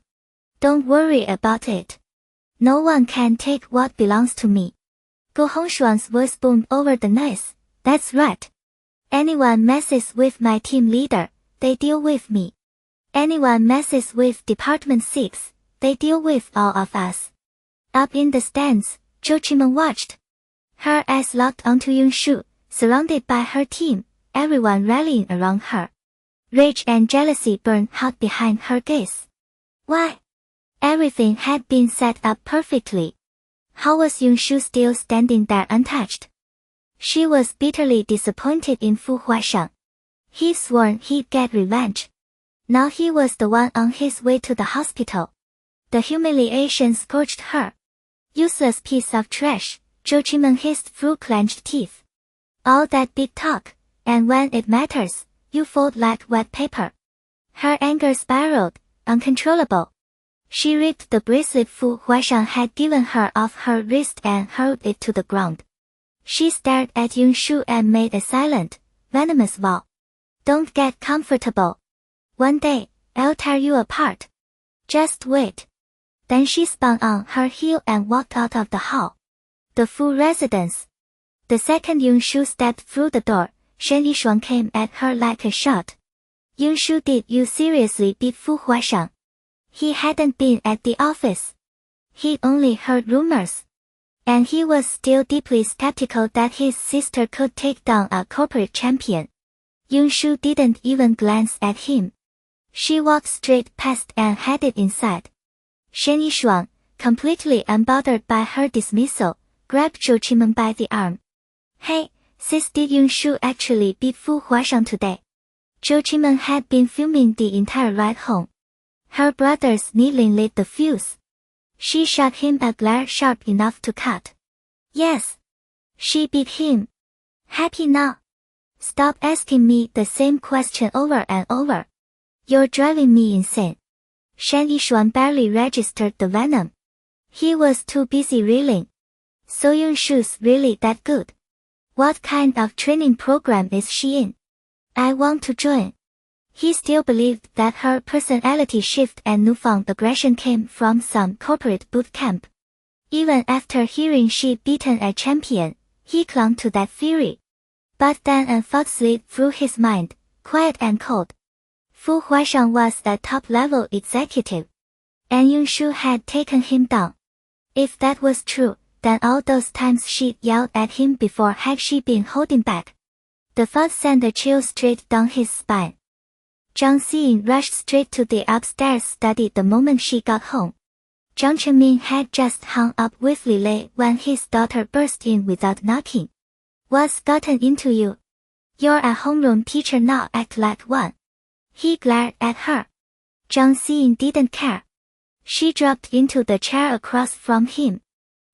A: Don't worry about it. No one can take what belongs to me. Gu Hongshuang's voice boomed over the noise. That's right. Anyone messes with my team leader, they deal with me. Anyone messes with Department 6, they deal with all of us. Up in the stands, Zhou Qimeng watched. Her eyes locked onto Yunshu, surrounded by her team, everyone rallying around her. Rage and jealousy burned hot behind her gaze. Why? Everything had been set up perfectly. How was Yunshu still standing there untouched? She was bitterly disappointed in Fu Huaishang. He'd sworn he'd get revenge. Now he was the one on his way to the hospital. The humiliation scorched her. Useless piece of trash, Zhou Qimeng hissed through clenched teeth. All that big talk, and when it matters, you fold like wet paper. Her anger spiraled, uncontrollable. She ripped the bracelet Fu Huaishang had given her off her wrist and hurled it to the ground. She stared at Yunshu and made a silent, venomous vow. Don't get comfortable. One day, I'll tear you apart. Just wait. Then she spun on her heel and walked out of the hall. The Fu residence. The second Yunshu stepped through the door, Shen Yishuang came at her like a shot. Yunshu, did you seriously beat Fu Huaishang? He hadn't been at the office. He'd only heard rumors. And he was still deeply skeptical that his sister could take down a corporate champion. Yunshu didn't even glance at him. She walked straight past and headed inside. Shen Yishuang, completely unbothered by her dismissal, grabbed Zhou Qimeng by the arm. Hey, sis, did Yunshu actually beat Fu Huaishang today? Zhou Qimeng had been fuming the entire ride home. Her brother's needling lit the fuse. She shot him a glare sharp enough to cut. Yes. She beat him. Happy now? Stop asking me the same question over and over. You're driving me insane. Shen Yishuan barely registered the venom. He was too busy reeling. So Yunshu's really that good? What kind of training program is she in? I want to join. He still believed that her personality shift and newfound aggression came from some corporate boot camp. Even after hearing she'd beaten a champion, he clung to that theory. But then a thought slid through his mind, quiet and cold. Fu Huaishang was a top-level executive. And Yunshu had taken him down. If that was true, then all those times she'd yelled at him before, had she been holding back? The thought sent a chill straight down his spine. Zhang Xiying rushed straight to the upstairs study the moment she got home. Zhang Chenmin had just hung up with Li Lei when his daughter burst in without knocking. What's gotten into you? You're a homeroom teacher now, act like one. He glared at her. Zhang Xiying didn't care. She dropped into the chair across from him.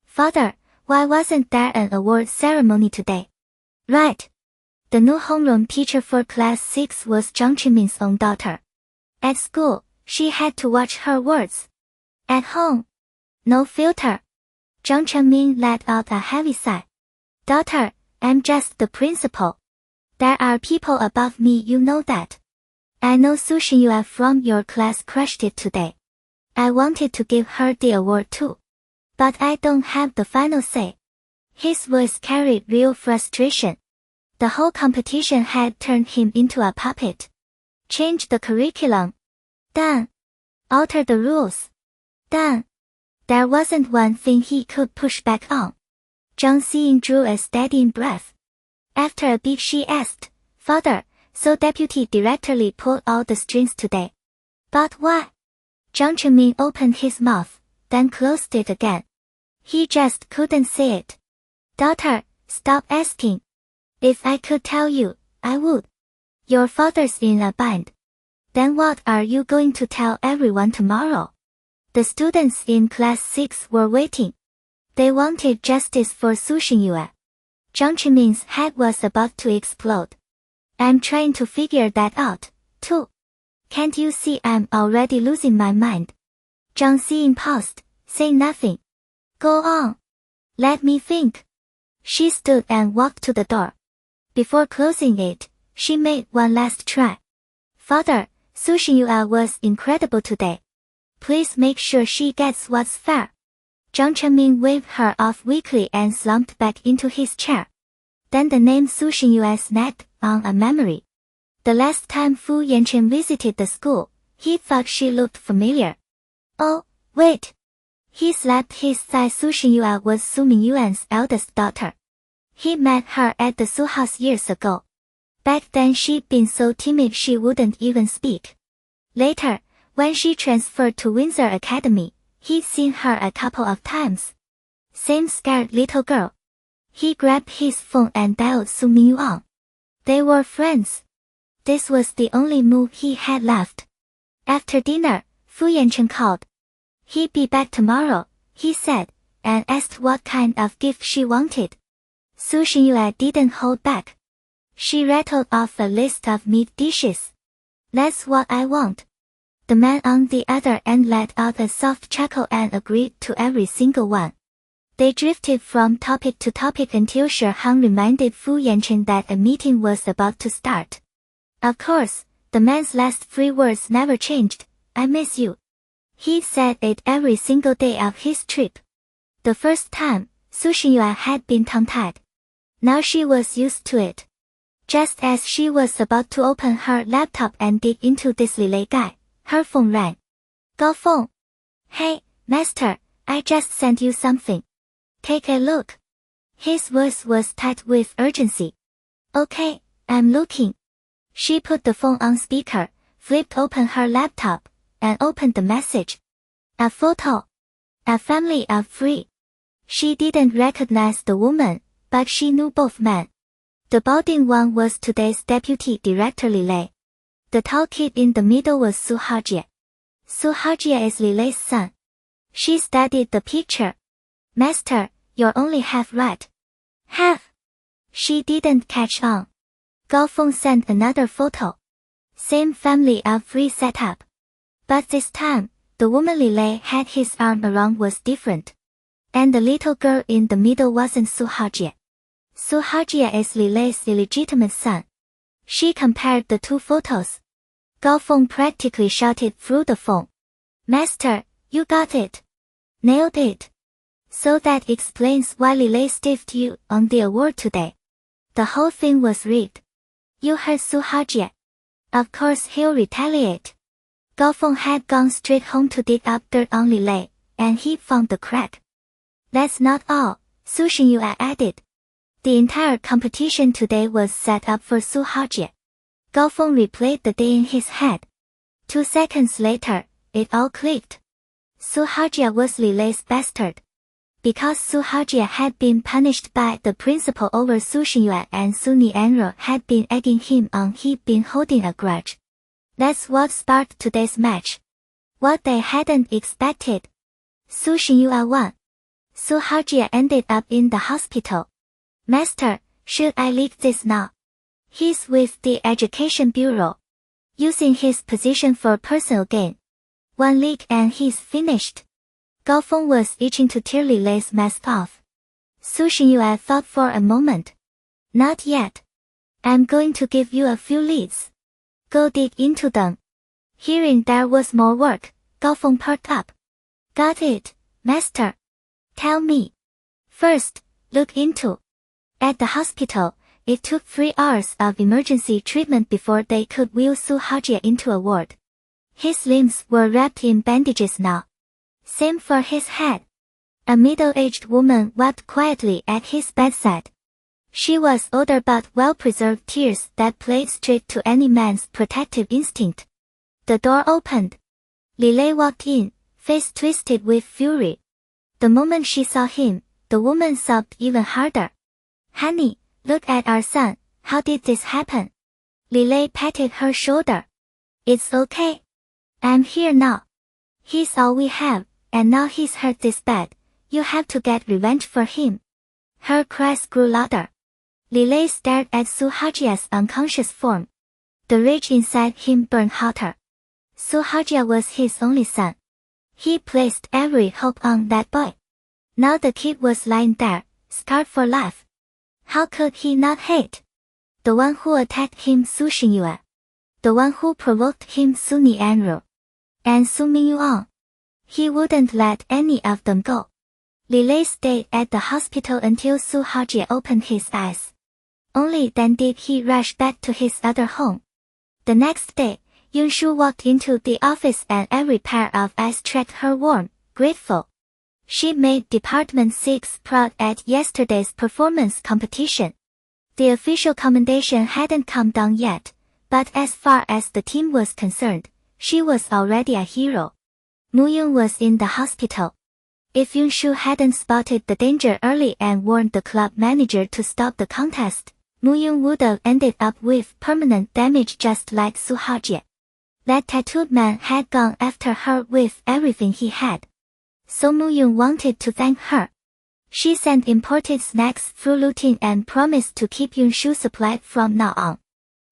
A: Father, why wasn't there an award ceremony today? Right. The new homeroom teacher for class 6 was Zhang Chenmin's own daughter. At school, she had to watch her words. At home, no filter. Zhang Chenmin let out a heavy sigh. Daughter, I'm just the principal. There are people above me, you know that. I know Su Xinyue from your class crushed it today. I wanted to give her the award too. But I don't have the final say. His voice carried real frustration. The whole competition had turned him into a puppet. Change the curriculum. Done. Alter the rules. Done. There wasn't one thing he could push back on. Zhang Xiying drew a steadying breath. After a beat she asked, Father, so Deputy Director Li pulled all the strings today. But why? Zhang Chenmin opened his mouth, then closed it again. He just couldn't say it. Daughter, stop asking. If I could tell you, I would. Your father's in a bind. Then what are you going to tell everyone tomorrow? The students in class 6 were waiting. They wanted justice for Su Xingyue. Zhang Chiming's head was about to explode. I'm trying to figure that out, too. Can't you see I'm already losing my mind? Zhang Xiying paused, saying nothing. Go on. Let me think. She stood and walked to the door. Before closing it, she made one last try. Father, Su Xingyue was incredible today. Please make sure she gets what's fair. Zhang Chiming waved her off weakly and slumped back into his chair. Then the name Su Xingyue snagged on a memory. The last time Fu Yanchen visited the school, he thought she looked familiar. Oh, wait. He slapped his thigh. Su Xingyue was Su Mingyuan's eldest daughter. He met her at the Su house years ago. Back then she'd been so timid she wouldn't even speak. Later, when she transferred to Windsor Academy, he'd seen her a couple of times. Same scared little girl. He grabbed his phone and dialed Su Mingyuan. They were friends. This was the only move he had left. After dinner, Fu Yanchen called. He'd be back tomorrow, he said, and asked what kind of gift she wanted. Su Xingyue didn't hold back. She rattled off a list of meat dishes. That's what I want. The man on the other end let out a soft chuckle and agreed to every single one. They drifted from topic to topic until Zhiheng reminded Fu Yanchen that a meeting was about to start. Of course, the man's last 3 words never changed. I miss you. He said it every single day of his trip. The first time, Su Xingyue had been tongue-tied. Now she was used to it. Just as she was about to open her laptop and dig into this Lilei guy, her phone rang. Gao Feng. Hey, master, I just sent you something. Take a look. His voice was tight with urgency. Okay, I'm looking. She put the phone on speaker, flipped open her laptop, and opened the message. A photo. A family of 3. She didn't recognize the woman, but she knew both men. The balding one was today's deputy director Lilei. The tall kid in the middle was Su Hajie. Su Hajie is Lilei's son. She studied the picture. Master, you're only half right. Half? She didn't catch on. Gao Feng sent another photo. Same family of 3 setup. But this time, the woman Lilei had his arm around was different. And the little girl in the middle wasn't Su Hajie. Su Hajie is Lilei's illegitimate son. She compared the 2 photos. Gao Feng practically shouted through the phone. Master, you got it. Nailed it. So that explains why Lilei stiffed you on the award today. The whole thing was rigged. You heard Su Hajie. Of course he'll retaliate. Gao Feng had gone straight home to dig up dirt on Lilei, and he found the crack. That's not all, Su Xingyue added. The entire competition today was set up for Su Hajie. Gao Feng replayed the day in his head. 2 seconds later, it all clicked. Su Hajie was Lilei's bastard. Because Su Hajie had been punished by the principal over Su Xingyue and Su Nianre had been egging him on, he'd been holding a grudge. That's what sparked today's match. What they hadn't expected. Su Xingyue won. Su Hajie ended up in the hospital. Master, should I leak this now? He's with the Education Bureau. Using his position for personal gain. 1 leak and he's finished. Gao Feng was itching to tear Lilei's mask off. Su Xingyue thought for a moment. Not yet. I'm going to give you a few leads. Go dig into them. Hearing there was more work, Gao Feng perked up. Got it, master. Tell me. First, look into. At the hospital, it took 3 hours of emergency treatment before they could wheel Su Hajie into a ward. His limbs were wrapped in bandages now. Same for his head. A middle-aged woman wept quietly at his bedside. She was older but well-preserved, tears that played straight to any man's protective instinct. The door opened. Lilei walked in, face twisted with fury. The moment she saw him, the woman sobbed even harder. Honey, look at our son, how did this happen? Lilei patted her shoulder. It's okay. I'm here now. He's all we have, and now he's hurt this bad. You have to get revenge for him. Her cries grew louder. Li Lei stared at Su Hajia's unconscious form. The rage inside him burned hotter. Su Hajia was his only son. He placed every hope on that boy. Now the kid was lying there, scarred for life. How could he not hate? The one who attacked him, Su Xingyue. The one who provoked him, Su Nianru. And Su Mingyuan. He wouldn't let any of them go. Li Lei stayed at the hospital until Su Hajia opened his eyes. Only then did he rush back to his other home. The next day, Yunshu walked into the office and every pair of eyes tracked her warm, grateful. She made Department 6 proud at yesterday's performance competition. The official commendation hadn't come down yet, but as far as the team was concerned, she was already a hero. Mu Yun was in the hospital. If Yunshu hadn't spotted the danger early and warned the club manager to stop the contest, Mu Yun would have ended up with permanent damage just like Su Hajie. That tattooed man had gone after her with everything he had. So Mu Yun wanted to thank her. She sent imported snacks through Lutin and promised to keep Yunshu supplied from now on.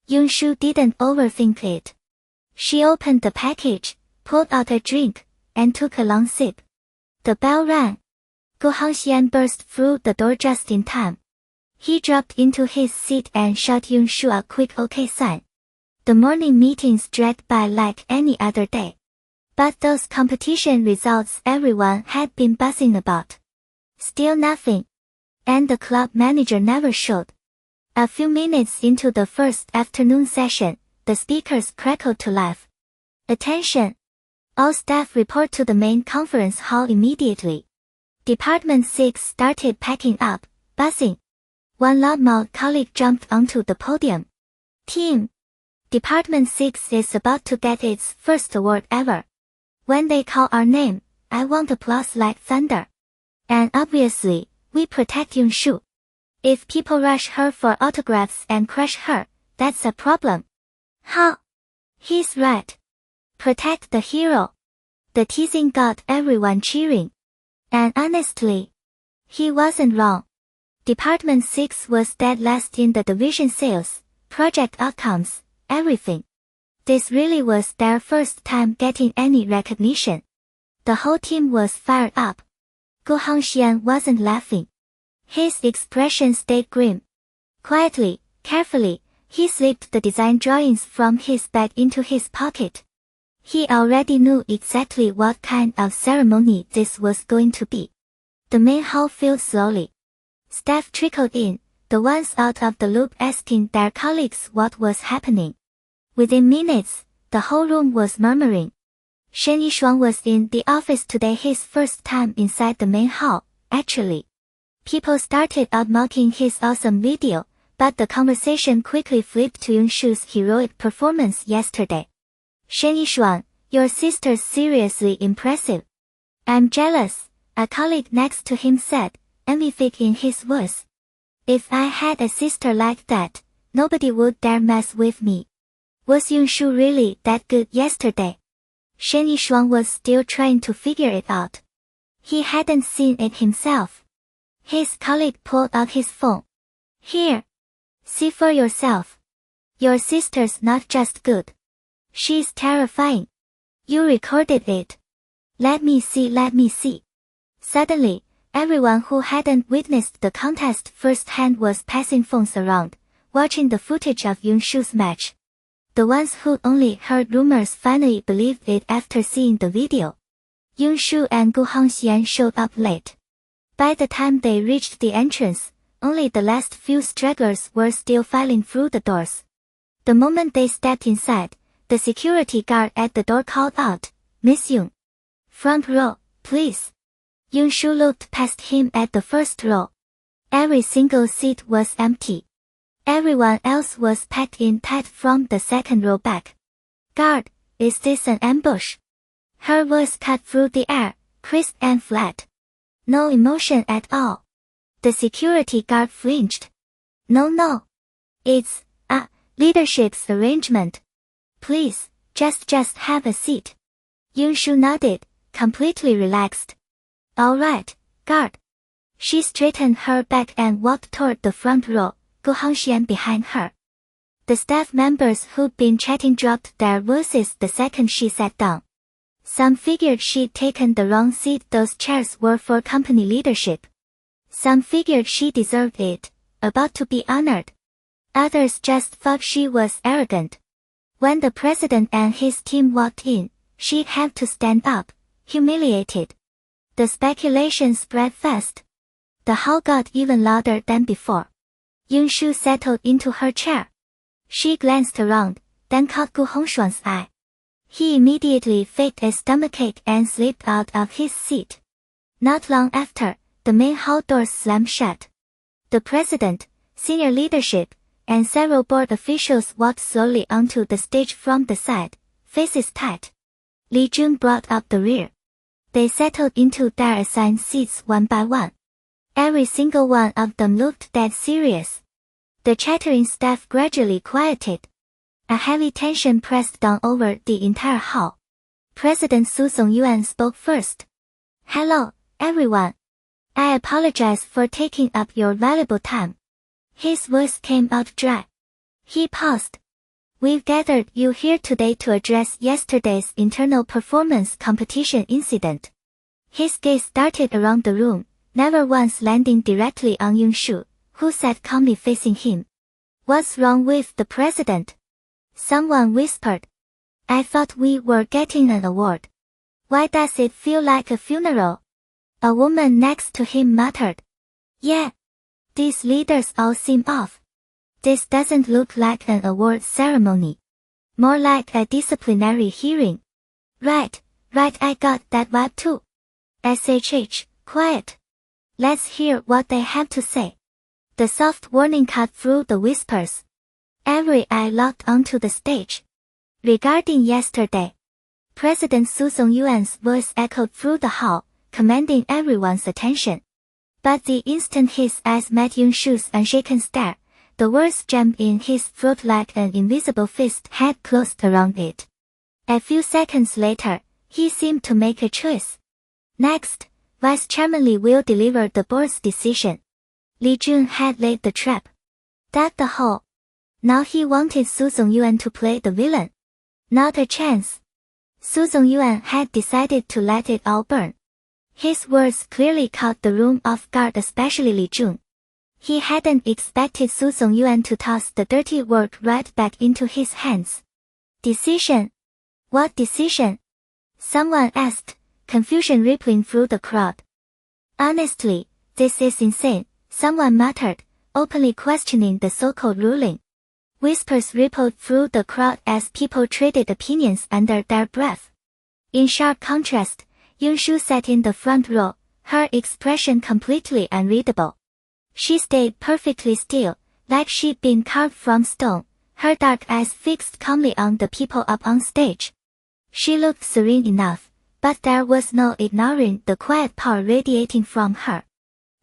A: Yunshu didn't overthink it. She opened the package, pulled out a drink, and took a long sip. The bell rang. Gu Hongxian burst through the door just in time. He dropped into his seat and shot Yunshu a quick okay sign. The morning meetings dragged by like any other day. But those competition results everyone had been buzzing about. Still nothing. And the club manager never showed. A few minutes into the first afternoon session, the speakers crackled to life. Attention! All staff report to the main conference hall immediately. Department 6 started packing up, buzzing. One loudmouth colleague jumped onto the podium. Team! Department 6 is about to get its first award ever. When they call our name, I want applause like thunder. And obviously, we protect Yunshu. If people rush her for autographs and crush her, that's a problem. How? He's right. Protect the hero. The teasing got everyone cheering. And honestly, he wasn't wrong. Department 6 was dead last in the division sales, project outcomes, everything. This really was their first time getting any recognition. The whole team was fired up. Gu Hongxian wasn't laughing. His expression stayed grim. Quietly, carefully, he slipped the design drawings from his bag into his pocket. He already knew exactly what kind of ceremony this was going to be. The main hall filled slowly. Staff trickled in, the ones out of the loop asking their colleagues what was happening. Within minutes, the whole room was murmuring. Shen Yishuang was in the office today, his first time inside the main hall, actually. People started out mocking his awesome video, but the conversation quickly flipped to Yunshu's heroic performance yesterday. Shen Yishuang, your sister's seriously impressive. I'm jealous, a colleague next to him said, envy-fig in his voice. If I had a sister like that, nobody would dare mess with me. Was Yunshu really that good yesterday? Shen Yishuang was still trying to figure it out. He hadn't seen it himself. His colleague pulled out his phone. Here. See for yourself. Your sister's not just good. She's terrifying. You recorded it. Let me see, let me see. Suddenly, everyone who hadn't witnessed the contest firsthand was passing phones around, watching the footage of Yunshu's match. The ones who'd only heard rumors finally believed it after seeing the video. Yunshu and Gu Hongxian showed up late. By the time they reached the entrance, only the last few stragglers were still filing through the doors. The moment they stepped inside, the security guard at the door called out, Miss Yun. Front row, please. Yunshu looked past him at the first row. Every single seat was empty. Everyone else was packed in tight from the second row back. Guard, is this an ambush? Her voice cut through the air, crisp and flat. No emotion at all. The security guard flinched. No. It's a leadership's arrangement. Please, just have a seat. Yunshu nodded, completely relaxed. All right, guard. She straightened her back and walked toward the front row, Gu Hongxian behind her. The staff members who'd been chatting dropped their voices the second she sat down. Some figured she'd taken the wrong seat, those chairs were for company leadership. Some figured she deserved it, about to be honored. Others just thought she was arrogant. When the president and his team walked in, she'd have to stand up, humiliated. The speculation spread fast. The howl got even louder than before. Yunshu settled into her chair. She glanced around, then caught Gu Hongshuang's eye. He immediately faked a stomachache and slipped out of his seat. Not long after, the main hall doors slammed shut. The president, senior leadership, and several board officials walked slowly onto the stage from the side, faces tight. Li Jun brought up the rear. They settled into their assigned seats one by one. Every single one of them looked dead serious. The chattering staff gradually quieted. A heavy tension pressed down over the entire hall. President Su Songyuan spoke first. Hello, everyone. I apologize for taking up your valuable time. His voice came out dry. He paused. We've gathered you here today to address yesterday's internal performance competition incident. His gaze darted around the room, never once landing directly on Yunshu, who sat calmly facing him. What's wrong with the president? Someone whispered. I thought we were getting an award. Why does it feel like a funeral? A woman next to him muttered. Yeah. These leaders all seem off. This doesn't look like an award ceremony. More like a disciplinary hearing. Right, I got that vibe too. SHH, quiet. Let's hear what they have to say. The soft warning cut through the whispers. Every eye locked onto the stage. Regarding yesterday, President Su Songyuan's voice echoed through the hall, commanding everyone's attention. But the instant his eyes met Yunshu's unshaken stare, the words jammed in his throat like an invisible fist had closed around it. A few seconds later, he seemed to make a choice. Next, Vice Chairman Li will deliver the board's decision. Li Jun had laid the trap. Dug the hole. Now he wanted Su Songyuan to play the villain. Not a chance. Su Songyuan had decided to let it all burn. His words clearly caught the room off guard, especially Li Jun. He hadn't expected Su Songyuan to toss the dirty work right back into his hands. Decision? What decision? Someone asked, confusion rippling through the crowd. Honestly, this is insane, someone muttered, openly questioning the so-called ruling. Whispers rippled through the crowd as people traded opinions under their breath. In sharp contrast, Yunshu sat in the front row, her expression completely unreadable. She stayed perfectly still, like she'd been carved from stone, her dark eyes fixed calmly on the people up on stage. She looked serene enough, but there was no ignoring the quiet power radiating from her.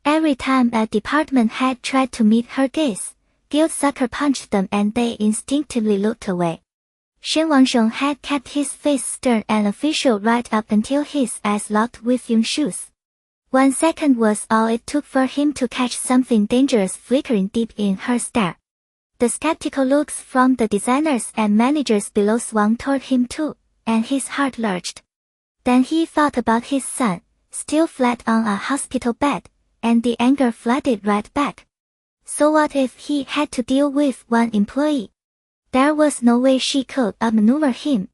A: Every time a department head tried to meet her gaze, guilt sucker punched them and they instinctively looked away. Shen Wangsheng had kept his face stern and official right up until his eyes locked with Yunshu's. 1 second was all it took for him to catch something dangerous flickering deep in her stare. The skeptical looks from the designers and managers below swung toward him too, and his heart lurched. Then he thought about his son, still flat on a hospital bed, and the anger flooded right back. So what if he had to deal with one employee? There was no way she could outmaneuver him.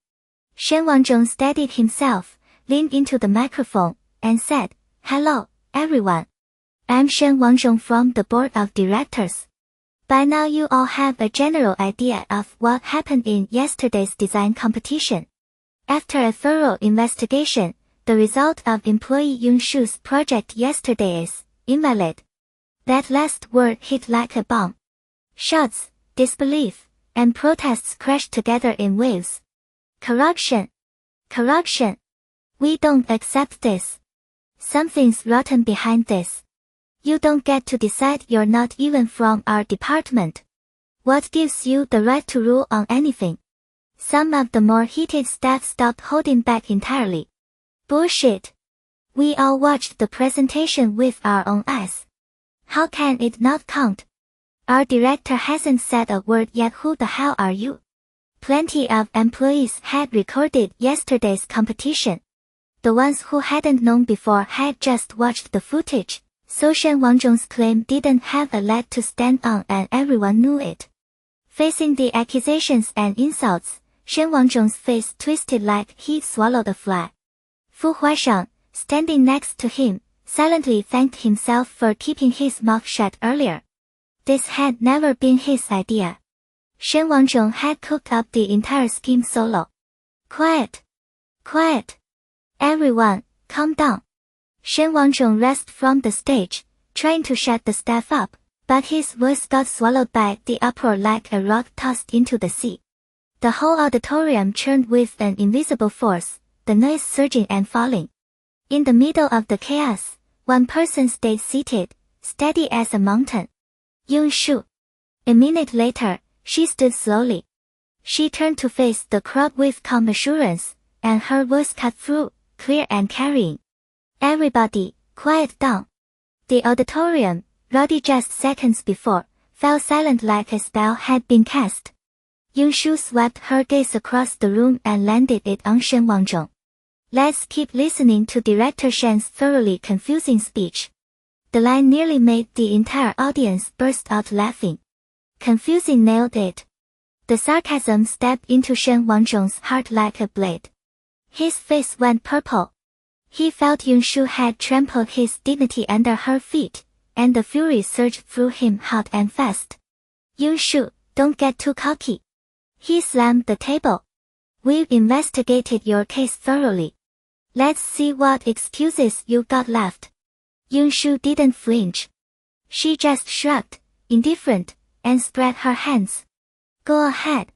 A: Shen Wangzhong steadied himself, leaned into the microphone, and said, Hello, everyone. I'm Shen Wangzhong from the board of directors. By now you all have a general idea of what happened in yesterday's design competition. After a thorough investigation, the result of employee Yunshu's project yesterday is invalid. That last word hit like a bomb. Shouts, disbelief, and protests crashed together in waves. Corruption! Corruption! We don't accept this. Something's rotten behind this. You don't get to decide, you're not even from our department. What gives you the right to rule on anything? Some of the more heated staff stopped holding back entirely. Bullshit. We all watched the presentation with our own eyes. How can it not count? Our director hasn't said a word yet. Who the hell are you? Plenty of employees had recorded yesterday's competition. The ones who hadn't known before had just watched the footage, so Shen Wangzhong's claim didn't have a leg to stand on, and everyone knew it. Facing the accusations and insults, Shen Wangzhong's face twisted like he'd swallowed a fly. Fu Huaishang, standing next to him, silently thanked himself for keeping his mouth shut earlier. This had never been his idea. Shen Wangzhong had cooked up the entire scheme solo. Quiet. Quiet. Everyone, calm down. Shen Wangzhong raced from the stage, trying to shut the staff up, but his voice got swallowed by the uproar like a rock tossed into the sea. The whole auditorium churned with an invisible force, the noise surging and falling. In the middle of the chaos, one person stayed seated, steady as a mountain. Yun Shu. A minute later, she stood slowly. She turned to face the crowd with calm assurance, and her voice cut through, clear and carrying. Everybody, quiet down. The auditorium, rowdy just seconds before, fell silent like a spell had been cast. Yun Shu swept her gaze across the room and landed it on Shen Wangzhong. Let's keep listening to Director Shen's thoroughly confusing speech. The line nearly made the entire audience burst out laughing. Confusing nailed it. The sarcasm stabbed into Shen Wangzhong's heart like a blade. His face went purple. He felt Yun Shu had trampled his dignity under her feet, and the fury surged through him hot and fast. Yun Shu, don't get too cocky. He slammed the table. We've investigated your case thoroughly. Let's see what excuses you got left. Yun Shu didn't flinch. She just shrugged, indifferent, and spread her hands. Go ahead.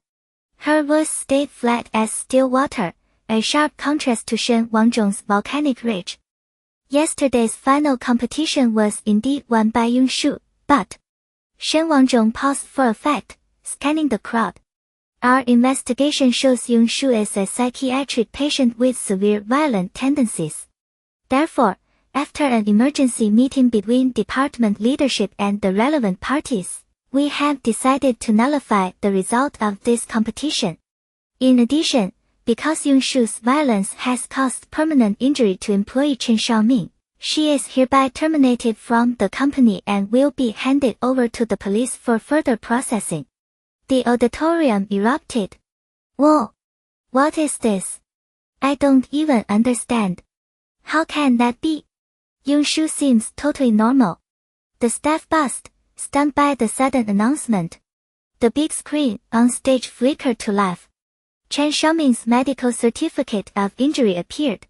A: Her voice stayed flat as still water, a sharp contrast to Shen Wangzhong's volcanic rage. Yesterday's final competition was indeed won by Yun Shu, but Shen Wangzhong paused for effect, scanning the crowd. Our investigation shows Yun Shu is a psychiatric patient with severe violent tendencies. Therefore, after an emergency meeting between department leadership and the relevant parties, we have decided to nullify the result of this competition. In addition, because Yun Shu's violence has caused permanent injury to employee Chen Xiaoming, she is hereby terminated from the company and will be handed over to the police for further processing. The auditorium erupted. Whoa! What is this? I don't even understand. How can that be? Yun Shu seems totally normal. The staff buzzed, stunned by the sudden announcement. The big screen on stage flickered to life. Chen Xiaoming's medical certificate of injury appeared.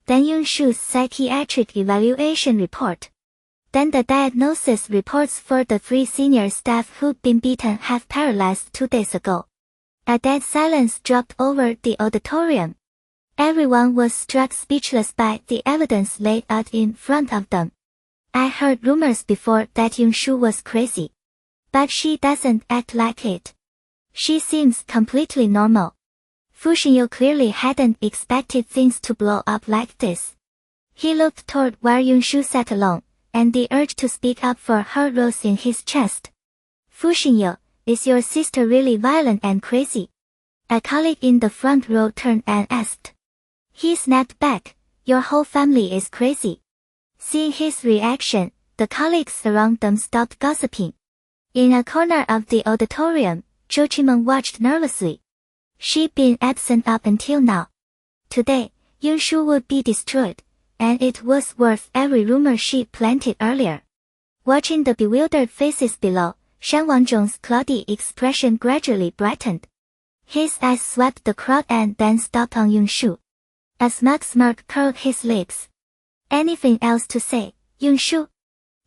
A: Then Yun Shu's psychiatric evaluation report. Then the diagnosis reports for the 3 senior staff who'd been beaten half paralyzed 2 days ago. A dead silence dropped over the auditorium. Everyone was struck speechless by the evidence laid out in front of them. I heard rumors before that Yun Shu was crazy. But she doesn't act like it. She seems completely normal. Fu Zhiheng clearly hadn't expected things to blow up like this. He looked toward where Yun Shu sat alone, and the urge to speak up for her rose in his chest. Fu Zhiheng, is your sister really violent and crazy? A colleague in the front row turned and asked. He snapped back, your whole family is crazy. Seeing his reaction, the colleagues around them stopped gossiping. In a corner of the auditorium, Zhou Qimeng watched nervously. She'd been absent up until now. Today, Yun Shu would be destroyed, and it was worth every rumor she'd planted earlier. Watching the bewildered faces below, Shen Wangzhong's cloudy expression gradually brightened. His eyes swept the crowd and then stopped on Yun Shu. A smug smirk curled his lips. Anything else to say, Yun Shu?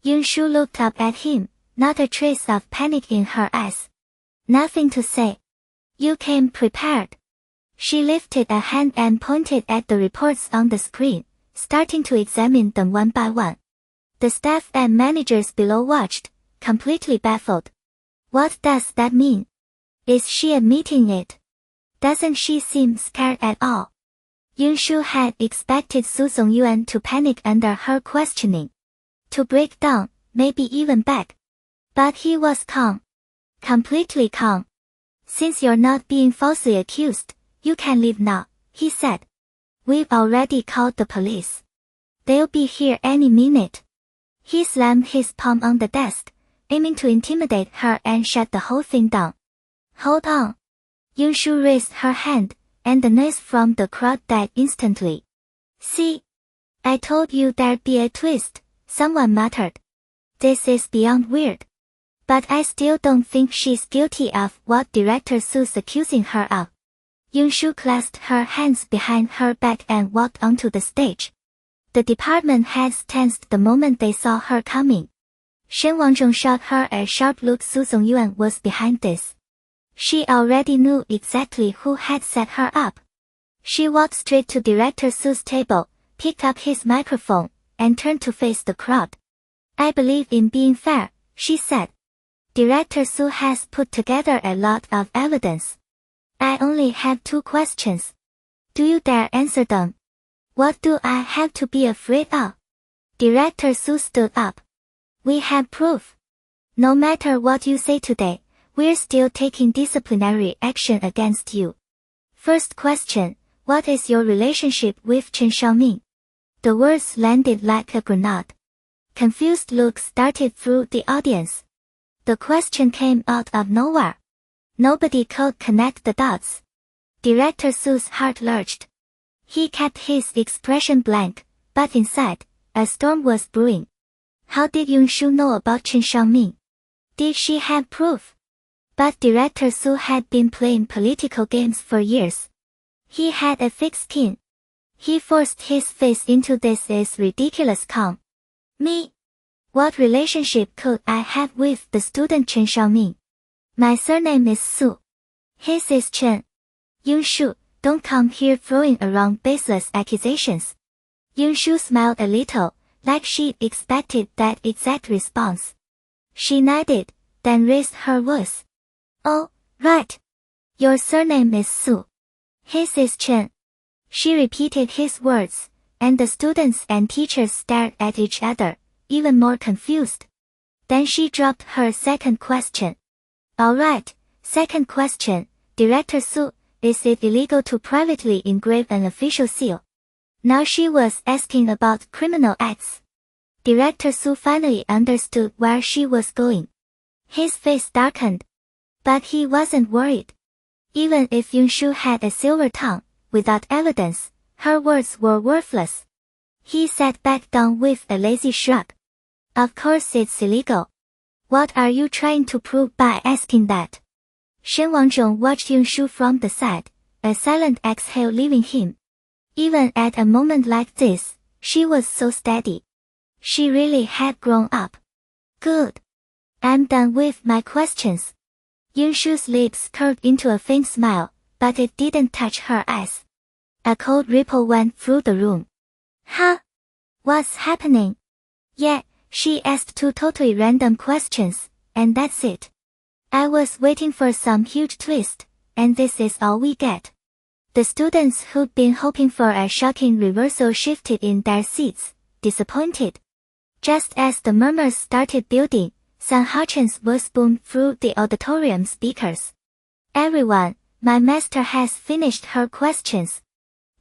A: Yun Shu looked up at him, not a trace of panic in her eyes. Nothing to say. You came prepared. She lifted a hand and pointed at the reports on the screen, starting to examine them one by one. The staff and managers below watched, completely baffled. What does that mean? Is she admitting it? Doesn't she seem scared at all? Yunshu had expected Su Zongyuan to panic under her questioning. To break down, maybe even beg. But he was calm. Completely calm. Since you're not being falsely accused, you can leave now, he said. We've already called the police. They'll be here any minute. He slammed his palm on the desk, aiming to intimidate her and shut the whole thing down. Hold on. Yunshu raised her hand, and the noise from the crowd died instantly. See? I told you there'd be a twist, someone muttered. This is beyond weird. But I still don't think she's guilty of what Director Su's accusing her of. Yunshu clasped her hands behind her back and walked onto the stage. The department heads tensed the moment they saw her coming. Shen Wangzhong shot her a sharp look. Su Zongyuan was behind this. She already knew exactly who had set her up. She walked straight to Director Su's table, picked up his microphone, and turned to face the crowd. I believe in being fair, she said. Director Su has put together a lot of evidence. I only have 2 questions. Do you dare answer them? What do I have to be afraid of? Director Su stood up. We have proof. No matter what you say today, we're still taking disciplinary action against you. First question, what is your relationship with Chen Xiaoming? The words landed like a grenade. Confused looks darted through the audience. The question came out of nowhere. Nobody could connect the dots. Director Su's heart lurched. He kept his expression blank, but inside, a storm was brewing. How did Yunshu know about Chen Xiaoming? Did she have proof? But Director Su had been playing political games for years. He had a thick skin. He forced his face into this is ridiculous calm. Me? What relationship could I have with the student Chen Xiaoming? My surname is Su. His is Chen. Yunshu, don't come here throwing around baseless accusations. Yunshu smiled a little, like she'd expected that exact response. She nodded, then raised her voice. Oh, right. Your surname is Su. His is Chen. She repeated his words, and the students and teachers stared at each other, even more confused. Then she dropped her second question. Alright, second question, Director Su, is it illegal to privately engrave an official seal? Now she was asking about criminal acts. Director Su finally understood where she was going. His face darkened. But he wasn't worried. Even if Yunshu had a silver tongue, without evidence, her words were worthless. He sat back down with a lazy shrug. Of course it's illegal. What are you trying to prove by asking that? Shen Wangzhong watched Yunshu from the side, a silent exhale leaving him. Even at a moment like this, she was so steady. She really had grown up. Good. I'm done with my questions. Yunshu's lips curved into a faint smile, but it didn't touch her eyes. A cold ripple went through the room. Huh? What's happening? Yeah, she asked 2 totally random questions, and that's it. I was waiting for some huge twist, and this is all we get. The students who'd been hoping for a shocking reversal shifted in their seats, disappointed. Just as the murmurs started building, San Hachen's voice boomed through the auditorium speakers. Everyone, my master has finished her questions.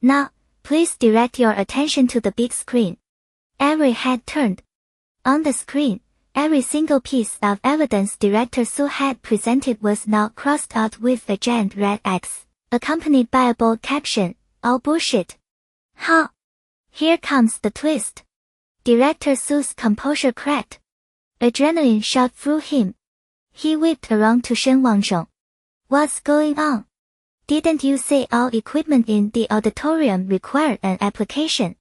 A: Now, please direct your attention to the big screen. Every head turned. On the screen, every single piece of evidence Director Su had presented was now crossed out with a giant red X, accompanied by a bold caption, all bullshit. Huh? Here comes the twist. Director Su's composure cracked. Adrenaline shot through him. He whipped around to Shen Wangzhong. What's going on? Didn't you say all equipment in the auditorium required an application?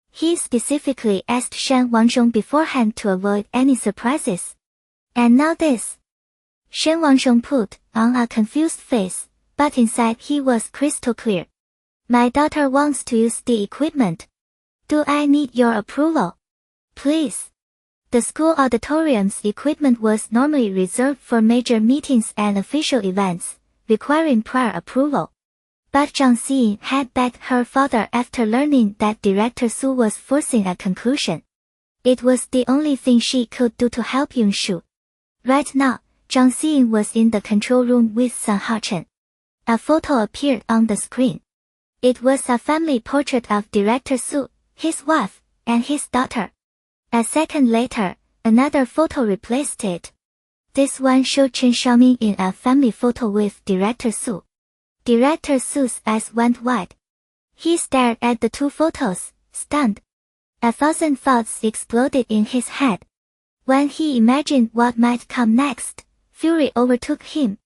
A: He specifically asked Shen Wangzhong beforehand to avoid any surprises. And now this. Shen Wangzhong put on a confused face, but inside he was crystal clear. My daughter wants to use the equipment. Do I need your approval? Please. The school auditorium's equipment was normally reserved for major meetings and official events, requiring prior approval. But Zhang Xiying had begged her father after learning that Director Su was forcing a conclusion. It was the only thing she could do to help Yunshu. Right now, Zhang Xiying was in the control room with Sun Hachen. A photo appeared on the screen. It was a family portrait of Director Su, his wife, and his daughter. A second later, another photo replaced it. This one showed Chen Xiaoming in a family photo with Director Su. Director Su's eyes went wide. He stared at the two photos, stunned. 1,000 thoughts exploded in his head. When he imagined what might come next, fury overtook him.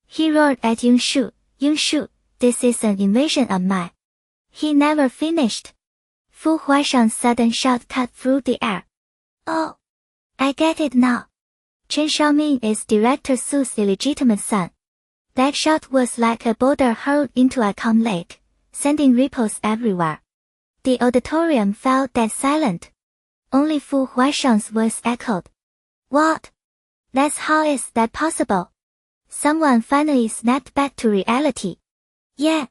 A: He roared at Yunshu, "Yunshu, this is an invasion of mine." He never finished. Fu Huaishang's sudden shout cut through the air. "Oh! I get it now. Chen Xiaoming is Director Su's illegitimate son." That shout was like a boulder hurled into a calm lake, sending ripples everywhere. The auditorium fell dead silent. Only Fu Huaishang's voice echoed. "What? How is that possible?" Someone finally snapped back to reality. "Yeah.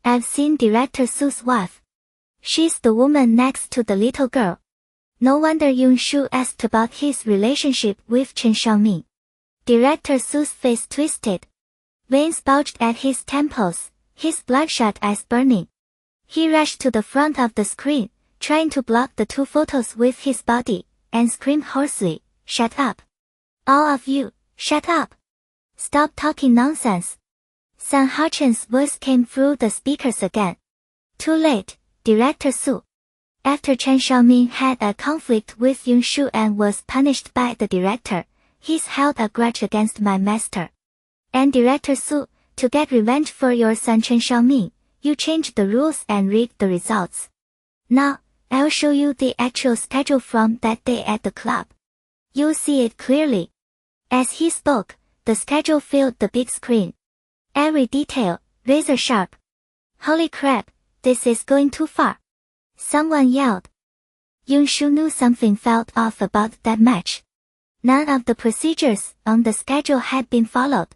A: I've seen Director Su's wife. She's the woman next to the little girl." No wonder Yunshu asked about his relationship with Chen Xiaoming. Director Su's face twisted. Veins bulged at his temples, his bloodshot eyes burning. He rushed to the front of the screen, trying to block the two photos with his body, and screamed hoarsely, "Shut up. All of you, shut up. Stop talking nonsense." Sun Hachen's voice came through the speakers again. "Too late, Director Su. After Chen Xiaoming had a conflict with Yunshu and was punished by the director, he's held a grudge against my master. And Director Su, to get revenge for your son Chen Xiaoming, you changed the rules and rigged the results. Now, I'll show you the actual schedule from that day at the club. You'll see it clearly." As he spoke, the schedule filled the big screen. Every detail, razor sharp. "Holy crap, this is going too far." Someone yelled. Yunshu knew something felt off about that match. None of the procedures on the schedule had been followed.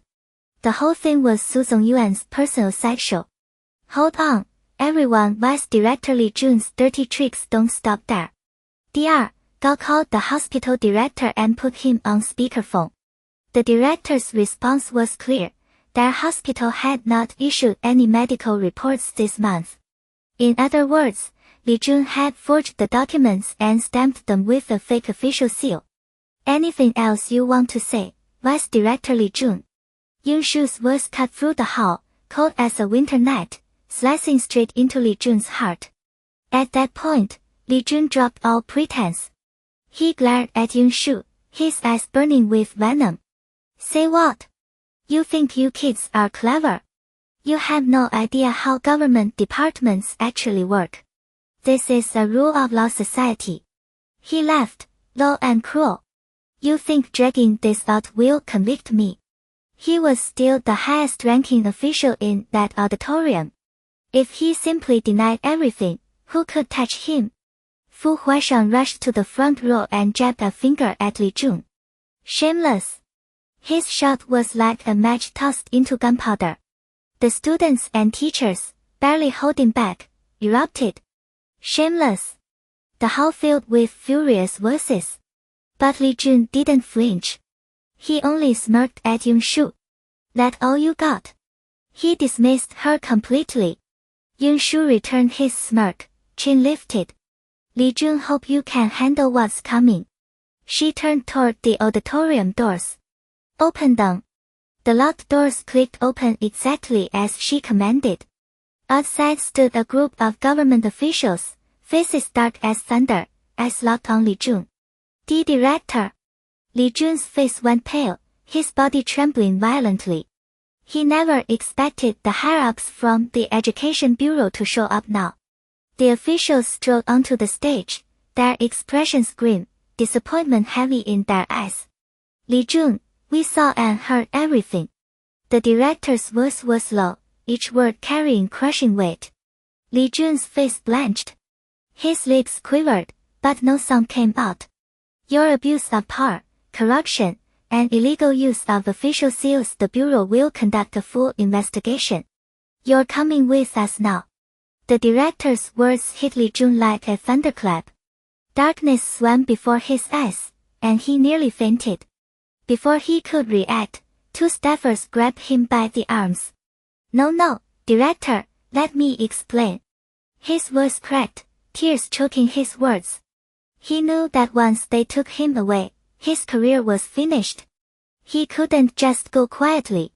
A: The whole thing was Su Zongyuan's personal sideshow. "Hold on, everyone, Vice Director Li Jun's dirty tricks don't stop there." DR, Gao called the hospital director and put him on speakerphone. The director's response was clear. Their hospital had not issued any medical reports this month. In other words, Li Jun had forged the documents and stamped them with a fake official seal. "Anything else you want to say, Vice Director Li Jun?" Yunshu's voice cut through the hall, cold as a winter night, slicing straight into Li Jun's heart. At that point, Li Jun dropped all pretense. He glared at Yunshu, his eyes burning with venom. "Say what? You think you kids are clever? You have no idea how government departments actually work. This is a rule of law society." He laughed, low and cruel. "You think dragging this out will convict me?" He was still the highest ranking official in that auditorium. If he simply denied everything, who could touch him? Fu Huaishang rushed to the front row and jabbed a finger at Li Jun. "Shameless." His shout was like a match tossed into gunpowder. The students and teachers, barely holding back, erupted. "Shameless." The hall filled with furious voices. But Li Jun didn't flinch. He only smirked at Yunshu. "That all you got?" He dismissed her completely. Yunshu returned his smirk, chin lifted. "Li Jun, hope you can handle what's coming." She turned toward the auditorium doors. "Open them." The locked doors clicked open exactly as she commanded. Outside stood a group of government officials, faces dark as thunder, eyes locked on Li Jun. "The director." Li Jun's face went pale, his body trembling violently. He never expected the higher-ups from the Education Bureau to show up now. The officials strode onto the stage, their expressions grim, disappointment heavy in their eyes. "Li Jun, we saw and heard everything." The director's voice was low, each word carrying crushing weight. Li Jun's face blanched. His lips quivered, but no sound came out. "Your abuse of power, corruption, and illegal use of official seals. The Bureau will conduct a full investigation." You're coming with us now. The director's words hit Li Jun like a thunderclap. Darkness swam before his eyes, and he nearly fainted. Before he could react, two staffers grabbed him by the arms. No, director, let me explain. His voice cracked, tears choking his words. He knew that once they took him away, his career was finished. He couldn't just go quietly.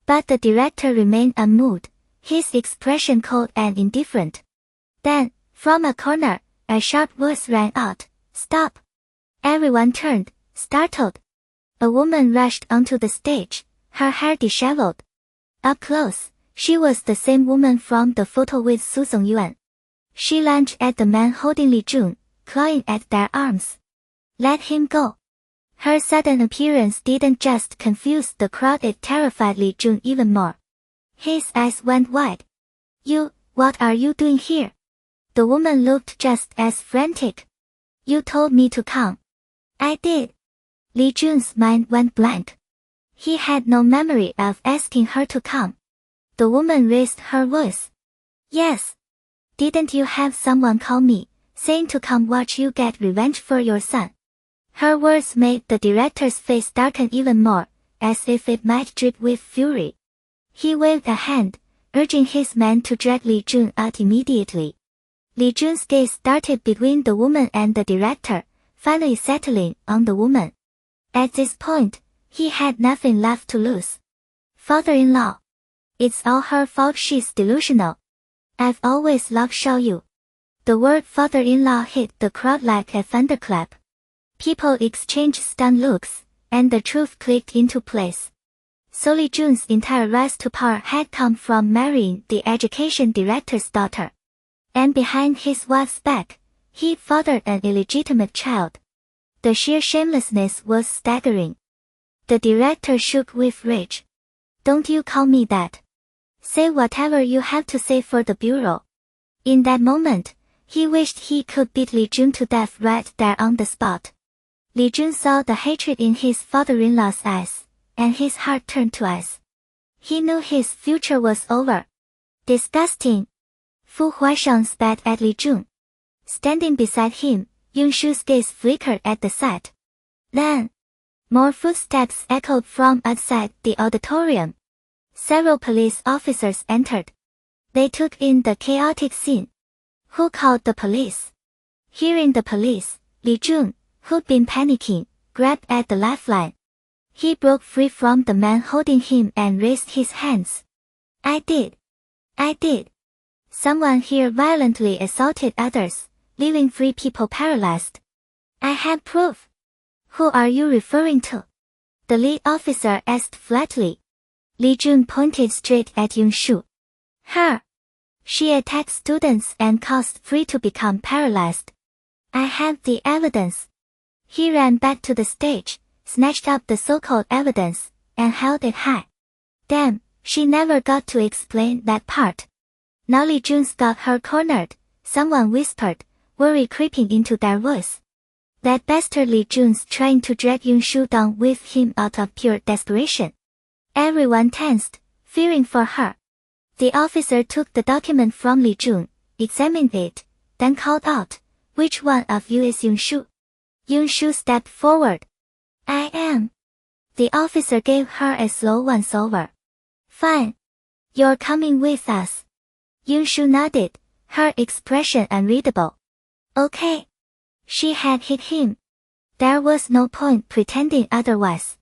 A: But the director remained unmoved, his expression cold and indifferent. Then, from a corner, a sharp voice rang out, "Stop!" Everyone turned, startled. A woman rushed onto the stage, her hair disheveled. Up close, she was the same woman from the photo with Su Zhengyuan. She lunged at the man holding Li Jun, clawing at their arms. "Let him go." Her sudden appearance didn't just confuse the crowd, it terrified Li Jun even more. His eyes went wide. What are you doing here?" The woman looked just as frantic. "You told me to come." "I did." Li Jun's mind went blank. He had no memory of asking her to come. The woman raised her voice. "Yes. Didn't you have someone call me, saying to come watch you get revenge for your son?" Her words made the director's face darken even more, as if it might drip with fury. He waved a hand, urging his men to drag Li Jun out immediately. Li Jun's gaze darted between the woman and the director, finally settling on the woman. At this point, he had nothing left to lose. "Father-in-law. It's all her fault, she's delusional. I've always loved Xiaoyu." The word father-in-law hit the crowd like a thunderclap. People exchanged stunned looks, and the truth clicked into place. So Li Jun's entire rise to power had come from marrying the education director's daughter. And behind his wife's back, he'd fathered an illegitimate child. The sheer shamelessness was staggering. The director shook with rage. "Don't you call me that. Say whatever you have to say for the bureau." In that moment, he wished he could beat Li Jun to death right there on the spot. Li Jun saw the hatred in his father-in-law's eyes, and his heart turned to ice. He knew his future was over. "Disgusting." Fu Huaisheng spat at Li Jun. Standing beside him, Yunshu's gaze flickered at the sight. Then, more footsteps echoed from outside the auditorium. Several police officers entered. They took in the chaotic scene. Who called the police? Hearing the police, Li Jun, who'd been panicking, grabbed at the lifeline. He broke free from the man holding him and raised his hands. I did. Someone here violently assaulted others, leaving 3 people paralyzed. I have proof. Who are you referring to? The lead officer asked flatly. Li Jun pointed straight at Yunshu. Her. She attacked students and caused 3 to become paralyzed. I have the evidence. He ran back to the stage, snatched up the so-called evidence, and held it high. Damn, she never got to explain that part. Now Li Jun's got her cornered, someone whispered, worry creeping into their voice. That bastard Li Jun's trying to drag Yunshu down with him out of pure desperation. Everyone tensed, fearing for her. The officer took the document from Li Jun, examined it, then called out, which one of you is Yunshu? Yunshu stepped forward. I am. The officer gave her a slow once-over. Fine. You're coming with us. Yunshu nodded, her expression unreadable. Okay. She had hit him. There was no point pretending otherwise.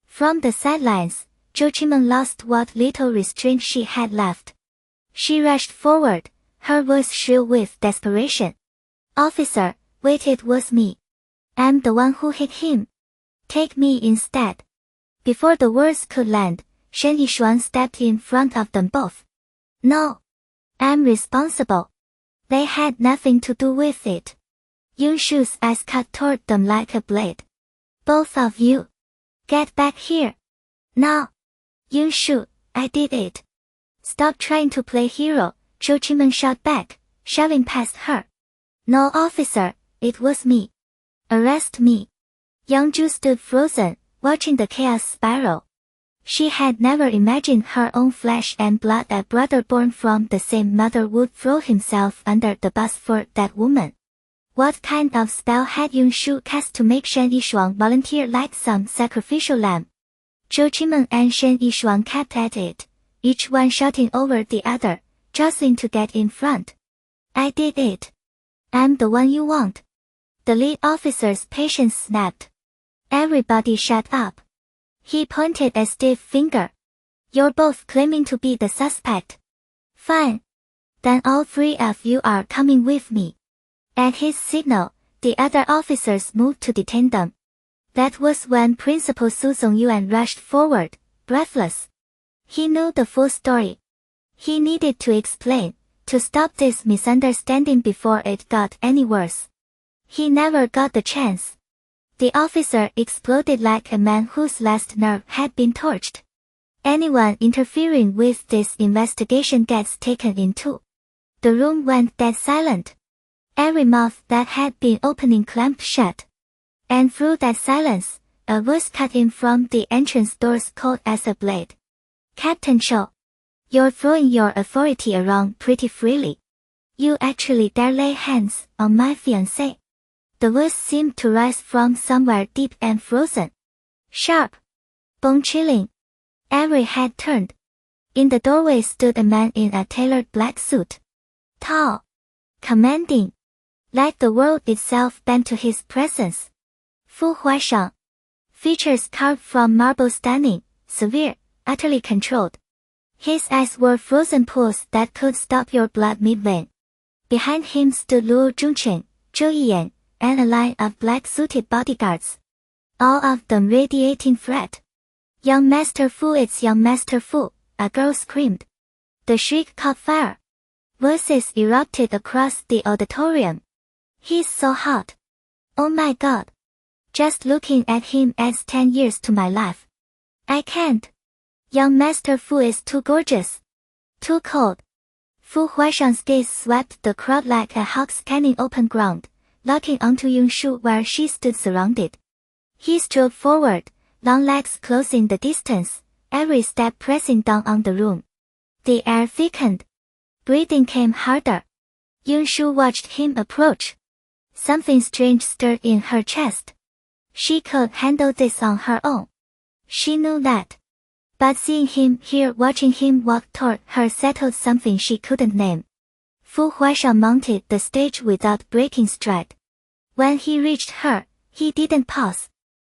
A: From the sidelines, Zhou Qimeng lost what little restraint she had left. She rushed forward, her voice shrill with desperation. Officer, wait, it was me. I'm the one who hit him. Take me instead. Before the words could land, Shen Yishuan stepped in front of them both. No. I'm responsible. They had nothing to do with it. Yunshu's eyes cut toward them like a blade. Both of you. Get back here. Now. Yunshu, I did it. Stop trying to play hero, Zhou Qimeng shot back, shoving past her. No officer, it was me. Arrest me. Yang Zhu stood frozen, watching the chaos spiral. She had never imagined her own flesh and blood, a brother born from the same mother, would throw himself under the bus for that woman. What kind of spell had Yunshu cast to make Shen Yishuang volunteer like some sacrificial lamb? Zhou Qimeng and Shen Yishuang kept at it, each one shouting over the other, jostling to get in front. I did it. I'm the one you want. The lead officer's patience snapped. Everybody shut up. He pointed a stiff finger. You're both claiming to be the suspect. Fine. Then all three of you are coming with me. At his signal, the other officers moved to detain them. That was when Principal Su Zongyuan rushed forward, breathless. He knew the full story. He needed to explain, to stop this misunderstanding before it got any worse. He never got the chance. The officer exploded like a man whose last nerve had been torched. Anyone interfering with this investigation gets taken into. The room went dead silent. Every mouth that had been opening clamped shut. And through that silence, a voice cut in from the entrance doors, cold as a blade. Captain Cho, you're throwing your authority around pretty freely. You actually dare lay hands on my fiancée. The voice seemed to rise from somewhere deep and frozen. Sharp. Bone-chilling. Every head turned. In the doorway stood a man in a tailored black suit. Tall. Commanding. Like the world itself bent to his presence. Fu Huaishang. Features carved from marble, stunning, severe, utterly controlled. His eyes were frozen pools that could stop your blood mid-vein. Behind him stood Luo Zhongchen, Zhou Yiyan, and a line of black-suited bodyguards. All of them radiating threat. Young Master Fu, it's young Master Fu, a girl screamed. The shriek caught fire. Voices erupted across the auditorium. He's so hot. Oh my god. Just looking at him adds 10 years to my life. I can't. Young Master Fu is too gorgeous. Too cold. Fu Huaishang's gaze swept the crowd like a hawk scanning open ground, locking onto Yunshu where she stood surrounded. He strode forward, long legs closing the distance, every step pressing down on the room. The air thickened. Breathing came harder. Yunshu watched him approach. Something strange stirred in her chest. She could handle this on her own. She knew that. But seeing him here, watching him walk toward her, settled something she couldn't name. Fu Huaishang mounted the stage without breaking stride. When he reached her, he didn't pause.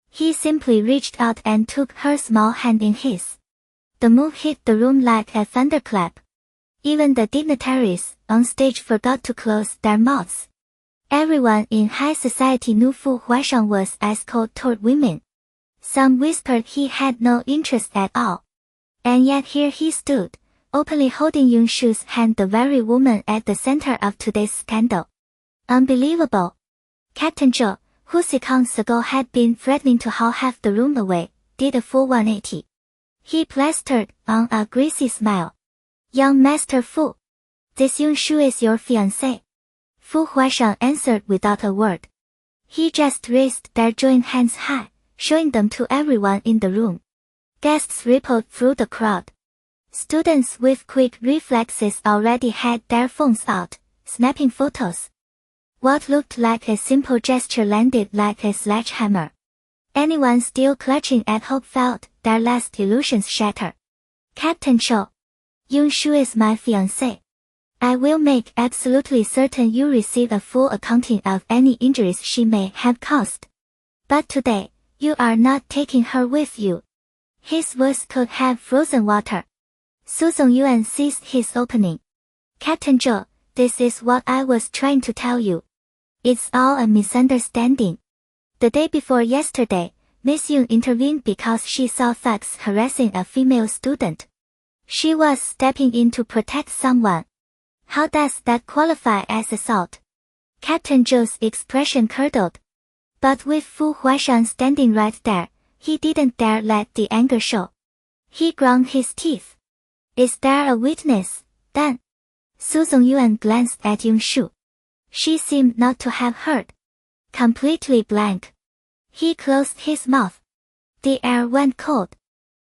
A: He simply reached out and took her small hand in his. The move hit the room like a thunderclap. Even the dignitaries on stage forgot to close their mouths. Everyone in high society knew Fu Huaishang was ice cold toward women. Some whispered he had no interest at all. And yet here he stood, openly holding Yunshu's hand, the very woman at the center of today's scandal. Unbelievable. Captain Zhou, who seconds ago had been threatening to haul half the room away, did a full 180. He plastered on a greasy smile. Young Master Fu. This Yunshu is your fiancé. Fu Huaishang answered without a word. He just raised their joined hands high, showing them to everyone in the room. Guests rippled through the crowd. Students with quick reflexes already had their phones out, snapping photos. What looked like a simple gesture landed like a sledgehammer. Anyone still clutching at hope felt their last illusions shatter. Captain Cho. Yunshu is my fiancé. I will make absolutely certain you receive a full accounting of any injuries she may have caused. But today, you are not taking her with you. His voice could have frozen water. Su Zongyuan seized his opening. Captain Zhou, this is what I was trying to tell you. It's all a misunderstanding. The day before yesterday, Miss Yun intervened because she saw thugs harassing a female student. She was stepping in to protect someone. How does that qualify as assault? Captain Zhou's expression curdled. But with Fu Huaishang standing right there, he didn't dare let the anger show. He ground his teeth. Is there a witness, then? Su Zongyuan glanced at Yunshu. She seemed not to have heard. Completely blank. He closed his mouth. The air went cold.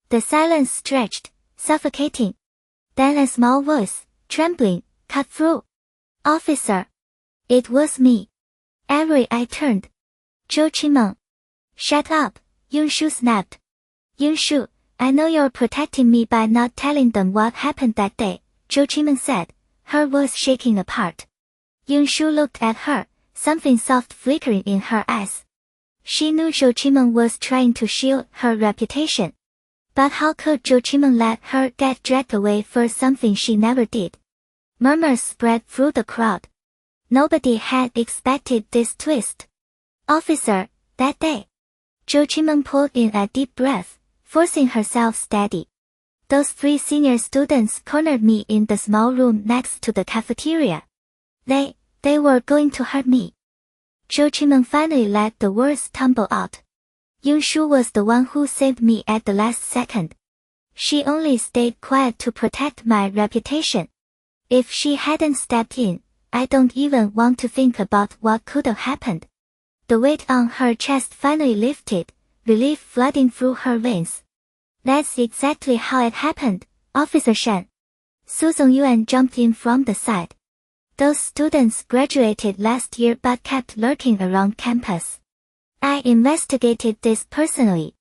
A: The silence stretched, suffocating. Then a small voice, trembling, cut through. "Officer." It was me. Every eye turned. Zhou Qimeng. "Shut up," Yunshu snapped. "Yunshu, I know you're protecting me by not telling them what happened that day," Zhou Qimeng said, her voice shaking apart. Yunshu looked at her, something soft flickering in her eyes. She knew Zhou Qimeng was trying to shield her reputation. But how could Zhou Qimeng let her get dragged away for something she never did? Murmurs spread through the crowd. Nobody had expected this twist. "Officer, that day." Zhou Qimeng pulled in a deep breath, forcing herself steady. "Those 3 senior students cornered me in the small room next to the cafeteria. They were going to hurt me." Zhou Qimeng finally let the words tumble out. "Yunshu was the one who saved me at the last second. She only stayed quiet to protect my reputation. If she hadn't stepped in, I don't even want to think about what could have happened." The weight on her chest finally lifted, relief flooding through her veins. "That's exactly how it happened, Officer Shen." Su Zongyuan jumped in from the side. "Those students graduated last year but kept lurking around campus. I investigated this personally.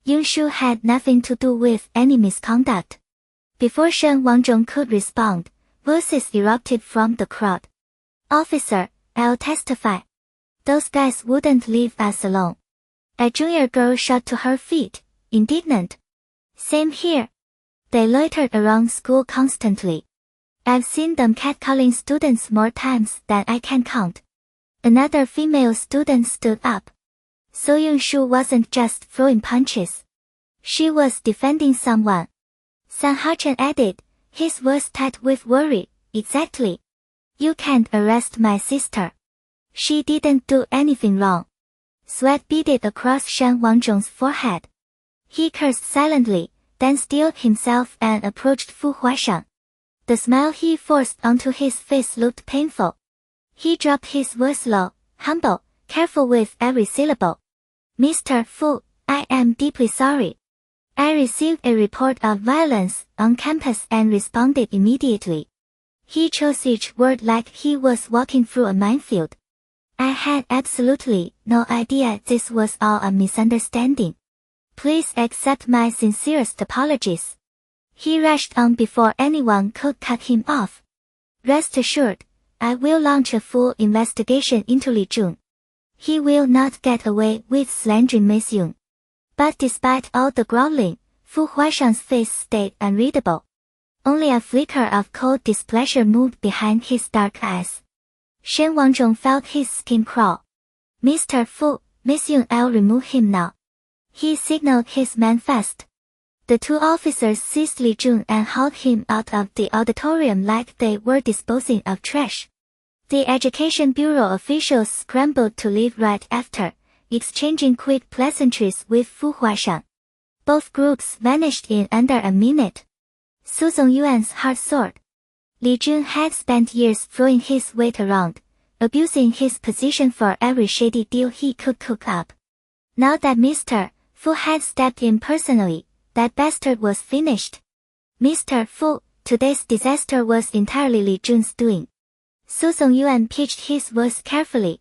A: Yunshu had nothing to do with any misconduct." Before Shen Wangzhong could respond, voices erupted from the crowd. "Officer, I'll testify. Those guys wouldn't leave us alone." A junior girl shot to her feet, indignant. "Same here. They loitered around school constantly. I've seen them catcalling students more times than I can count." Another female student stood up. So Yunshu wasn't just throwing punches. She was defending someone. San Hachen added, his voice tight with worry. "Exactly. You can't arrest my sister. She didn't do anything wrong." Sweat beaded across Shen Wangzhong's forehead. He cursed silently, then steeled himself and approached Fu Huaishang. The smile he forced onto his face looked painful. He dropped his voice low, humble, careful with every syllable. "Mr. Fu, I am deeply sorry. I received a report of violence on campus and responded immediately." He chose each word like he was walking through a minefield. "I had absolutely no idea this was all a misunderstanding. Please accept my sincerest apologies." He rushed on before anyone could cut him off. "Rest assured, I will launch a full investigation into Li Jun. He will not get away with slandering Miss Yun." But despite all the growling, Fu Huaishang's face stayed unreadable. Only a flicker of cold displeasure moved behind his dark eyes. Shen Wangzhong felt his skin crawl. "Mr. Fu, Miss Yun, I'll remove him now." He signaled his men fast. The 2 officers seized Li Jun and hauled him out of the auditorium like they were disposing of trash. The Education Bureau officials scrambled to leave right after, exchanging quick pleasantries with Fu Huaishang. Both groups vanished in under a minute. Su Zongyuan's heart soared. Li Jun had spent years throwing his weight around, abusing his position for every shady deal he could cook up. Now that Mr. Fu had stepped in personally, that bastard was finished. "Mr. Fu, today's disaster was entirely Li Jun's doing." Su Zongyuan pitched his voice carefully.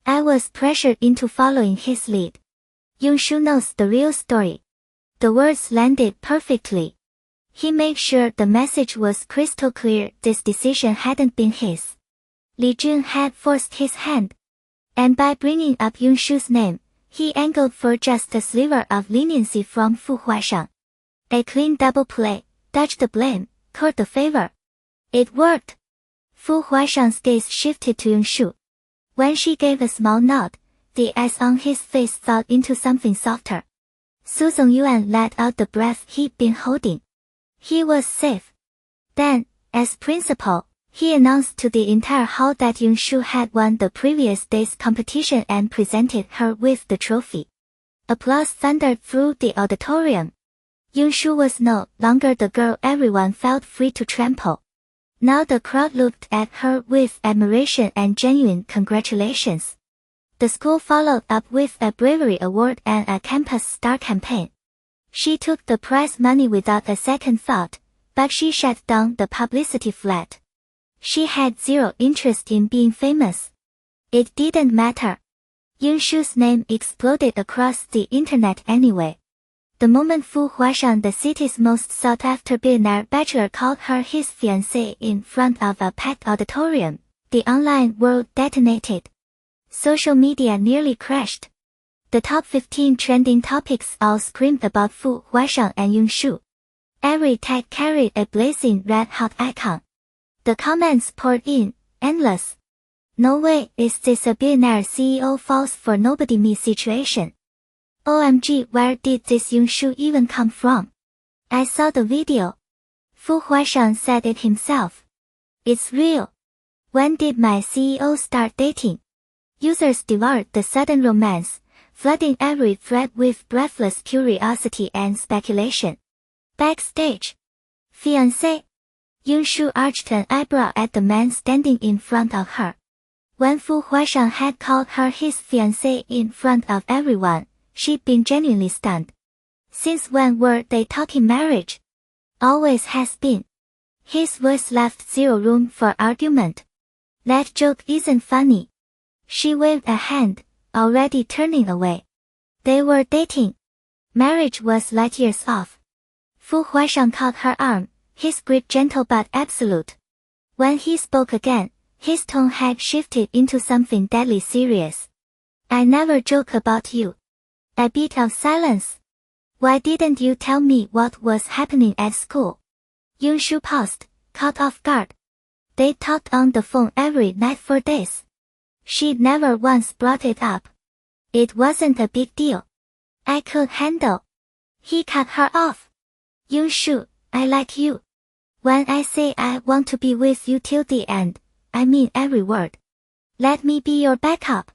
A: "I was pressured into following his lead. Yunshu knows the real story." The words landed perfectly. He made sure the message was crystal clear. This decision hadn't been his. Li Jun had forced his hand. And by bringing up Yunshu's name, he angled for just a sliver of leniency from Fu Huaishang. A clean double play, dodged the blame, caught the favor. It worked. Fu Huaishang's gaze shifted to Yunshu. When she gave a small nod, the eyes on his face thawed into something softer. Su Zongyuan let out the breath he'd been holding. He was safe. Then, as principal, he announced to the entire hall that Yunshu had won the previous day's competition and presented her with the trophy. Applause thundered through the auditorium. Yunshu was no longer the girl everyone felt free to trample. Now the crowd looked at her with admiration and genuine congratulations. The school followed up with a bravery award and a campus star campaign. She took the prize money without a second thought, but she shut down the publicity flat. She had zero interest in being famous. It didn't matter. Yunshu's name exploded across the internet anyway. The moment Fu Zhiheng, the city's most sought-after billionaire bachelor, called her his fiancée in front of a packed auditorium, the online world detonated. Social media nearly crashed. The top 15 trending topics all screamed about Fu Zhiheng and Yunshu. Every tag carried a blazing red-hot icon. The comments poured in, endless. No way is this a billionaire CEO falls for nobody me situation. OMG, where did this Yunshu even come from? I saw the video. Fu Zhiheng said it himself. It's real. When did my CEO start dating? Users devoured the sudden romance, flooding every thread with breathless curiosity and speculation. Backstage. Fiancé. Yunshu arched an eyebrow at the man standing in front of her. When Fu Zhiheng had called her his fiancée in front of everyone, she'd been genuinely stunned. Since when were they talking marriage? Always has been. His voice left zero room for argument. That joke isn't funny. She waved a hand, already turning away. They were dating. Marriage was light years off. Fu Zhiheng caught her arm, his grip gentle but absolute. When he spoke again, his tone had shifted into something deadly serious. I never joke about you. A bit of silence. Why didn't you tell me what was happening at school? Yunshu paused, caught off guard. They talked on the phone every night for days. She'd never once brought it up. It wasn't a big deal. I could handle. He cut her off. Yunshu, I like you. When I say I want to be with you till the end, I mean every word. Let me be your backup.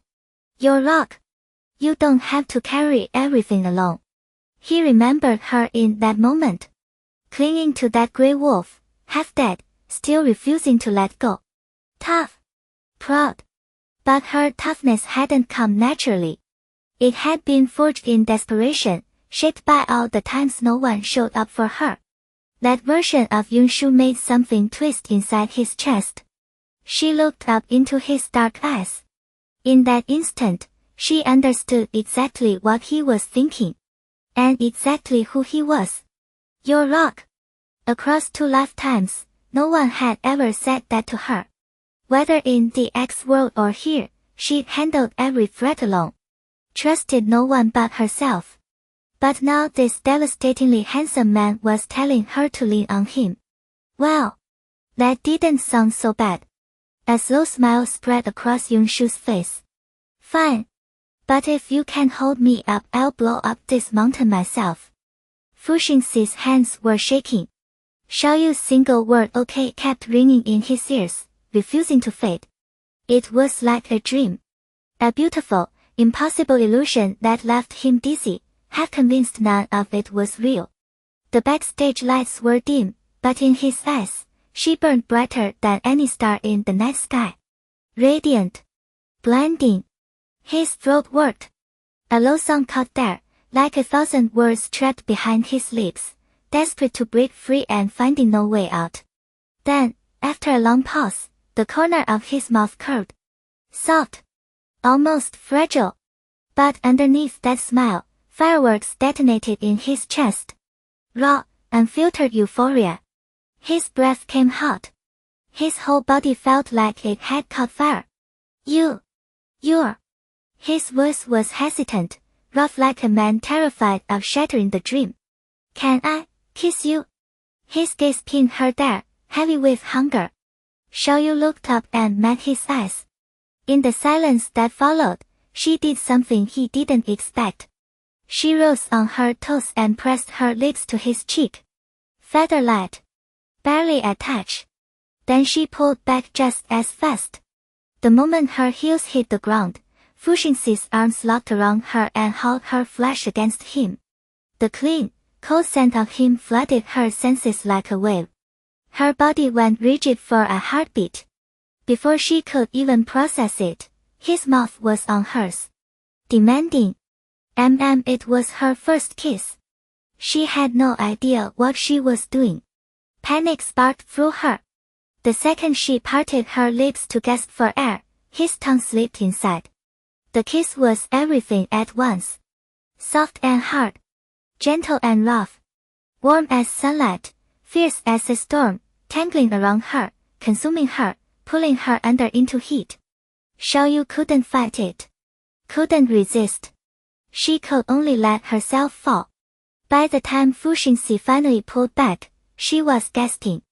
A: Your rock. You don't have to carry everything alone. He remembered her in that moment. Clinging to that grey wolf, half dead, still refusing to let go. Tough. Proud. But her toughness hadn't come naturally. It had been forged in desperation, shaped by all the times no one showed up for her. That version of Yunshu made something twist inside his chest. She looked up into his dark eyes. In that instant, she understood exactly what he was thinking. And exactly who he was. Your rock. Across 2 lifetimes, no one had ever said that to her. Whether in the X world or here, she'd handled every threat alone. Trusted no one but herself. But now this devastatingly handsome man was telling her to lean on him. Well, that didn't sound so bad. A slow smile spread across Yunshu's face. Fine. But if you can hold me up, I'll blow up this mountain myself. Fu Zhiheng's hands were shaking. Shall you single word okay kept ringing in his ears, refusing to fade. It was like a dream. A beautiful, impossible illusion that left him dizzy, half convinced none of it was real. The backstage lights were dim, but in his eyes, she burned brighter than any star in the night sky. Radiant. Blinding. His throat worked. A low song caught there, like 1,000 words trapped behind his lips, desperate to break free and finding no way out. Then, after a long pause, the corner of his mouth curved. Soft. Almost fragile. But underneath that smile, fireworks detonated in his chest. Raw, unfiltered euphoria. His breath came hot. His whole body felt like it had caught fire. You're. His voice was hesitant, rough like a man terrified of shattering the dream. Can I kiss you? His gaze pinned her there, heavy with hunger. Xiaoyu looked up and met his eyes. In the silence that followed, she did something he didn't expect. She rose on her toes and pressed her lips to his cheek. Feather-light. Barely a touch. Then she pulled back just as fast. The moment her heels hit the ground, Fu Zhiheng's arms locked around her and held her flesh against him. The clean, cold scent of him flooded her senses like a wave. Her body went rigid for a heartbeat. Before she could even process it, his mouth was on hers. Demanding. It was her first kiss. She had no idea what she was doing. Panic sparked through her. The second she parted her lips to gasp for air, his tongue slipped inside. The kiss was everything at once. Soft and hard. Gentle and rough. Warm as sunlight, fierce as a storm, tangling around her, consuming her, pulling her under into heat. Xiaoyu couldn't fight it. Couldn't resist. She could only let herself fall. By the time Fu Xingxi finally pulled back, she was gasping.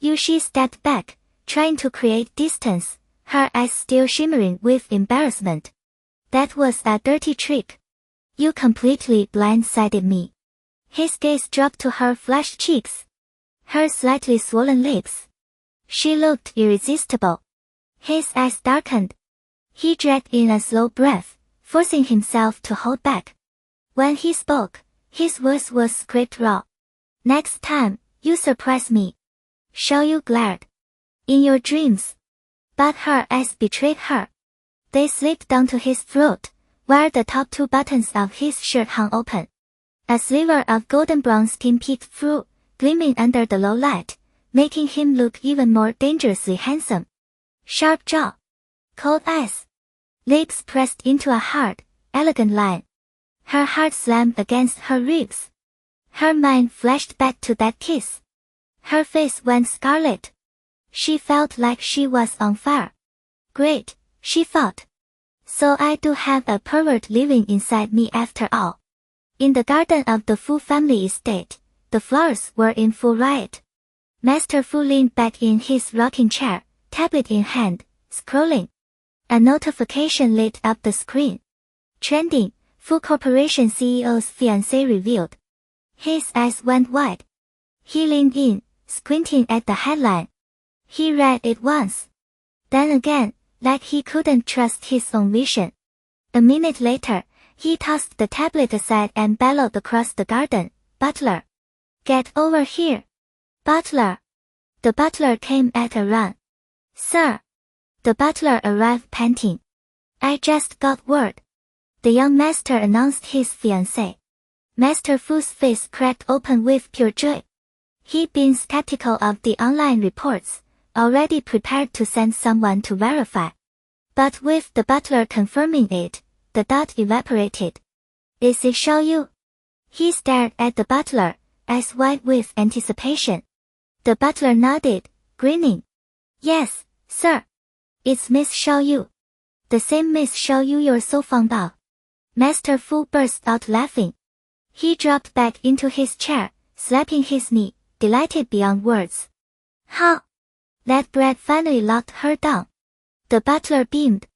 A: Yuxi stepped back, trying to create distance, her eyes still shimmering with embarrassment. That was a dirty trick. You completely blindsided me. His gaze dropped to her flushed cheeks. Her slightly swollen lips. She looked irresistible. His eyes darkened. He dragged in a slow breath, forcing himself to hold back. When he spoke, his voice was scraped raw. Next time, you surprise me. Xiaoyu glared. In your dreams. But her eyes betrayed her. They slipped down to his throat, where the top two buttons of his shirt hung open. A sliver of golden brown skin peeked through, gleaming under the low light, making him look even more dangerously handsome. Sharp jaw. Cold eyes. Lips pressed into a hard, elegant line. Her heart slammed against her ribs. Her mind flashed back to that kiss. Her face went scarlet. She felt like she was on fire. Great, she thought. So I do have a pervert living inside me after all. In the garden of the Fu family estate, the flowers were in full riot. Master Fu leaned back in his rocking chair, tablet in hand, scrolling. A notification lit up the screen. Trending, Fu Corporation CEO's fiancé revealed. His eyes went wide. He leaned in, squinting at the headline. He read it once. Then again, like he couldn't trust his own vision. A minute later, he tossed the tablet aside and bellowed across the garden, "Butler! Get over here! Butler!" The butler came at a run. "Sir!" The butler arrived panting. "I just got word." The young master announced his fiancé. Master Fu's face cracked open with pure joy. He'd been skeptical of the online reports, already prepared to send someone to verify. But with the butler confirming it, the doubt evaporated. "Is it Xiaoyu?" He stared at the butler, eyes wide with anticipation. The butler nodded, grinning. "Yes, sir. It's Miss Xiaoyu. The same Miss Xiaoyu you're so fond of." Master Fu burst out laughing. He dropped back into his chair, slapping his knee, delighted beyond words. "How? That brat finally locked her down." The butler beamed.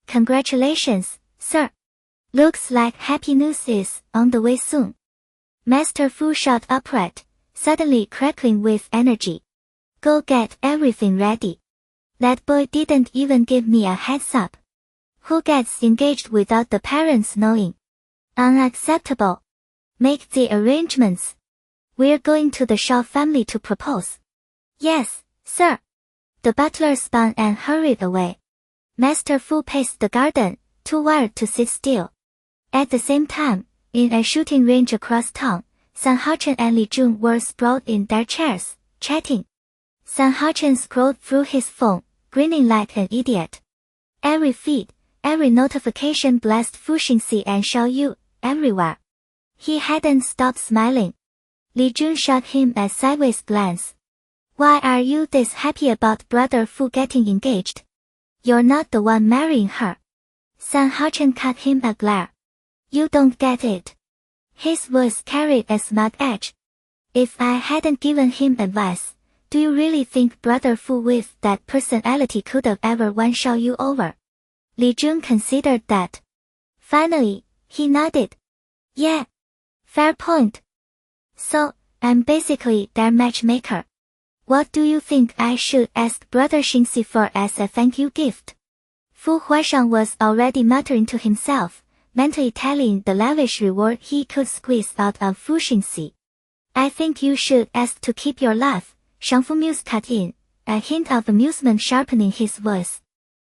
A: "Congratulations, sir. Looks like happy news is on the way soon." Master Fu shot upright, suddenly crackling with energy. "Go get everything ready. That boy didn't even give me a heads up. Who gets engaged without the parents knowing? Unacceptable. Make the arrangements. We're going to the Shaw family to propose." "Yes, sir." The butler spun and hurried away. Master Fu paced the garden, too wired to sit still. At the same time, in a shooting range across town, San Haochen and Li Jun were sprawled in their chairs, chatting. San Haochen scrolled through his phone, grinning like an idiot. Every feed, every notification blessed Fu Xingxi and Xiaoyu, everywhere. He hadn't stopped smiling. Li Jun shot him a sideways glance. "Why are you this happy about brother Fu getting engaged? You're not the one marrying her." San Haochen cut him a glare. "You don't get it." His voice carried a smug edge. "If I hadn't given him advice, do you really think brother Fu with that personality could have ever won Xiaoyu over?" Li Jun considered that. Finally, he nodded. "Yeah. Fair point. So, I'm basically their matchmaker. What do you think I should ask brother Xingxi for as a thank you gift?" Fu Huaishang was already muttering to himself, mentally tallying the lavish reward he could squeeze out of Fu Xingxi. "I think you should ask to keep your life," Shangfu Muse cut in, a hint of amusement sharpening his voice.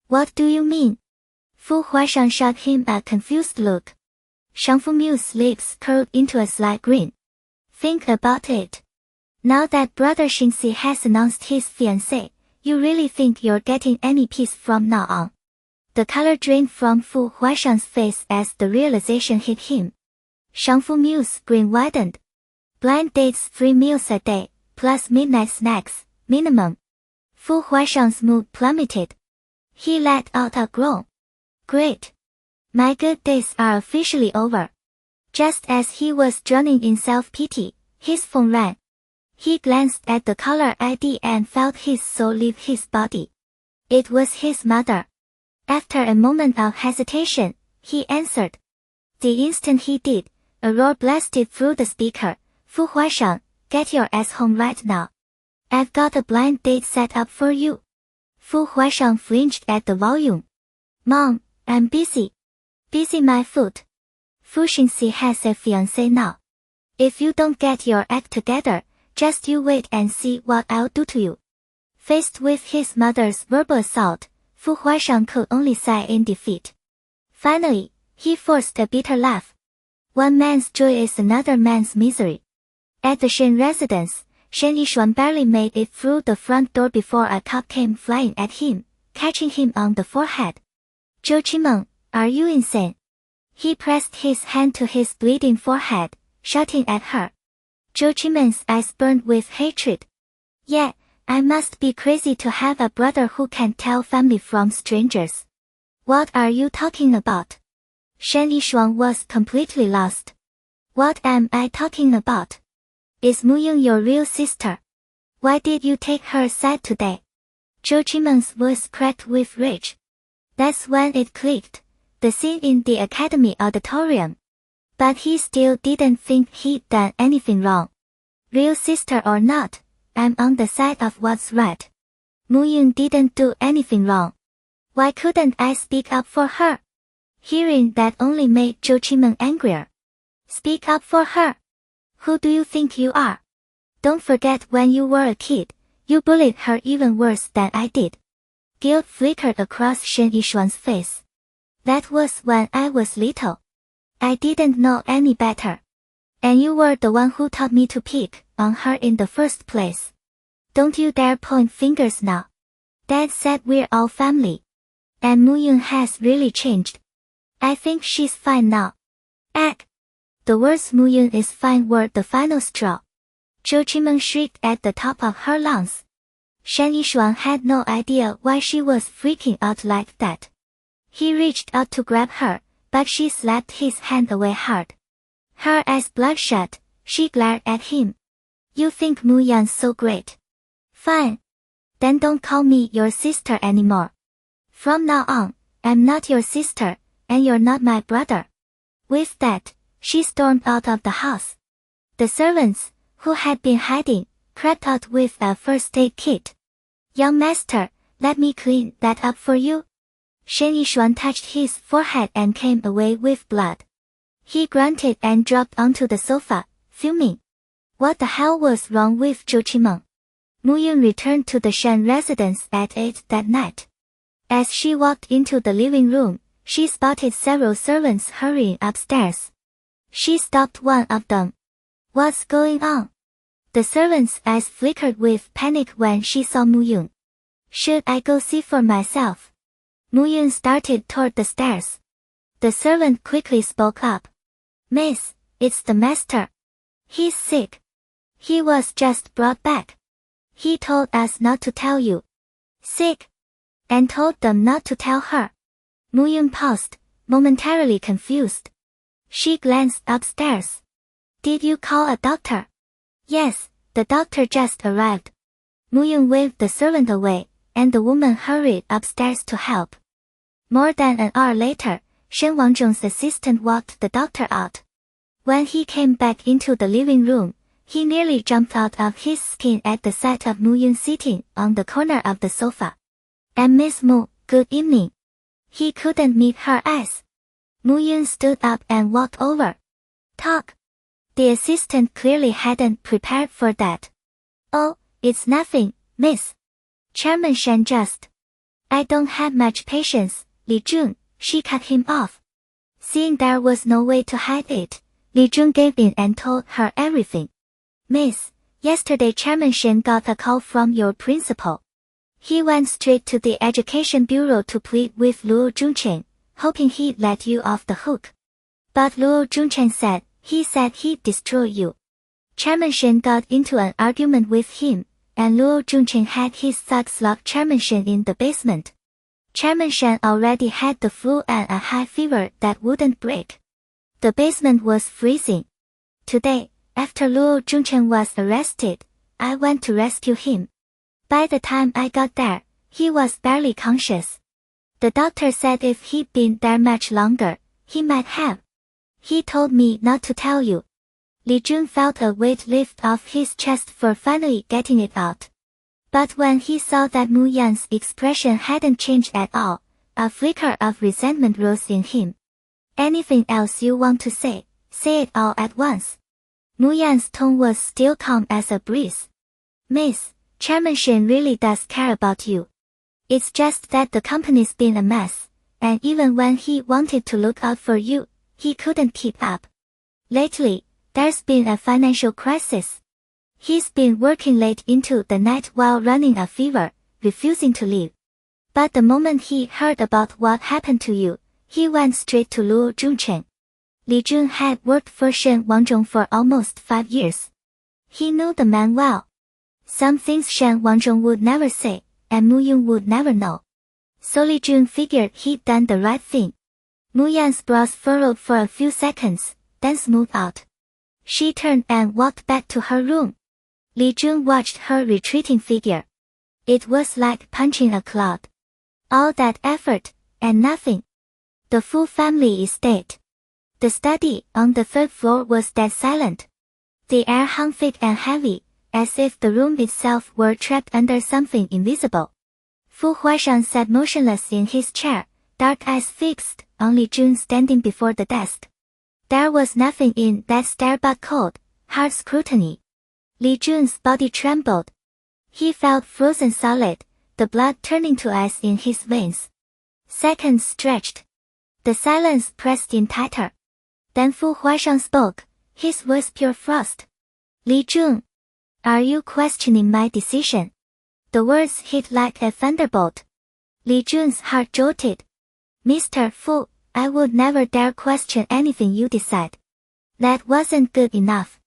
A: "What do you mean?" Fu Huaishang shot him a confused look. Shangfu Muse's lips curled into a sly grin. Think about it. Now that brother Xinxi has announced his fiancée, you really think you're getting any peace from now on? The color drained from Fu Huaishang's face as the realization hit him. Shangfu Mu's grin widened. Blind dates 3 meals a day, plus midnight snacks, minimum. Fu Huaishang's mood plummeted. He let out a groan. Great. My good days are officially over. Just as he was drowning in self-pity, his phone rang. He glanced at the caller ID and felt his soul leave his body. It was his mother. After a moment of hesitation, he answered. The instant he did, a roar blasted through the speaker. Fu Huaishang, get your ass home right now. I've got a blind date set up for you. Fu Huaishang flinched at the volume. Mom, I'm busy. Busy my foot. Fu Xinxi has a fiancé now. If you don't get your act together, just you wait and see what I'll do to you. Faced with his mother's verbal assault, Fu Huaishang could only sigh in defeat. Finally, he forced a bitter laugh. One man's joy is another man's misery. At the Shen residence, Shen Yishuan barely made it through the front door before a cop came flying at him, catching him on the forehead. Zhou Qimeng, are you insane? He pressed his hand to his bleeding forehead, shouting at her. Zhou Qimeng's eyes burned with hatred. Yeah, I must be crazy to have a brother who can't tell family from strangers. What are you talking about? Shen Yishuan was completely lost. What am I talking about? Is Mu Ying your real sister? Why did you take her side today? Zhou Qimeng's voice cracked with rage. That's when it clicked. The scene in the academy auditorium. But he still didn't think he'd done anything wrong. Real sister or not, I'm on the side of what's right. Mu Ying didn't do anything wrong. Why couldn't I speak up for her? Hearing that only made Zhou Qimeng angrier. Speak up for her? Who do you think you are? Don't forget when you were a kid, you bullied her even worse than I did. Guilt flickered across Shen Yishuan's face. That was when I was little. I didn't know any better. And you were the one who taught me to pick on her in the first place. Don't you dare point fingers now. Dad said we're all family. And Mu Ying has really changed. I think she's fine now. Ag. The words Mu Ying is fine were the final straw. Zhou Qimeng shrieked at the top of her lungs. Shen Yishuan had no idea why she was freaking out like that. He reached out to grab her, but she slapped his hand away hard. Her eyes bloodshot, she glared at him. You think Mu Yan's so great? Fine. Then don't call me your sister anymore. From now on, I'm not your sister, and you're not my brother. With that, she stormed out of the house. The servants, who had been hiding, crept out with a first aid kit. Young master, let me clean that up for you. Shen Yishuan touched his forehead and came away with blood. He grunted and dropped onto the sofa, fuming. What the hell was wrong with Zhou Qimeng? Mu Ying returned to the Shen residence at 8 that night. As she walked into the living room, she spotted several servants hurrying upstairs. She stopped one of them. What's going on? The servant's eyes flickered with panic when she saw Mu Ying. Should I go see for myself? Mu Ying started toward the stairs. The servant quickly spoke up. Miss, it's the master. He's sick. He was just brought back. He told us not to tell you. Sick? And told them not to tell her. Mu Ying paused, momentarily confused. She glanced upstairs. Did you call a doctor? Yes, the doctor just arrived. Mu Ying waved the servant away, and the woman hurried upstairs to help. More than an hour later, Shen Wangzhong's assistant walked the doctor out. When he came back into the living room, he nearly jumped out of his skin at the sight of Mu Ying sitting on the corner of the sofa. And Miss Mu, good evening. He couldn't meet her eyes. Mu Ying stood up and walked over. Talk. The assistant clearly hadn't prepared for that. Oh, it's nothing, miss. Chairman Shen just. I don't have much patience, Li Jun, she cut him off. Seeing there was no way to hide it, Li Jun gave in and told her everything. Miss, yesterday Chairman Shen got a call from your principal. He went straight to the Education Bureau to plead with Luo Zhongchen, hoping he'd let you off the hook. But Luo Zhongchen said he'd destroy you. Chairman Shen got into an argument with him, and Luo Zhongchen had his thugs lock Chairman Shen in the basement. Chairman Shen already had the flu and a high fever that wouldn't break. The basement was freezing. Today, after Luo Zhongchen was arrested, I went to rescue him. By the time I got there, he was barely conscious. The doctor said if he'd been there much longer, he might have. He told me not to tell you. Li Jun felt a weight lift off his chest for finally getting it out. But when he saw that Mu Yan's expression hadn't changed at all, a flicker of resentment rose in him. Anything else you want to say it all at once. Mu Yan's tone was still calm as a breeze. Miss, Chairman Shen really does care about you. It's just that the company's been a mess, and even when he wanted to look out for you, he couldn't keep up. Lately, there's been a financial crisis. He's been working late into the night while running a fever, refusing to leave. But the moment he heard about what happened to you, he went straight to Luo Zhongchen. Li Jun had worked for Shen Wangzhong for almost 5 years. He knew the man well. Some things Shen Wangzhong would never say, and Mu Yun would never know. So Li Jun figured he'd done the right thing. Mu Yan's brows furrowed for a few seconds, then smoothed out. She turned and walked back to her room. Li Jun watched her retreating figure. It was like punching a cloud. All that effort, and nothing. The Fu family estate. The study on the 3rd floor was dead silent. The air hung thick and heavy, as if the room itself were trapped under something invisible. Fu Huaishang sat motionless in his chair, dark eyes fixed on Li Jun standing before the desk. There was nothing in that stare but cold, hard scrutiny. Li Jun's body trembled. He felt frozen solid, the blood turning to ice in his veins. Seconds stretched. The silence pressed in tighter. Then Fu Huaishang spoke, his voice pure frost. Li Jun, are you questioning my decision? The words hit like a thunderbolt. Li Jun's heart jolted. Mr. Fu, I would never dare question anything you decide. That wasn't good enough.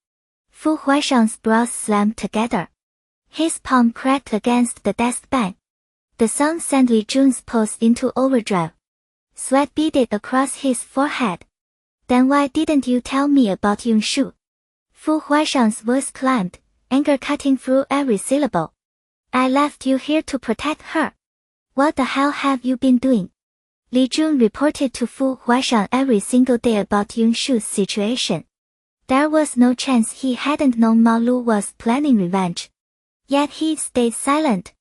A: Fu Huaishang's brows slammed together. His palm cracked against the desk bang. The sound sent Li Jun's pulse into overdrive. Sweat beaded across his forehead. Then why didn't you tell me about Yun Shu? Fu Huaishang's voice climbed, anger cutting through every syllable. I left you here to protect her. What the hell have you been doing? Li Jun reported to Fu Huaishang every single day about Yun Shu's situation. There was no chance he hadn't known Ma Lu was planning revenge. Yet he stayed silent.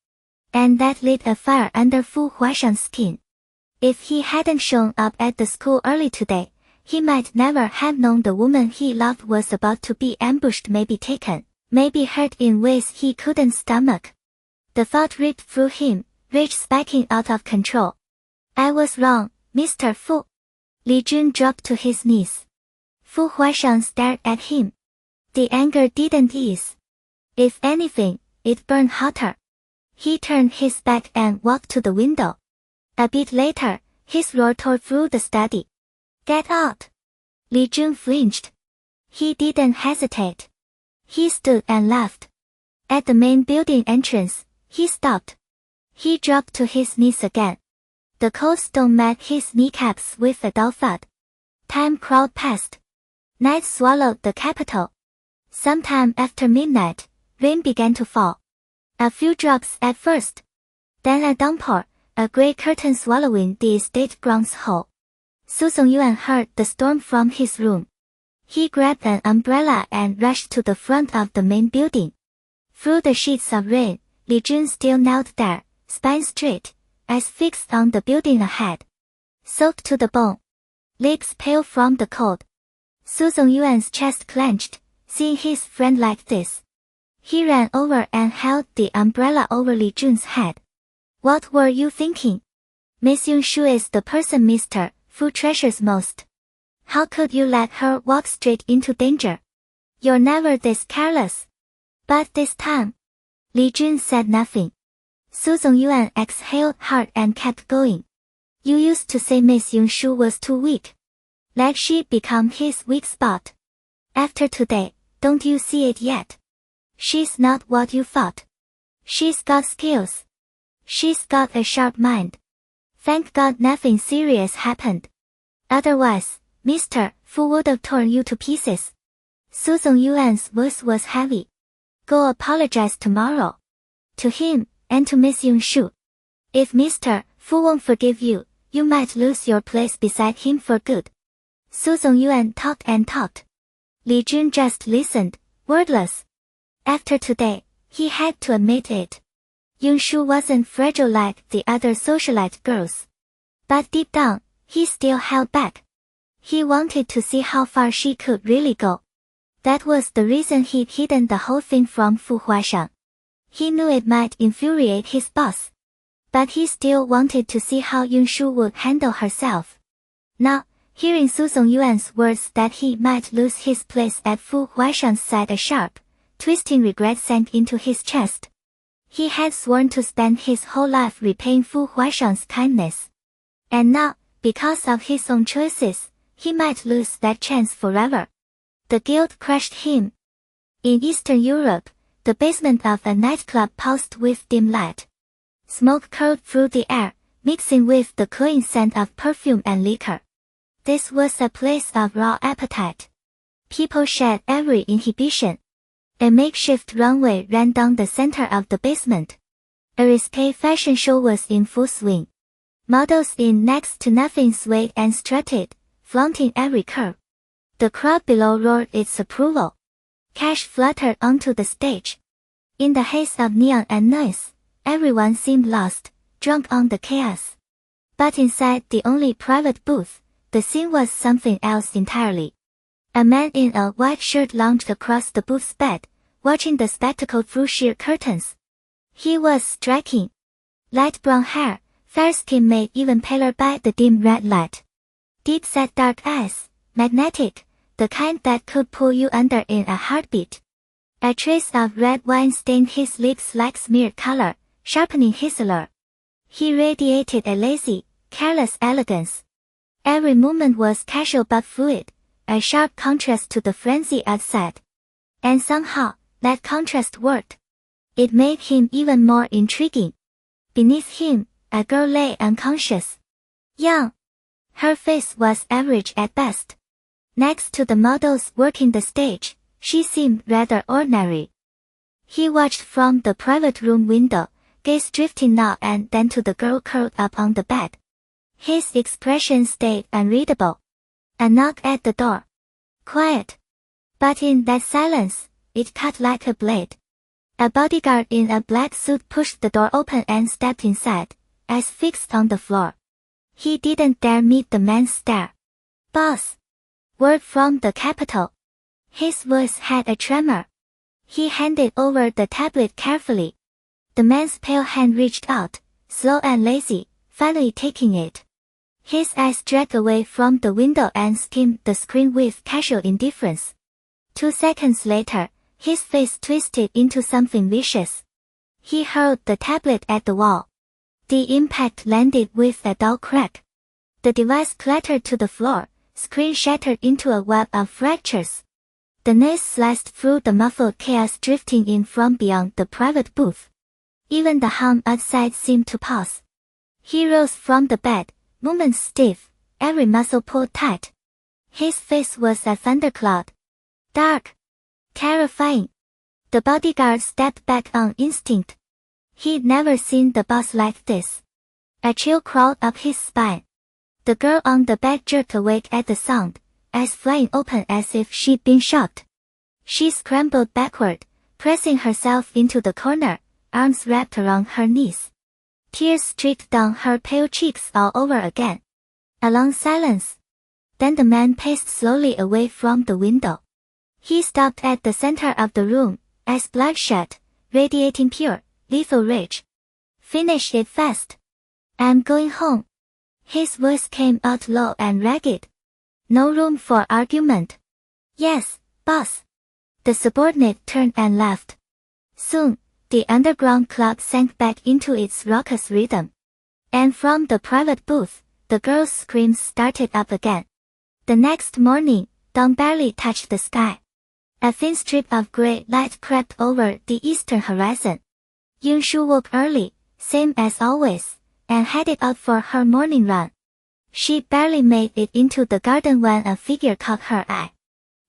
A: And that lit a fire under Fu Huaishang's skin. If he hadn't shown up at the school early today, he might never have known the woman he loved was about to be ambushed, maybe taken, maybe hurt in ways he couldn't stomach. The thought ripped through him, rage spiking out of control. I was wrong, Mr. Fu. Li Jun dropped to his knees. Fu Huaishang stared at him. The anger didn't ease. If anything, it burned hotter. He turned his back and walked to the window. A bit later, his roar tore through the study. Get out! Li Jun flinched. He didn't hesitate. He stood and laughed. At the main building entrance, he stopped. He dropped to his knees again. The cold stone met his kneecaps with a dull thud. Time crawled past. Night swallowed the capital. Sometime after midnight, rain began to fall. A few drops at first. Then a downpour, a grey curtain swallowing the estate grounds whole. Su Zongyuan heard the storm from his room. He grabbed an umbrella and rushed to the front of the main building. Through the sheets of rain, Li Jun still knelt there, spine straight, eyes fixed on the building ahead. Soaked to the bone. Lips pale from the cold. Su Zongyuan's chest clenched, seeing his friend like this. He ran over and held the umbrella over Li Jun's head. What were you thinking? Miss Yun Shu is the person Mr. Fu treasures most. How could you let her walk straight into danger? You're never this careless. But this time, Li Jun said nothing. Su Zongyuan exhaled hard and kept going. You used to say Miss Yongshu was too weak. Let she become his weak spot. After today, don't you see it yet? She's not what you thought. She's got skills. She's got a sharp mind. Thank God nothing serious happened. Otherwise, Mr. Fu would have torn you to pieces. Su Zongyuan's voice was heavy. Go apologize tomorrow. To him, and to Miss Yongshu. If Mr. Fu won't forgive you, you might lose your place beside him for good. Su Zongyuan talked and talked. Li Jun just listened, wordless. After today, he had to admit it. Yongshu wasn't fragile like the other socialite girls. But deep down, he still held back. He wanted to see how far she could really go. That was the reason he'd hidden the whole thing from Fu Huaishang. He knew it might infuriate his boss. But he still wanted to see how Yongshu would handle herself. Now, hearing Su Zongyuan's words that he might lose his place at Fu Huaishang's side, a sharp, twisting regret sank into his chest. He had sworn to spend his whole life repaying Fu Huaishang's kindness. And now, because of his own choices, he might lose that chance forever. The guilt crushed him. In Eastern Europe, the basement of a nightclub pulsed with dim light. Smoke curled through the air, mixing with the cloying scent of perfume and liquor. This was a place of raw appetite. People shed every inhibition. A makeshift runway ran down the center of the basement. A risque fashion show was in full swing. Models in next to nothing swayed and strutted, flaunting every curve. The crowd below roared its approval. Cash fluttered onto the stage. In the haze of neon and noise, everyone seemed lost, drunk on the chaos. But inside the only private booth, the scene was something else entirely. A man in a white shirt lounged across the booth's bed, watching the spectacle through sheer curtains. He was striking. Light brown hair, fair skin made even paler by the dim red light. Deep-set dark eyes, magnetic, the kind that could pull you under in a heartbeat. A trace of red wine stained his lips like smeared color, sharpening his allure. He radiated a lazy, careless elegance. Every movement was casual but fluid, a sharp contrast to the frenzy outside. And somehow, that contrast worked. It made him even more intriguing. Beneath him, a girl lay unconscious. Young. Her face was average at best. Next to the models working the stage, she seemed rather ordinary. He watched from the private room window, gaze drifting now and then to the girl curled up on the bed. His expression stayed unreadable. A knock at the door. Quiet. But in that silence, it cut like a blade. A bodyguard in a black suit pushed the door open and stepped inside, eyes fixed on the floor. He didn't dare meet the man's stare. Boss. Word from the capital. His voice had a tremor. He handed over the tablet carefully. The man's pale hand reached out, slow and lazy, finally taking it. His eyes dragged away from the window and skimmed the screen with casual indifference. 2 seconds later, his face twisted into something vicious. He hurled the tablet at the wall. The impact landed with a dull crack. The device clattered to the floor, screen shattered into a web of fractures. The noise sliced through the muffled chaos drifting in from beyond the private booth. Even the hum outside seemed to pause. He rose from the bed, movements stiff, every muscle pulled tight. His face was a thundercloud. Dark. Terrifying. The bodyguard stepped back on instinct. He'd never seen the boss like this. A chill crawled up his spine. The girl on the bed jerked awake at the sound, eyes flying open as if she'd been shocked. She scrambled backward, pressing herself into the corner, arms wrapped around her knees. Tears streaked down her pale cheeks all over again. A long silence. Then the man paced slowly away from the window. He stopped at the center of the room, eyes bloodshot, radiating pure, lethal rage. Finish it fast. I'm going home. His voice came out low and ragged. No room for argument. Yes, boss. The subordinate turned and left. Soon, the underground club sank back into its raucous rhythm. And from the private booth, the girls' screams started up again. The next morning, dawn barely touched the sky. A thin strip of gray light crept over the eastern horizon. Yunshu woke early, same as always, and headed out for her morning run. She barely made it into the garden when a figure caught her eye.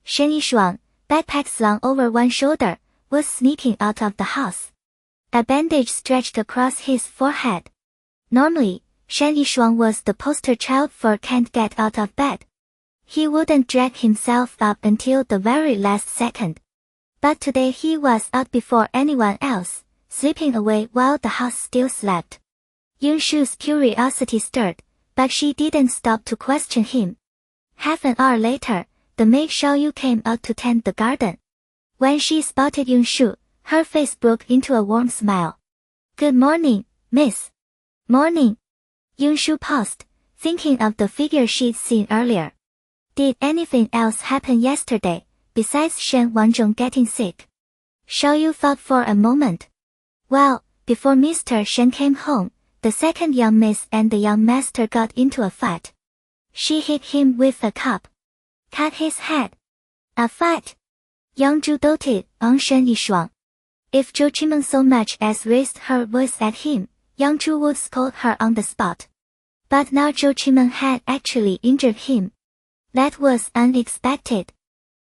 A: Shen Yishuang, backpack slung over one shoulder, was sneaking out of the house. A bandage stretched across his forehead. Normally, Shen Yishuang was the poster child for can't get out of bed. He wouldn't drag himself up until the very last second. But today he was out before anyone else, slipping away while the house still slept. Yunshu's curiosity stirred, but she didn't stop to question him. Half an hour later, the maid Xiaoyu came out to tend the garden. When she spotted Yunshu, her face broke into a warm smile. "Good morning, miss." "Morning." Yunshu paused, thinking of the figure she'd seen earlier. Did anything else happen yesterday, besides Shen Wanzhong getting sick? Xiaoyu thought for a moment. Well, before Mr. Shen came home, the second young miss and the young master got into a fight. She hit him with a cup. Cut his head. A fight? Yang Zhu doted on Shen Yishuang. If Zhou Qimeng so much as raised her voice at him, Yang Zhu would scold her on the spot. But now Zhou Qimeng had actually injured him. That was unexpected.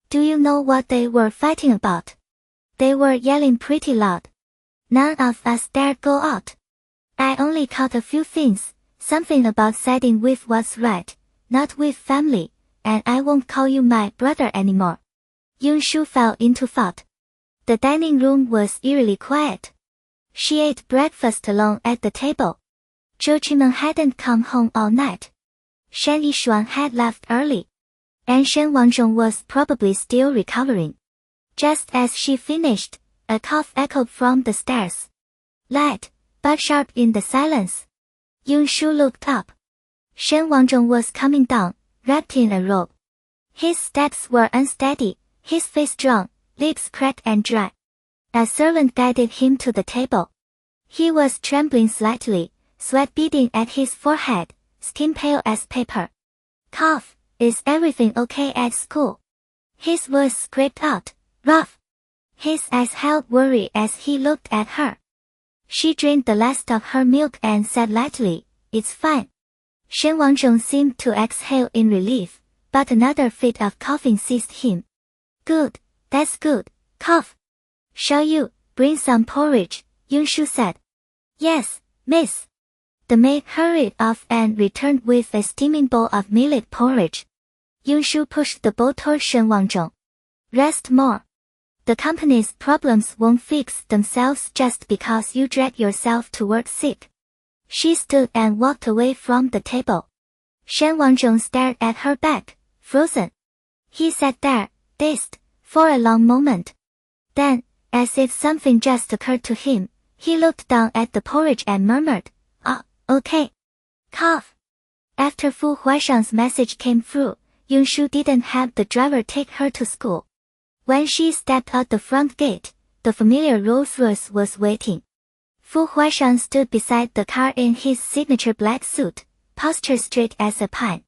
A: Do you know what they were fighting about? They were yelling pretty loud. None of us dared go out. I only caught a few things, something about siding with what's right, not with family, and I won't call you my brother anymore. Yunshu fell into thought. The dining room was eerily quiet. She ate breakfast alone at the table. Zhou Qimeng hadn't come home all night. Shen Yishuang had left early. And Shen Wanzhong was probably still recovering. Just as she finished, a cough echoed from the stairs. Light, but sharp in the silence. Yunshu looked up. Shen Wanzhong was coming down, wrapped in a robe. His steps were unsteady, his face drawn, lips cracked and dry. A servant guided him to the table. He was trembling slightly, sweat beading at his forehead, skin pale as paper. Cough. Is everything okay at school? His voice scraped out, rough. His eyes held worry as he looked at her. She drained the last of her milk and said lightly, "It's fine." Shen Wanzhong seemed to exhale in relief, but another fit of coughing seized him. "Good, that's good, cough." "Xiaoyu, bring some porridge," Yunshu said. "Yes, miss." The maid hurried off and returned with a steaming bowl of millet porridge. Yunshu pushed the bowl toward Shen Wanzhong. "Rest more. The company's problems won't fix themselves just because you drag yourself to work sick." She stood and walked away from the table. Shen Wanzhong stared at her back, frozen. He sat there, dazed, for a long moment. Then, as if something just occurred to him, he looked down at the porridge and murmured, "Ah, okay." Cough. After Fu Huaishang's message came through, Yunshu didn't have the driver take her to school. When she stepped out the front gate, the familiar Rolls-Royce was waiting. Fu Huaishang stood beside the car in his signature black suit, posture straight as a pine.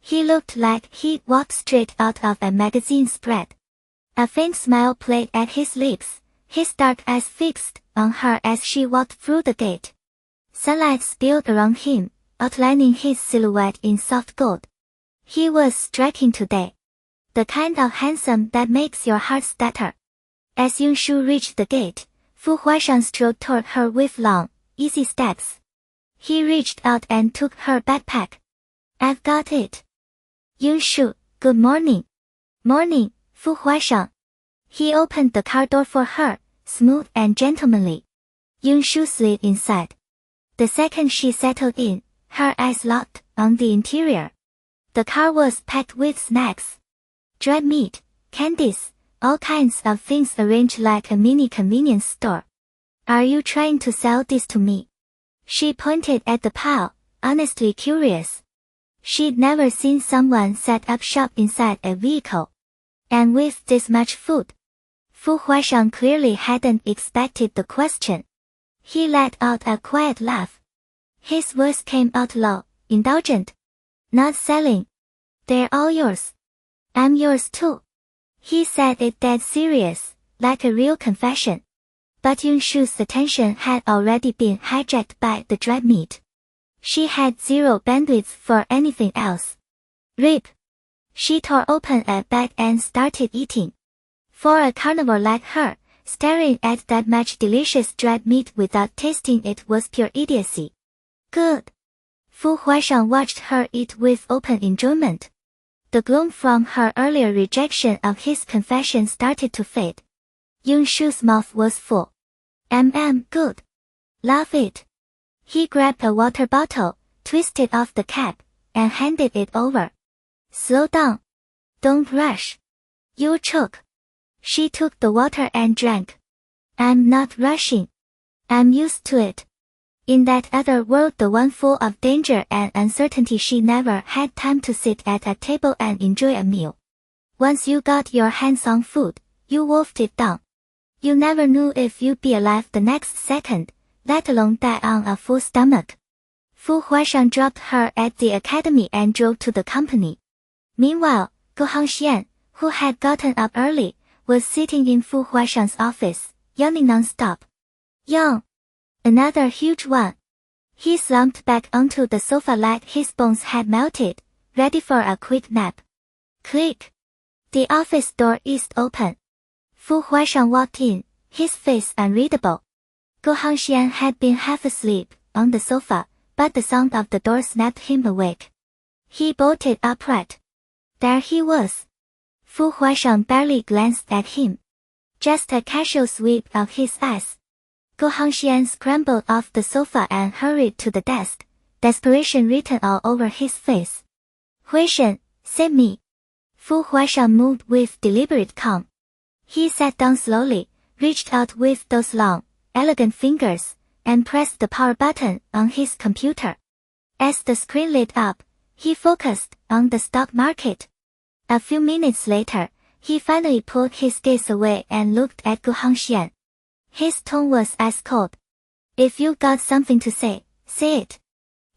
A: He looked like he'd walked straight out of a magazine spread. A faint smile played at his lips, his dark eyes fixed on her as she walked through the gate. Sunlight spilled around him, outlining his silhouette in soft gold. He was striking today. The kind of handsome that makes your heart stutter. As Yunshu reached the gate, Fu Huaishang strode toward her with long, easy steps. He reached out and took her backpack. "I've got it." "Yunshu, good morning." "Morning, Fu Huaishang." He opened the car door for her, smooth and gentlemanly. Yunshu slid inside. The second she settled in, her eyes locked on the interior. The car was packed with snacks. Dried meat, candies, all kinds of things arranged like a mini convenience store. "Are you trying to sell this to me?" She pointed at the pile, honestly curious. She'd never seen someone set up shop inside a vehicle. And with this much food. Fu Huaisheng clearly hadn't expected the question. He let out a quiet laugh. His voice came out low, indulgent. Not selling. They're all yours. I'm yours too. He said it dead serious, like a real confession. But Yunshu's attention had already been hijacked by the dried meat. She had zero bandwidth for anything else. Rip. She tore open a bag and started eating. For a carnivore like her, staring at that much delicious dried meat without tasting it was pure idiocy. Good. Fu Huaisheng watched her eat with open enjoyment. The gloom from her earlier rejection of his confession started to fade. Yunshu's mouth was full. Good. Love it. He grabbed a water bottle, twisted off the cap, and handed it over. Slow down. Don't rush. You'll choke. She took the water and drank. I'm not rushing. I'm used to it. In that other world, the one full of danger and uncertainty, she never had time to sit at a table and enjoy a meal. Once you got your hands on food, you wolfed it down. You never knew if you'd be alive the next second, let alone die on a full stomach. Fu Huaisheng dropped her at the academy and drove to the company. Meanwhile, Gu Hongxian, who had gotten up early, was sitting in Fu Huaisheng's office, yawning non-stop. Yawn. Another huge one. He slumped back onto the sofa like his bones had melted, ready for a quick nap. Click. The office door eased open. Fu Huaisheng walked in, his face unreadable. Gu Hongxian had been half asleep on the sofa, but the sound of the door snapped him awake. He bolted upright. There he was. Fu Huaisheng barely glanced at him. Just a casual sweep of his eyes. Gu Hongxian scrambled off the sofa and hurried to the desk, desperation written all over his face. Huishen, save me. Fu Huaisheng moved with deliberate calm. He sat down slowly, reached out with those long, elegant fingers, and pressed the power button on his computer. As the screen lit up, he focused on the stock market. A few minutes later, he finally pulled his gaze away and looked at Gu Hongxian. His tone was ice cold. If you got something to say, say it.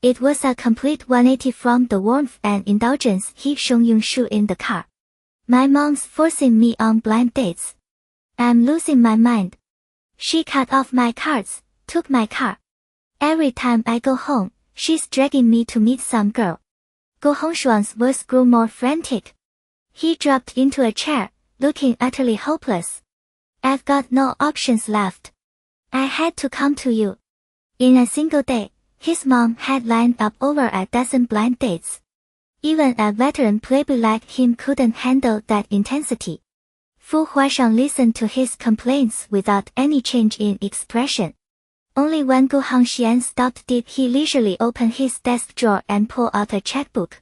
A: It was a complete 180 from the warmth and indulgence he'd shown Yunshu in the car. My mom's forcing me on blind dates. I'm losing my mind. She cut off my cards, took my car. Every time I go home, she's dragging me to meet some girl. Gu Hongxian's voice grew more frantic. He dropped into a chair, looking utterly hopeless. I've got no options left. I had to come to you. In a single day, his mom had lined up over a dozen blind dates. Even a veteran playboy like him couldn't handle that intensity. Fu Huaisheng listened to his complaints without any change in expression. Only when Gu Hongxian stopped did he leisurely open his desk drawer and pull out a checkbook.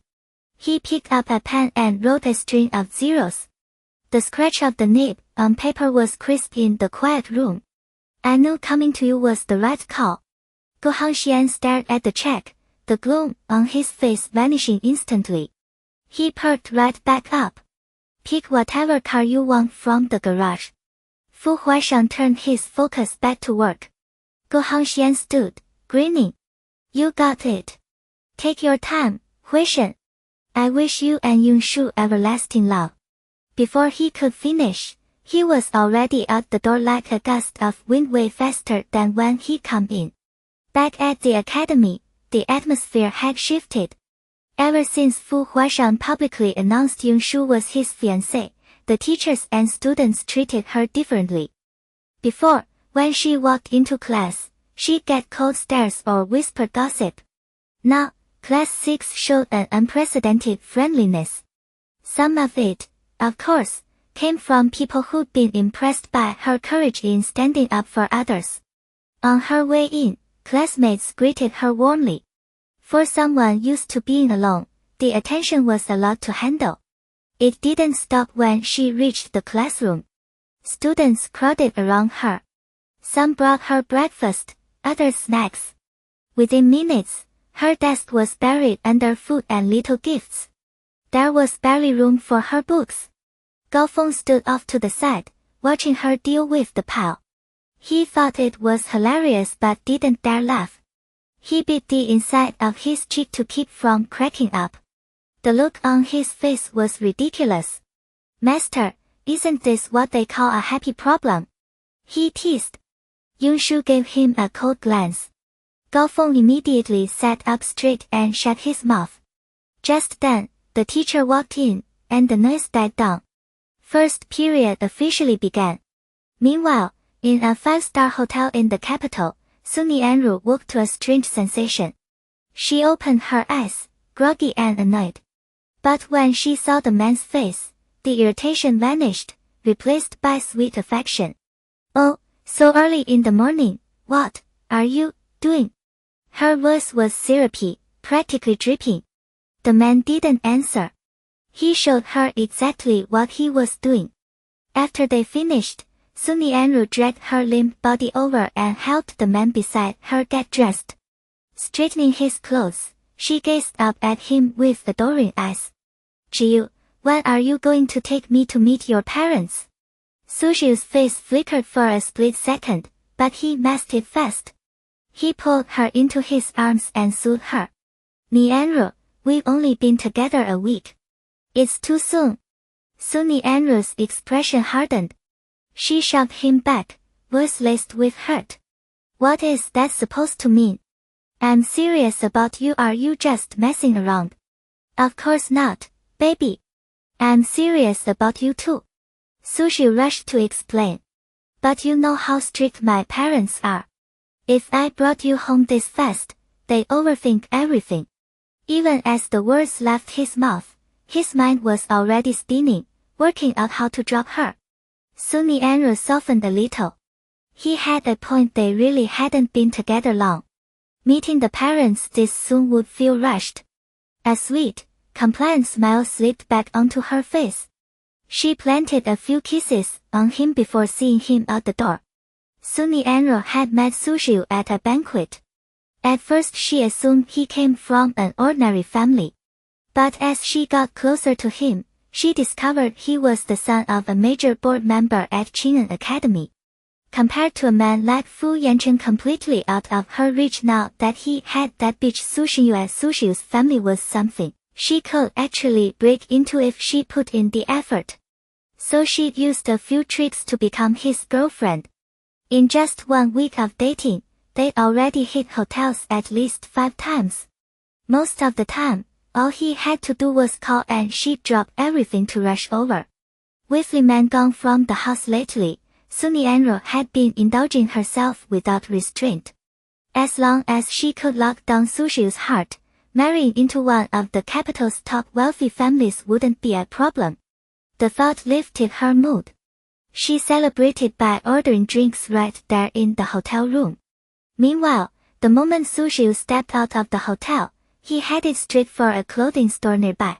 A: He picked up a pen and wrote a string of zeros. The scratch of the nib on paper was crisp in the quiet room. I knew coming to you was the right call. Gu Hongxian stared at the check, the gloom on his face vanishing instantly. He perked right back up. Pick whatever car you want from the garage. Fu Huaisheng turned his focus back to work. Gu Hongxian stood, grinning. You got it. Take your time, Huishen. I wish you and Yunshu everlasting love. Before he could finish, he was already out the door like a gust of wind way faster than when he come in. Back at the academy, the atmosphere had shifted. Ever since Fu Huaisheng publicly announced Yunshu was his fiancée, the teachers and students treated her differently. Before, when she walked into class, she'd get cold stares or whispered gossip. Now, Class 6 showed an unprecedented friendliness. Some of it, of course, came from people who'd been impressed by her courage in standing up for others. On her way in, classmates greeted her warmly. For someone used to being alone, the attention was a lot to handle. It didn't stop when she reached the classroom. Students crowded around her. Some brought her breakfast, others snacks. Within minutes, her desk was buried under food and little gifts. There was barely room for her books. Gaofeng stood off to the side, watching her deal with the pile. He thought it was hilarious but didn't dare laugh. He bit the inside of his cheek to keep from cracking up. The look on his face was ridiculous. "Master, isn't this what they call a happy problem?" he teased. Yunshu gave him a cold glance. Gao Feng immediately sat up straight and shut his mouth. Just then, the teacher walked in, and the noise died down. First period officially began. Meanwhile, in a five-star hotel in the capital, Sun Nianru woke to a strange sensation. She opened her eyes, groggy and annoyed. But when she saw the man's face, the irritation vanished, replaced by sweet affection. "Oh, so early in the morning, what are you doing?" Her voice was syrupy, practically dripping. The man didn't answer. He showed her exactly what he was doing. After they finished, Sun Nianru dragged her limp body over and helped the man beside her get dressed. Straightening his clothes, she gazed up at him with adoring eyes. "Jiu, when are you going to take me to meet your parents?" Su Xiu's face flickered for a split second, but he masked it fast. He pulled her into his arms and soothed her. "Nianru, we've only been together a week. It's too soon." Su Nianru's expression hardened. She shoved him back, voice laced with hurt. "What is that supposed to mean? I'm serious about you. Are you just messing around?" "Of course not, baby. I'm serious about you too." Su Xiu rushed to explain. "But you know how strict my parents are. If I brought you home this fast, they overthink everything." Even as the words left his mouth, his mind was already spinning, working out how to drop her. Sun Nianru softened a little. He had a point. They really hadn't been together long. Meeting the parents this soon would feel rushed. A sweet, compliant smile slipped back onto her face. She planted a few kisses on him before seeing him out the door. Sun Nianru had met Su Xiu at a banquet. At first she assumed he came from an ordinary family. But as she got closer to him, she discovered he was the son of a major board member at Qing'an Academy. Compared to a man like Fu Yanchen completely out of her reach now that he had that bitch Su Xiu as Su Xiu's family was something she could actually break into if she put in the effort. So she used a few tricks to become his girlfriend. In just 1 week of dating, they'd already hit hotels at least 5 times. Most of the time, all he had to do was call and she'd drop everything to rush over. With Li Man gone from the house lately, Sun Nianru had been indulging herself without restraint. As long as she could lock down Su Xiu's heart, marrying into one of the capital's top wealthy families wouldn't be a problem. The thought lifted her mood. She celebrated by ordering drinks right there in the hotel room. Meanwhile, the moment Su Xiu stepped out of the hotel, he headed straight for a clothing store nearby.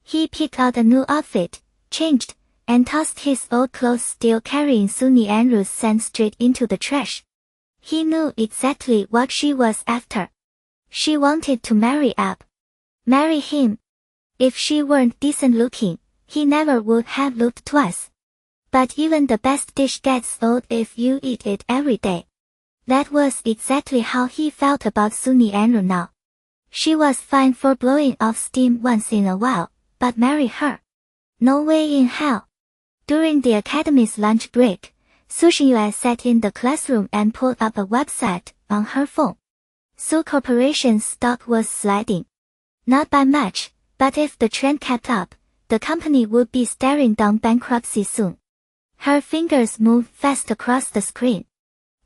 A: He picked out a new outfit, changed, and tossed his old clothes still carrying Sun Nianru's scent straight into the trash. He knew exactly what she was after. She wanted to marry up. Marry him. If she weren't decent looking, he never would have looked twice. But even the best dish gets old if you eat it every day. That was exactly how he felt about Sun Nianru now. She was fine for blowing off steam once in a while, but marry her? No way in hell. During the academy's lunch break, Su Xinyue sat in the classroom and pulled up a website on her phone. Su Corporation's stock was sliding. Not by much, but if the trend kept up, the company would be staring down bankruptcy soon. Her fingers moved fast across the screen.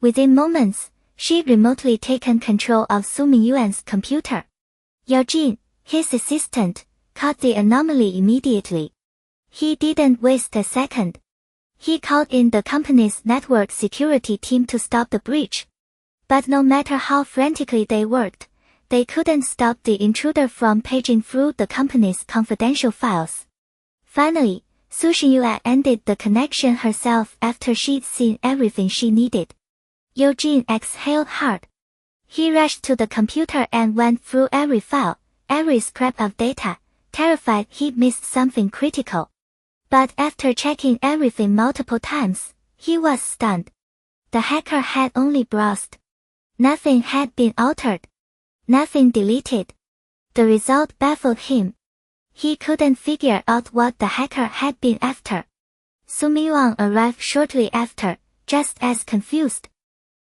A: Within moments, she'd remotely taken control of Su Mingyuan's computer. Yao Jin, his assistant, caught the anomaly immediately. He didn't waste a second. He called in the company's network security team to stop the breach. But no matter how frantically they worked, they couldn't stop the intruder from paging through the company's confidential files. Finally, Su Xinyue ended the connection herself after she'd seen everything she needed. Yao Jin exhaled hard. He rushed to the computer and went through every file, every scrap of data, terrified he'd missed something critical. But after checking everything multiple times, he was stunned. The hacker had only browsed. Nothing had been altered. Nothing deleted. The result baffled him. He couldn't figure out what the hacker had been after. Su Mingyuan arrived shortly after, just as confused.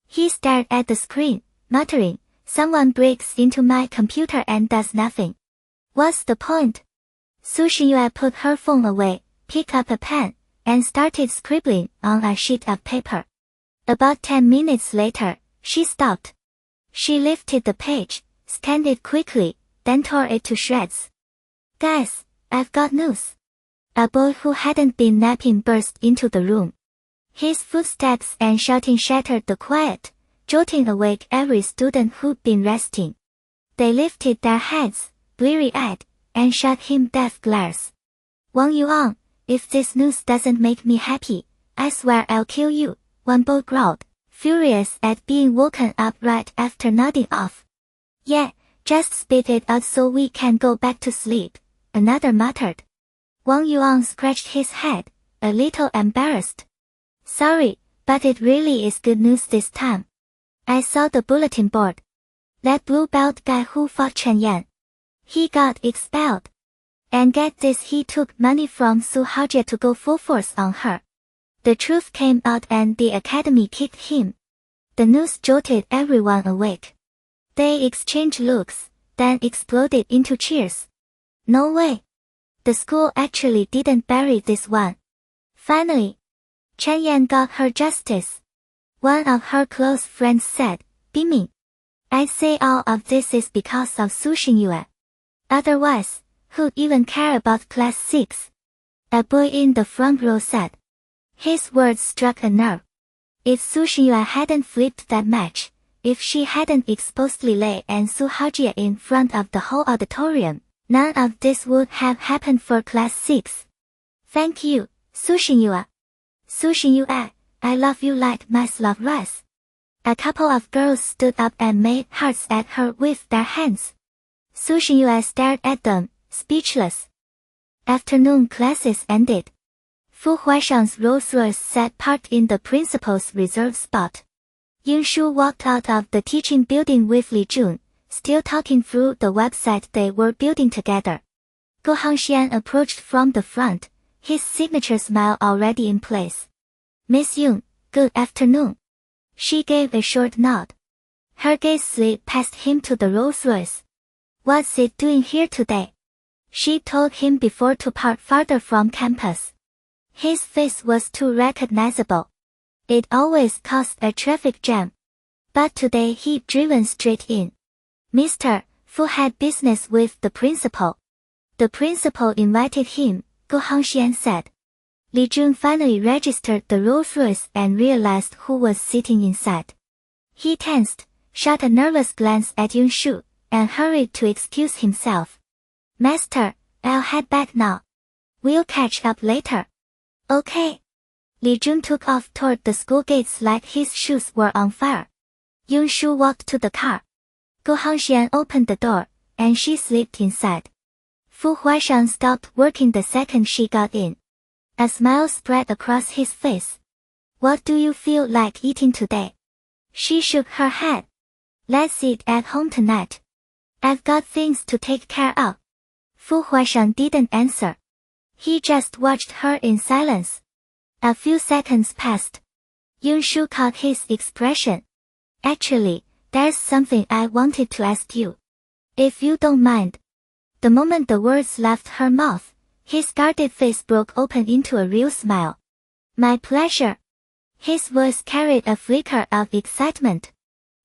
A: He stared at the screen, muttering, "Someone breaks into my computer and does nothing. What's the point?" Su Xingyue put her phone away, picked up a pen, and started scribbling on a sheet of paper. About 10 minutes later, she stopped. She lifted the page, scanned it quickly, then tore it to shreds. "Guys, I've got news." A boy who hadn't been napping burst into the room. His footsteps and shouting shattered the quiet, jolting awake every student who'd been resting. They lifted their heads, bleary-eyed, and shot him death glares. "Wang Yuan, if this news doesn't make me happy, I swear I'll kill you," one boy growled, furious at being woken up right after nodding off. "Yeah, just spit it out so we can go back to sleep," another muttered. Wang Yuan scratched his head, a little embarrassed. "Sorry, but it really is good news this time. I saw the bulletin board. That blue belt guy who fought Chen Yan. He got expelled. And get this, he took money from Su Haojie to go full force on her. The truth came out and the academy kicked him." The news jolted everyone awake. They exchanged looks, then exploded into cheers. "No way. The school actually didn't bury this one. Finally, Chen Yan got her justice," one of her close friends said, beaming. "I'd say all of this is because of Su Xingyue. Otherwise, who'd even care about Class 6? A boy in the front row said. His words struck a nerve. If Su Xingyue hadn't flipped that match, if she hadn't exposed Li Lei and Su Haojie in front of the whole auditorium, none of this would have happened for Class 6. "Thank you, Su Xingyue. Su Xingyue, I love you like mice love rice." A couple of girls stood up and made hearts at her with their hands. Su Xingyue stared at them, speechless. Afternoon classes ended. Fu Huaishang's Rolls-Royce sat parked in the principal's reserved spot. Yunshu walked out of the teaching building with Li Jun, still talking through the website they were building together. Gu Hongxian approached from the front, his signature smile already in place. "Miss Yun, good afternoon." She gave a short nod. Her gaze slid past him to the Rolls-Royce. "What's it doing here today?" She told him before to park farther from campus. His face was too recognizable. It always caused a traffic jam. But today he'd driven straight in. Mr. Fu had business with the principal. The principal invited him, Gu Hongxian said. Li Jun finally registered the Rolls-Royce and realized who was sitting inside. He tensed, shot a nervous glance at Yunshu, and hurried to excuse himself. "Master, I'll head back now. We'll catch up later." "Okay." Li Jun took off toward the school gates like his shoes were on fire. Yunshu walked to the car. Gu Hongxian opened the door, and she slipped inside. Fu Huaishang stopped working the second she got in. A smile spread across his face. "What do you feel like eating today?" She shook her head. "Let's eat at home tonight. I've got things to take care of." Fu Huaishang didn't answer. He just watched her in silence. A few seconds passed. Yunshu caught his expression. "Actually, there's something I wanted to ask you. If you don't mind." The moment the words left her mouth, his guarded face broke open into a real smile. "My pleasure." His voice carried a flicker of excitement.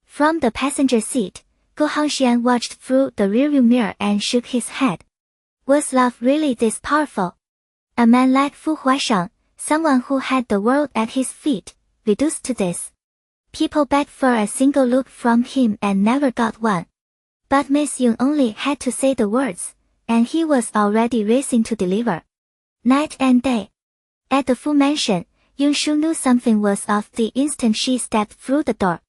A: From the passenger seat, Gu Hongxian watched through the rearview mirror and shook his head. Was love really this powerful? A man like Fu Huaishang, someone who had the world at his feet, reduced to this. People begged for a single look from him and never got one. But Miss Yun only had to say the words, and he was already racing to deliver. Night and day. At the Fu mansion, Yunshu knew something was off the instant she stepped through the door.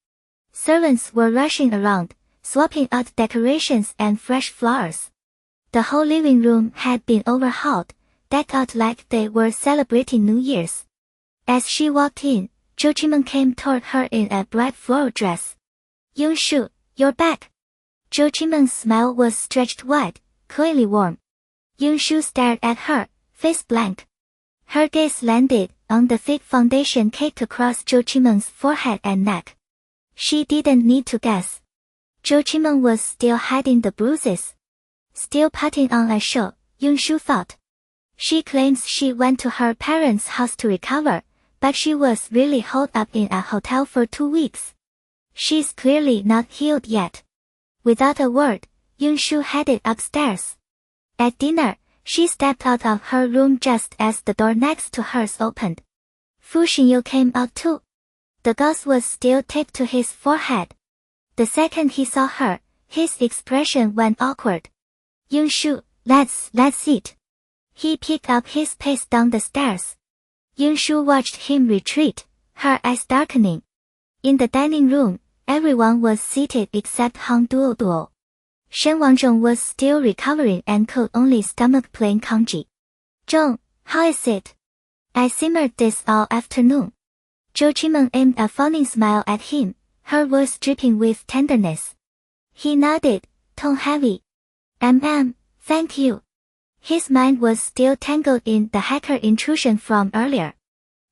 A: Servants were rushing around, swapping out decorations and fresh flowers. The whole living room had been overhauled, decked out like they were celebrating New Year's. As she walked in, Zhou Qimeng came toward her in a bright floral dress. Yongshu, you're back. Zhou Qimeng's smile was stretched wide, clearly warm. Yongshu stared at her, face blank. Her gaze landed on the thick foundation caked across Zhou Qimeng's forehead and neck. She didn't need to guess. Zhou Qimeng was still hiding the bruises. Still putting on a show, Yongshu thought. She claims she went to her parents' house to recover, but she was really holed up in a hotel for 2 weeks. She's clearly not healed yet. Without a word, Yongshu headed upstairs. At dinner, she stepped out of her room just as the door next to hers opened. Fu Zhiheng came out too. The gauze was still taped to his forehead. The second he saw her, his expression went awkward. Yongshu, let's eat. He picked up his pace down the stairs. Yongshu watched him retreat, her eyes darkening. In the dining room, everyone was seated except Han Duoduo. Shen Wangzhong was still recovering and could only stomach plain congee. Zhong, how is it? I simmered this all afternoon. Zhou Qimeng aimed a fawning smile at him, her voice dripping with tenderness. He nodded, tone heavy. Thank you. His mind was still tangled in the hacker intrusion from earlier.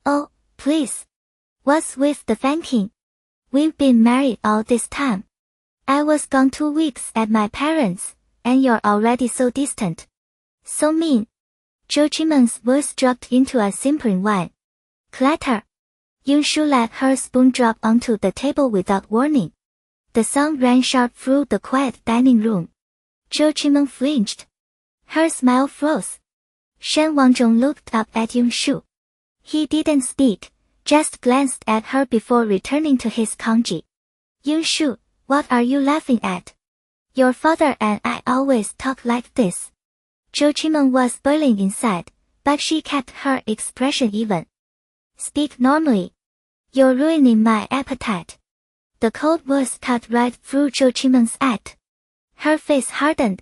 A: Oh, please. What's with the thanking? We've been married all this time. I was gone 2 weeks at my parents', and you're already so distant. So mean. Zhou Qimeng's voice dropped into a simpering whine. Clatter. Yongshu let her spoon drop onto the table without warning. The sound rang sharp through the quiet dining room. Zhou Qimeng flinched. Her smile froze. Shen Wangzhong looked up at Yongshu. He didn't speak, just glanced at her before returning to his congee. Yongshu, what are you laughing at? Your father and I always talk like this. Zhou Qimeng was boiling inside, but she kept her expression even. Speak normally. You're ruining my appetite. The cold voice cut right through Zhou Qimeng's act. Her face hardened.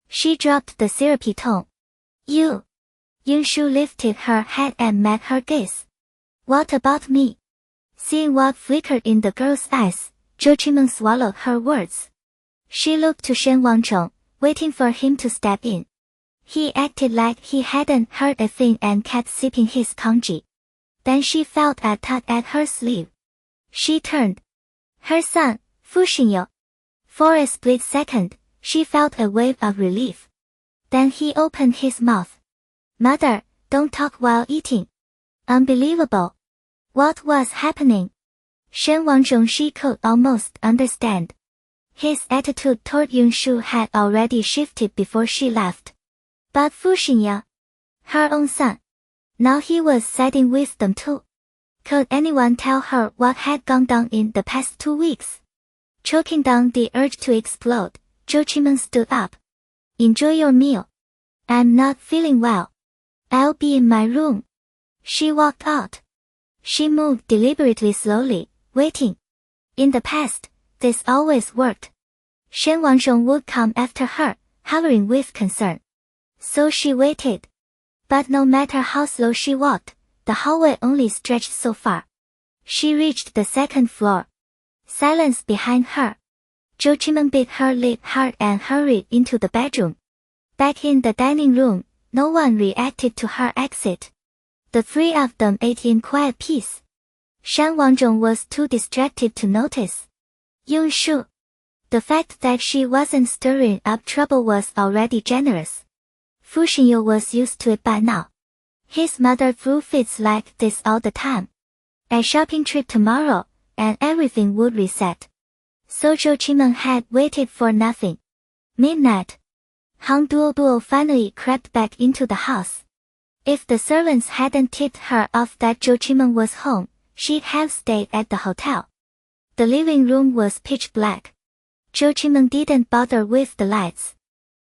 A: She dropped the syrupy tone. You. Yongshu lifted her head and met her gaze. What about me? Seeing what flickered in the girl's eyes, Zhou Qimeng swallowed her words. She looked to Shen Wangzhong, waiting for him to step in. He acted like he hadn't heard a thing and kept sipping his congee. Then she felt a tug at her sleeve. She turned. Her son, Fu Zhiheng. For a split second, she felt a wave of relief. Then he opened his mouth. Mother, don't talk while eating. Unbelievable. What was happening? Shen Wangzhong she could almost understand. His attitude toward Yongshu had already shifted before she left. But Fu Zhiheng, her own son, now he was siding with them too. Could anyone tell her what had gone down in the past 2 weeks? Choking down the urge to explode, Zhou Qimeng stood up. Enjoy your meal. I'm not feeling well. I'll be in my room. She walked out. She moved deliberately slowly, waiting. In the past, this always worked. Shen Wangzhong would come after her, hovering with concern. So she waited. But no matter how slow she walked, the hallway only stretched so far. She reached the second floor. Silence behind her. Zhou Qimeng bit her lip hard and hurried into the bedroom. Back in the dining room, no one reacted to her exit. The 3 of them ate in quiet peace. Shen Wangzhong was too distracted to notice. Yongshu. The fact that she wasn't stirring up trouble was already generous. Fu Zhiheng was used to it by now. His mother threw fits like this all the time. A shopping trip tomorrow, and everything would reset. So Zhou Qimeng had waited for nothing. Midnight. Han Duoduo finally crept back into the house. If the servants hadn't tipped her off that Zhou Qimeng was home, she'd have stayed at the hotel. The living room was pitch black. Zhou Qimeng didn't bother with the lights.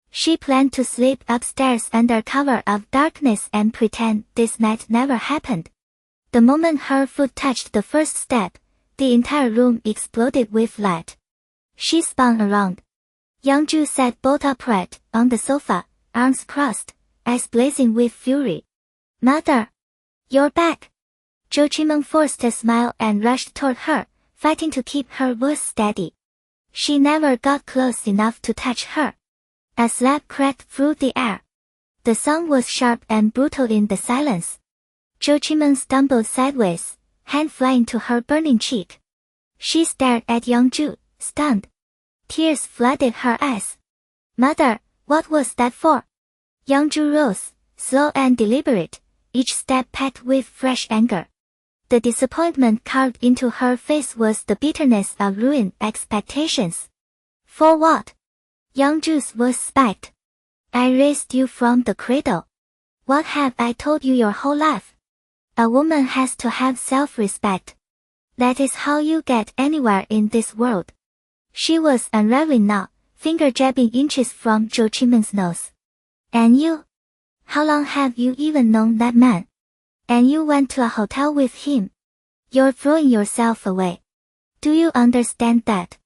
A: She planned to sleep upstairs under cover of darkness and pretend this night never happened. The moment her foot touched the first step, the entire room exploded with light. She spun around. Yangju sat bolt upright on the sofa, arms crossed, eyes blazing with fury. Mother! You're back! Zhou Qimeng forced a smile and rushed toward her, fighting to keep her voice steady. She never got close enough to touch her. A slap cracked through the air. The sound was sharp and brutal in the silence. Zhou Qimeng stumbled sideways, hand flying to her burning cheek. She stared at Yangzhu, stunned. Tears flooded her eyes. Mother, what was that for? Yangzhu rose, slow and deliberate, each step packed with fresh anger. The disappointment carved into her face was the bitterness of ruined expectations. For what? Yangzhu's voice spiked. I raised you from the cradle. What have I told you your whole life? A woman has to have self-respect. That is how you get anywhere in this world. She was unraveling now, finger jabbing inches from Zhou Qimeng's nose. And you? How long have you even known that man? And you went to a hotel with him. You're throwing yourself away. Do you understand that?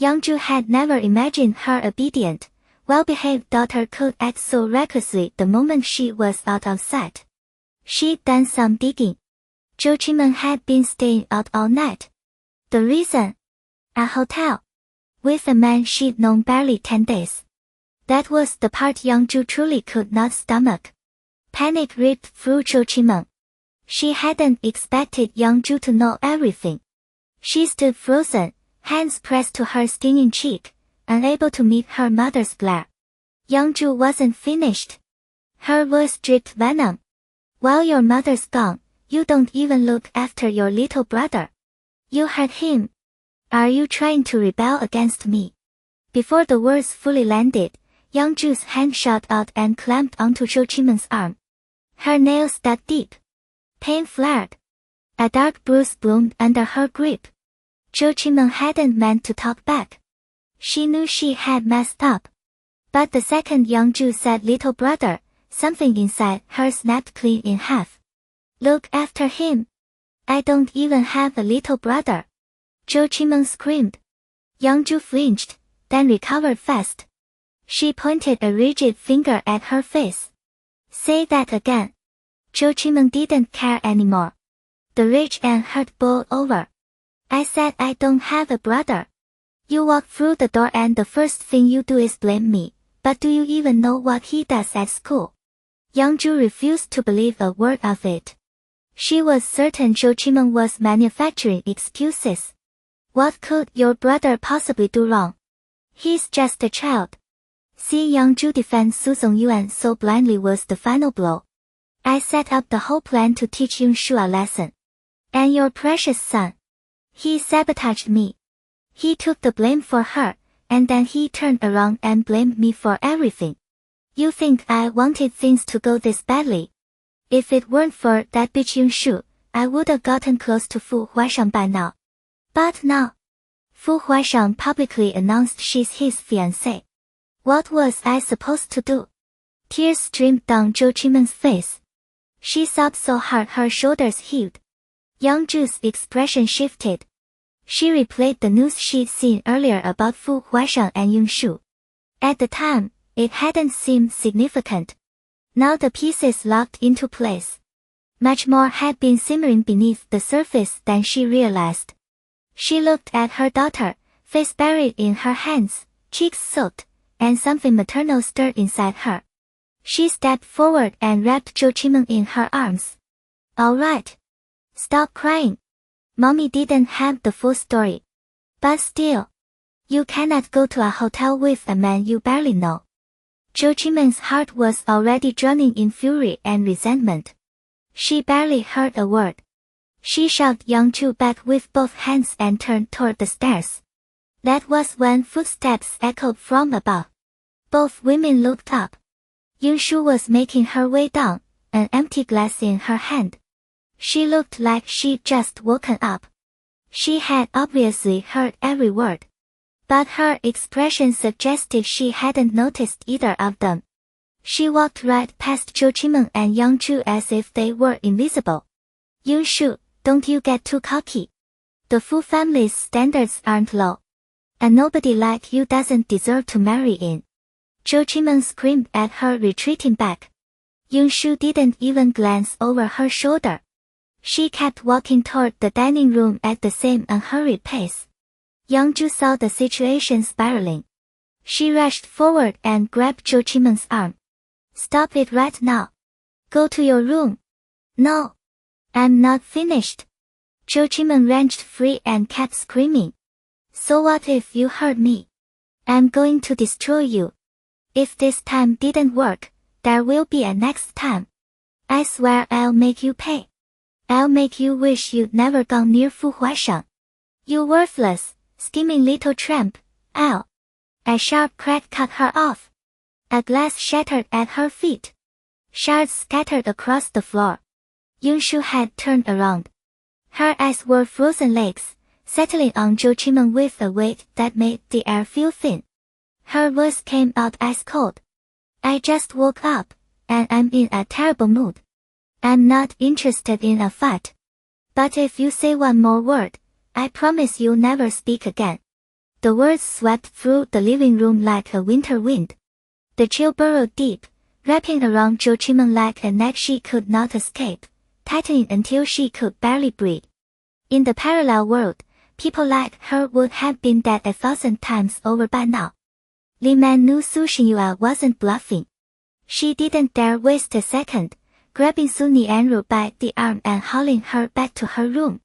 A: Yangzhu had never imagined her obedient, well-behaved daughter could act so recklessly the moment she was out of sight. She'd done some digging. Zhou Qimeng had been staying out all night. The reason? A hotel. With a man she'd known barely 10 days. That was the part Yangzhu truly could not stomach. Panic ripped through Zhou Qimeng. She hadn't expected Yangzhu to know everything. She stood frozen, hands pressed to her stinging cheek, unable to meet her mother's glare. Yangzhu wasn't finished. Her voice dripped venom. While your mother's gone, you don't even look after your little brother. You hurt him. Are you trying to rebel against me? Before the words fully landed, Yangzhu's hand shot out and clamped onto Zhou Qimeng's arm. Her nails dug deep. Pain flared. A dark bruise bloomed under her grip. Zhou Qimeng hadn't meant to talk back. She knew she had messed up. But the second Yangzhu said little brother, something inside her snapped clean in half. Look after him. I don't even have a little brother. Zhou Qimeng screamed. Yangzhu flinched, then recovered fast. She pointed a rigid finger at her face. Say that again. Zhou Qimeng didn't care anymore. The rage and hurt boiled over. I said I don't have a brother. You walk through the door and the first thing you do is blame me, but do you even know what he does at school? Yangzhu refused to believe a word of it. She was certain Zhou Qimeng was manufacturing excuses. What could your brother possibly do wrong? He's just a child. See Yangzhu defend Su Zongyuan so blindly was the final blow. I set up the whole plan to teach Yunshu a lesson. And your precious son. He sabotaged me. He took the blame for her, and then he turned around and blamed me for everything. You think I wanted things to go this badly? If it weren't for that bitch Yunshu, I would have gotten close to Fu Huaishang by now. But now, Fu Huaishang publicly announced she's his fiancée. What was I supposed to do? Tears streamed down Zhou Qimeng's face. She sobbed so hard her shoulders heaved. Yangzhu's expression shifted. She replayed the news she'd seen earlier about Fu Huaishang and Yunshu. At the time, it hadn't seemed significant. Now the pieces locked into place. Much more had been simmering beneath the surface than she realized. She looked at her daughter, face buried in her hands, cheeks soaked, and something maternal stirred inside her. She stepped forward and wrapped Zhou Qimeng in her arms. All right. Stop crying. Mommy didn't have the full story. But still. You cannot go to a hotel with a man you barely know. Zhou Qimeng's heart was already drowning in fury and resentment. She barely heard a word. She shoved Yangzhu back with both hands and turned toward the stairs. That was when footsteps echoed from above. Both women looked up. Yunshu was making her way down, an empty glass in her hand. She looked like she'd just woken up. She had obviously heard every word. But her expression suggested she hadn't noticed either of them. She walked right past Zhou Qimeng and Yangzhu as if they were invisible. Yunshu, don't you get too cocky. The Fu family's standards aren't low. And nobody like you doesn't deserve to marry in. Zhou Qimeng screamed at her retreating back. Yun-shu didn't even glance over her shoulder. She kept walking toward the dining room at the same unhurried pace. Yang-ju saw the situation spiraling. She rushed forward and grabbed Zhou Qimen's arm. Stop it right now. Go to your room. No. I'm not finished. Zhou Qimen wrenched free and kept screaming. So what if you hurt me? I'm going to destroy you. If this time didn't work, there will be a next time. I swear I'll make you pay. I'll make you wish you'd never gone near Fu Huaisheng. You worthless, scheming little tramp. Ow. A sharp crack cut her off. A glass shattered at her feet. Shards scattered across the floor. Yun-shu had turned around. Her eyes were frozen lakes, settling on Zhou Qimen with a weight that made the air feel thin. Her voice came out ice cold. I just woke up, and I'm in a terrible mood. I'm not interested in a fight. But if you say one more word, I promise you'll never speak again. The words swept through the living room like a winter wind. The chill burrowed deep, wrapping around Zhou Qimen like a net she could not escape, tightening until she could barely breathe. In the parallel world, people like her would have been dead 1,000 times over by now. Li Man knew Su Xinyue wasn't bluffing. She didn't dare waste a second, grabbing Su Nianru by the arm and hauling her back to her room.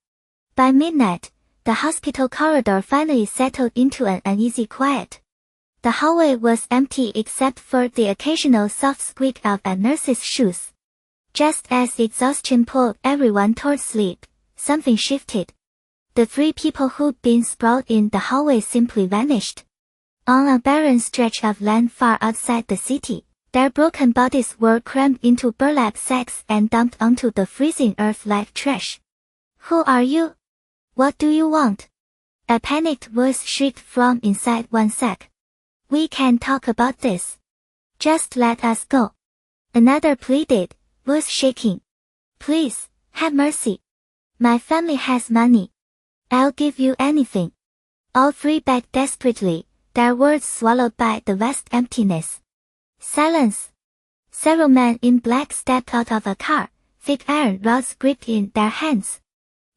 A: By midnight, the hospital corridor finally settled into an uneasy quiet. The hallway was empty except for the occasional soft squeak of a nurse's shoes. Just as exhaustion pulled everyone toward sleep, something shifted. The three people who'd been sprawled in the hallway simply vanished. On a barren stretch of land far outside the city, their broken bodies were crammed into burlap sacks and dumped onto the freezing earth like trash. Who are you? What do you want? A panicked voice shrieked from inside one sack. We can talk about this. Just let us go. Another pleaded, voice shaking. Please, have mercy. My family has money. I'll give you anything. All three begged desperately, their words swallowed by the vast emptiness. Silence. Several men in black stepped out of a car, thick iron rods gripped in their hands.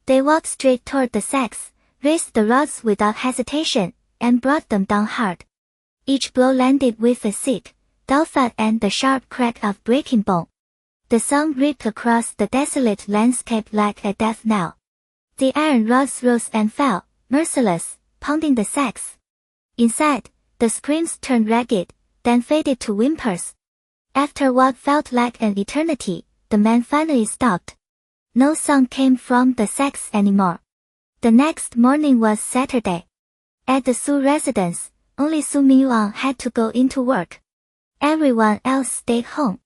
A: They walked straight toward the sacks, raised the rods without hesitation, and brought them down hard. Each blow landed with a sick, dull thud and the sharp crack of breaking bone. The song ripped across the desolate landscape like a death knell. The iron rods rose and fell, merciless, pounding the sacks. Inside, the screams turned ragged, then faded to whimpers. After what felt like an eternity, the men finally stopped. No sound came from the sacks anymore. The next morning was Saturday. At the Su residence, only Su Mingyuan had to go into work. Everyone else stayed home.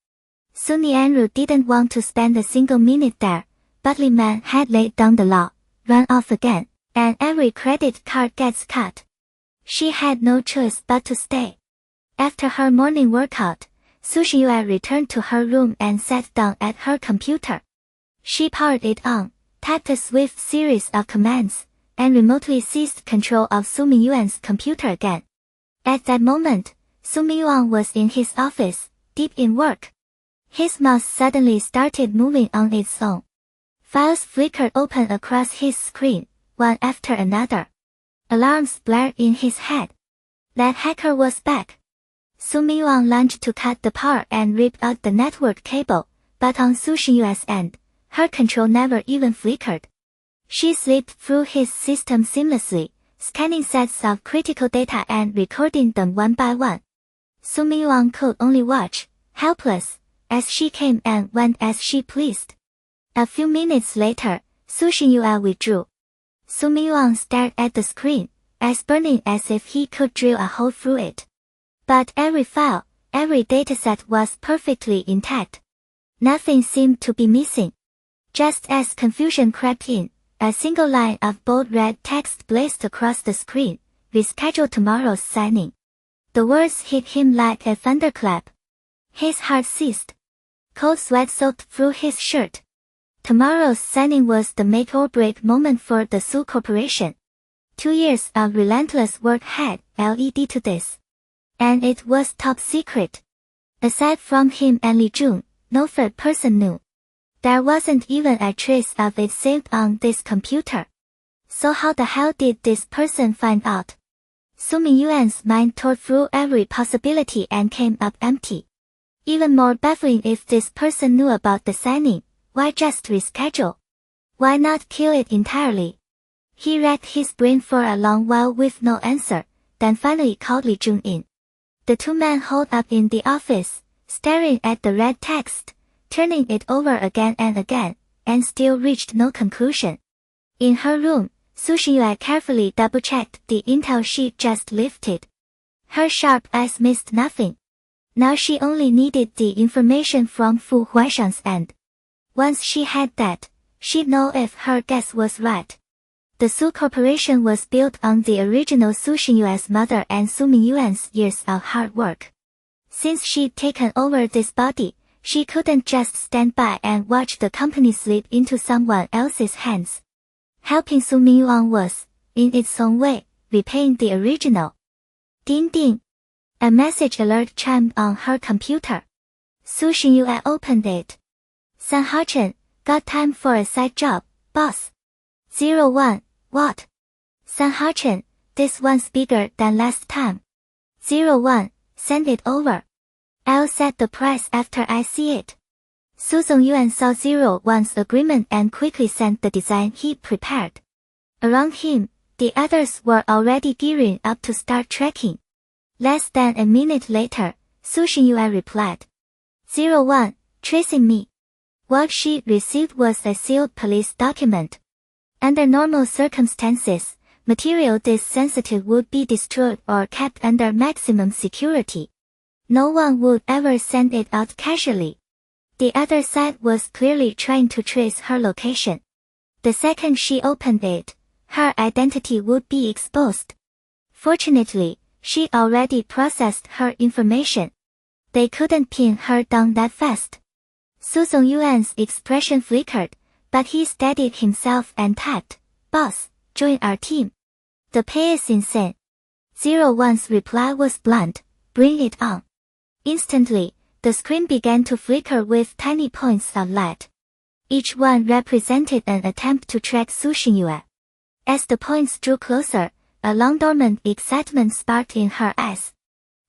A: Su Nianru didn't want to spend a single minute there, but Li Man had laid down the law, run off again, and every credit card gets cut. She had no choice but to stay. After her morning workout, Su Xinyue returned to her room and sat down at her computer. She powered it on, typed a swift series of commands, and remotely seized control of Su Mingyuan's computer again. At that moment, Su Mingyuan was in his office, deep in work. His mouse suddenly started moving on its own. Files flickered open across his screen, one after another. Alarms blared in his head. That hacker was back. Su Mingyuan lunged to cut the power and rip out the network cable, but on Su Xinyue's end, her control never even flickered. She slipped through his system seamlessly, scanning sets of critical data and recording them one by one. Su Mingyuan could only watch, helpless, as she came and went as she pleased. A few minutes later, Su Xinyue withdrew. Su Mingyuan stared at the screen, eyes burning as if he could drill a hole through it. But every file, every dataset was perfectly intact. Nothing seemed to be missing. Just as confusion crept in, a single line of bold red text blazed across the screen, reschedule tomorrow's signing. The words hit him like a thunderclap. His heart ceased. Cold sweat soaked through his shirt. Tomorrow's signing was the make or break moment for the Su Corporation. 2 years of relentless work had led to this. And it was top secret. Aside from him and Li Jun, no third person knew. There wasn't even a trace of it saved on this computer. So how the hell did this person find out? Su Mingyuan's mind tore through every possibility and came up empty. Even more baffling, if this person knew about the signing, why just reschedule? Why not kill it entirely? He racked his brain for a long while with no answer, then finally called Li Jun in. The two men holed up in the office, staring at the red text, turning it over again and again, and still reached no conclusion. In her room, Su Xingyue carefully double-checked the intel sheet just lifted. Her sharp eyes missed nothing. Now she only needed the information from Fu Huaishang's end. Once she had that, she'd know if her guess was right. The Su Corporation was built on the original Su Xingyue's mother and Su Mingyuan's years of hard work. Since she'd taken over this body, she couldn't just stand by and watch the company slip into someone else's hands. Helping Su Mingyuan was, in its own way, repaying the original. Ding ding. A message alert chimed on her computer. Su Xingyue opened it. San Hachen, got time for a side job, boss. 01, what? San Hachen, this one's bigger than last time. 01, send it over. I'll set the price after I see it. Su Zongyuan saw 01's agreement and quickly sent the design he'd prepared. Around him, the others were already gearing up to start tracking. Less than a minute later, Su Xingyue replied. 01, tracing me. What she received was a sealed police document. Under normal circumstances, material this sensitive would be destroyed or kept under maximum security. No one would ever send it out casually. The other side was clearly trying to trace her location. The second she opened it, her identity would be exposed. Fortunately, she already processed her information. They couldn't pin her down that fast. Su Zongyuan's expression flickered, but he steadied himself and tapped, boss, join our team. The pay is insane. 01's reply was blunt, bring it on. Instantly, the screen began to flicker with tiny points of light. Each one represented an attempt to track Su Xingyue. As the points drew closer, a long-dormant excitement sparked in her eyes.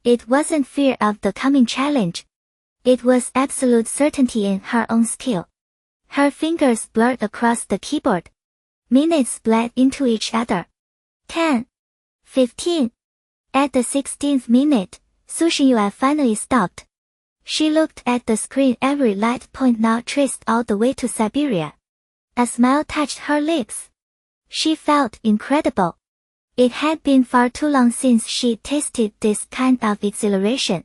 A: It wasn't fear of the coming challenge. It was absolute certainty in her own skill. Her fingers blurred across the keyboard. Minutes bled into each other. 10. 15. At the 16th minute, Su Xingyue finally stopped. She looked at the screen, every light point now traced all the way to Siberia. A smile touched her lips. She felt incredible. It had been far too long since she'd tasted this kind of exhilaration.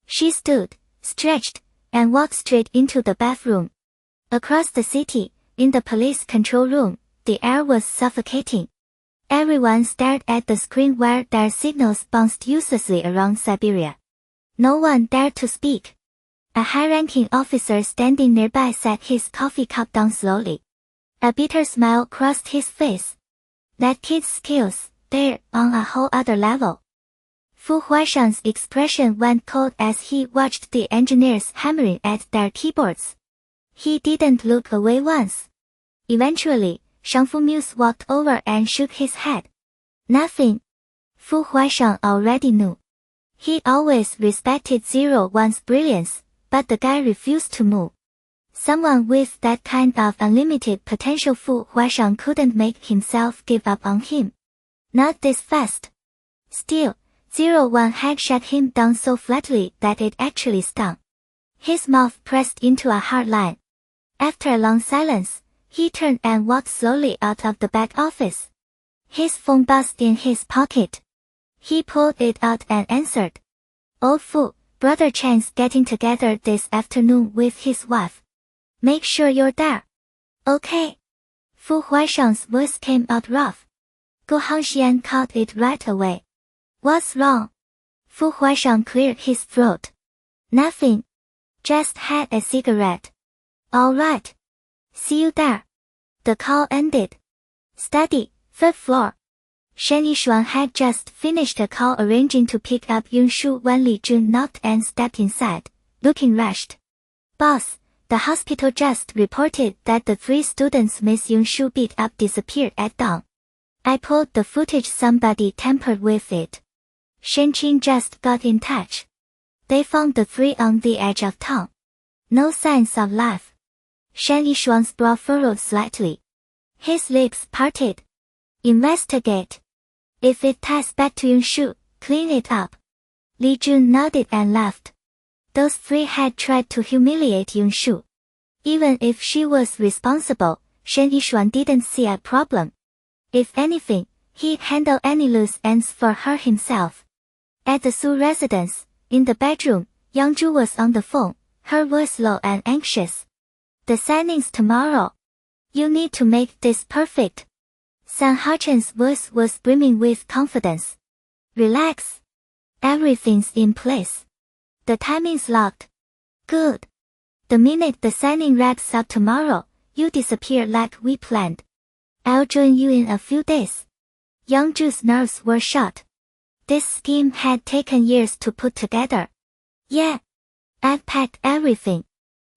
A: She stood, stretched, and walked straight into the bathroom. Across the city, in the police control room, the air was suffocating. Everyone stared at the screen where their signals bounced uselessly around Siberia. No one dared to speak. A high-ranking officer standing nearby set his coffee cup down slowly. A bitter smile crossed his face. That kid's skills, they're on a whole other level. Fu Huaishang's expression went cold as he watched the engineers hammering at their keyboards. He didn't look away once. Eventually, Shangfu Muse walked over and shook his head. Nothing. Fu Huaishang already knew. He always respected 01's brilliance, but the guy refused to move. Someone with that kind of unlimited potential, Fu Huaishang couldn't make himself give up on him. Not this fast. Still, 01 had shut him down so flatly that it actually stung. His mouth pressed into a hard line. After a long silence, he turned and walked slowly out of the back office. His phone buzzed in his pocket. He pulled it out and answered. Old Fu, Brother Chen's getting together this afternoon with his wife. Make sure you're there. Okay. Fu Huaishang's voice came out rough. Gu Hangxian caught it right away. What's wrong? Fu Huaishang cleared his throat. Nothing. Just had a cigarette. All right. See you there. The call ended. Study, 3rd floor. Shen Yishuang had just finished a call arranging to pick up Yunshu when Li Jun knocked and stepped inside, looking rushed. Boss, the hospital just reported that the 3 students Miss Yun-shu beat up disappeared at dawn. I pulled the footage, somebody tampered with it. Shenqing just got in touch. They found the 3 on the edge of town. No signs of life. Shan Yishuang's brow furrowed slightly. His lips parted. Investigate. If it ties back to Yun-shu, clean it up. Li Jun nodded and laughed. Those 3 had tried to humiliate Yun-shu. Even if she was responsible, Shan Yishuang didn't see a problem. If anything, he'd handle any loose ends for her himself. At the Su residence, in the bedroom, Yangzhu was on the phone, her voice low and anxious. The signing's tomorrow. You need to make this perfect. San Hachen's voice was brimming with confidence. Relax. Everything's in place. The timing's locked. Good. The minute the signing wraps up tomorrow, you disappear like we planned. I'll join you in a few days. Yangzhu's nerves were shot. This scheme had taken years to put together. Yeah. I've packed everything.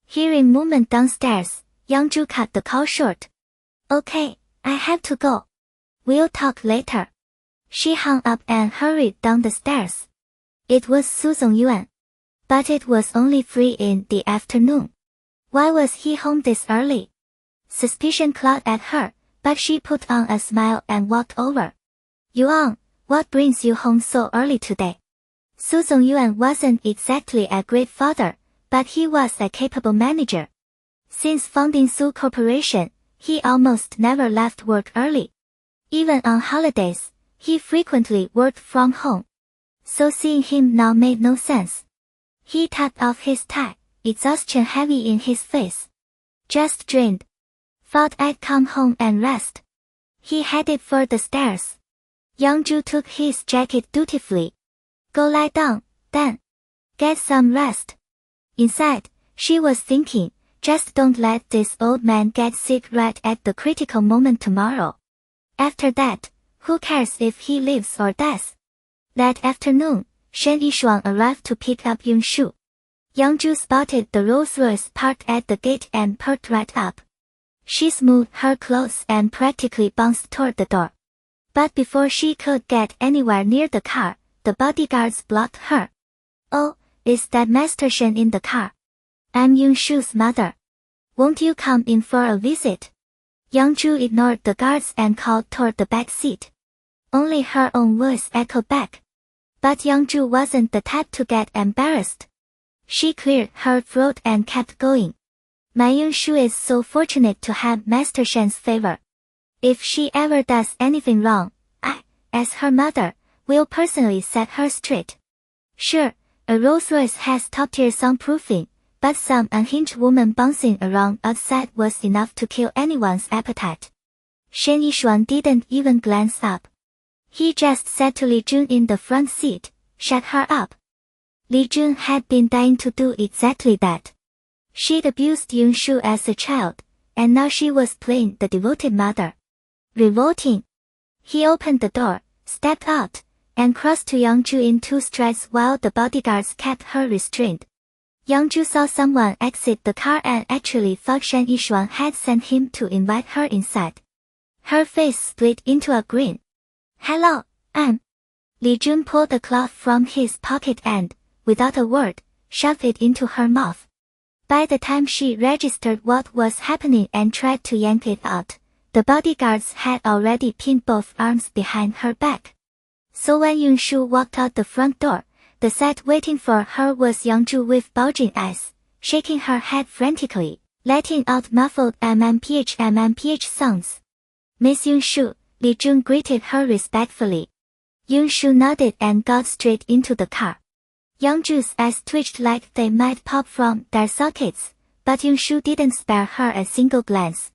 A: Hearing movement downstairs, Yangzhu cut the call short. Okay, I have to go. We'll talk later. She hung up and hurried down the stairs. It was Su Zongyuan. But it was only 3 in the afternoon. Why was he home this early? Suspicion clawed at her, but she put on a smile and walked over. Yuan, what brings you home so early today? Su Zongyuan wasn't exactly a great father, but he was a capable manager. Since founding Su Corporation, he almost never left work early. Even on holidays, he frequently worked from home. So seeing him now made no sense. He tucked off his tie, exhaustion heavy in his face. Just drained. Thought I'd come home and rest. He headed for the stairs. Yangzhu took his jacket dutifully. Go lie down, then. Get some rest. Inside, she was thinking, just don't let this old man get sick right at the critical moment tomorrow. After that, who cares if he lives or dies? That afternoon, Shan Yishuang arrived to pick up Yun-shu. Yangzhu spotted the Rolls-Royce parked at the gate and perked right up. She smoothed her clothes and practically bounced toward the door. But before she could get anywhere near the car, the bodyguards blocked her. Oh, is that Master Shen in the car? I'm Yun-shu's mother. Won't you come in for a visit? Yangzhu ignored the guards and called toward the back seat. Only her own voice echoed back. But Yangzhu wasn't the type to get embarrassed. She cleared her throat and kept going. My Yun-shu is so fortunate to have Master Shen's favor. If she ever does anything wrong, I, as her mother, will personally set her straight. Sure, a Rolls-Royce has top-tier soundproofing, but some unhinged woman bouncing around outside was enough to kill anyone's appetite. Shen Yishuang didn't even glance up. He just said to Li Jun in the front seat, shut her up. Li Jun had been dying to do exactly that. She'd abused Yun-shu as a child, and now she was playing the devoted mother. Revolting. He opened the door, stepped out, and crossed to Yangzhu in 2 strides while the bodyguards kept her restrained. Yangzhu saw someone exit the car and actually thought Shan Yishuang had sent him to invite her inside. Her face split into a grin. Hello, I'm... Li Jun pulled a cloth from his pocket and, without a word, shoved it into her mouth. By the time she registered what was happening and tried to yank it out, the bodyguards had already pinned both arms behind her back. So when Yun-shu walked out the front door, the sight waiting for her was Yangzhu with bulging eyes, shaking her head frantically, letting out muffled MMPH sounds. Miss Yun-shu, Li Jun greeted her respectfully. Yun-shu nodded and got straight into the car. Yangzhu's eyes twitched like they might pop from their sockets, but Yun-shu didn't spare her a single glance.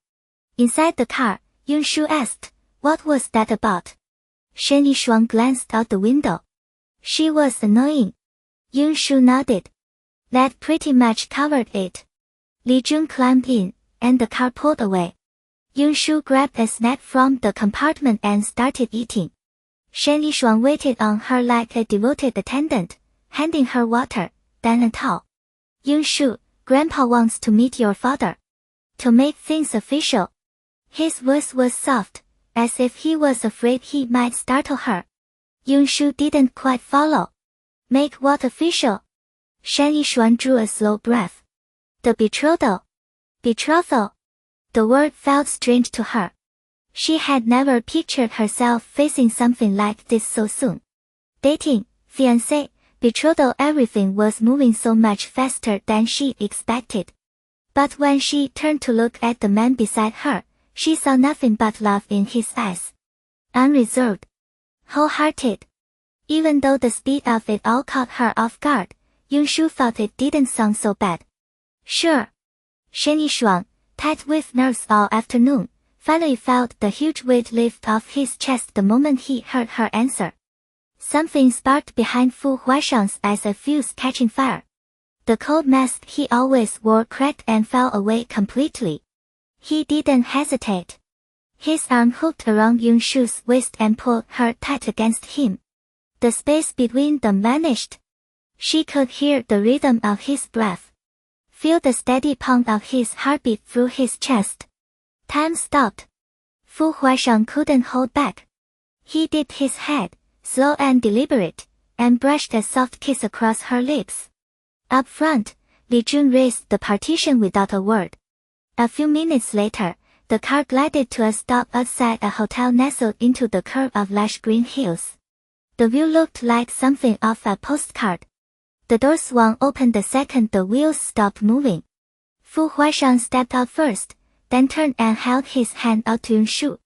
A: Inside the car, Yun-shu asked, what was that about? Shen Yishuang glanced out the window. She was annoying. Yun-shu nodded. That pretty much covered it. Li Jun climbed in, and the car pulled away. Yun-shu grabbed a snack from the compartment and started eating. Shen Yishuang waited on her like a devoted attendant, handing her water, then a towel. Yun-shu, Grandpa wants to meet your father. To make things official. His voice was soft, as if he was afraid he might startle her. Yunshu didn't quite follow. Make what official? Shan Yishuan drew a slow breath. The betrothal. Betrothal. The word felt strange to her. She had never pictured herself facing something like this so soon. Dating, fiancé, betrothal, everything was moving so much faster than she expected. But when she turned to look at the man beside her, she saw nothing but love in his eyes. Unreserved. Wholehearted. Even though the speed of it all caught her off guard, Yunshu thought it didn't sound so bad. Sure. Shen Yishuang, tight with nerves all afternoon, finally felt the huge weight lift off his chest the moment he heard her answer. Something sparked behind Fu Huaishang's eyes, a fuse catching fire. The cold mask he always wore cracked and fell away completely. He didn't hesitate. His arm hooked around Yunshu's waist and pulled her tight against him. The space between them vanished. She could hear the rhythm of his breath. Feel the steady pound of his heartbeat through his chest. Time stopped. Fu Huaishang couldn't hold back. He dipped his head, slow and deliberate, and brushed a soft kiss across her lips. Up front, Li Jun raised the partition without a word. A few minutes later, the car glided to a stop outside a hotel nestled into the curve of lush green hills. The view looked like something off a postcard. The door swung open the second the wheels stopped moving. Fu Huaishang stepped out first, then turned and held his hand out to Yunshu.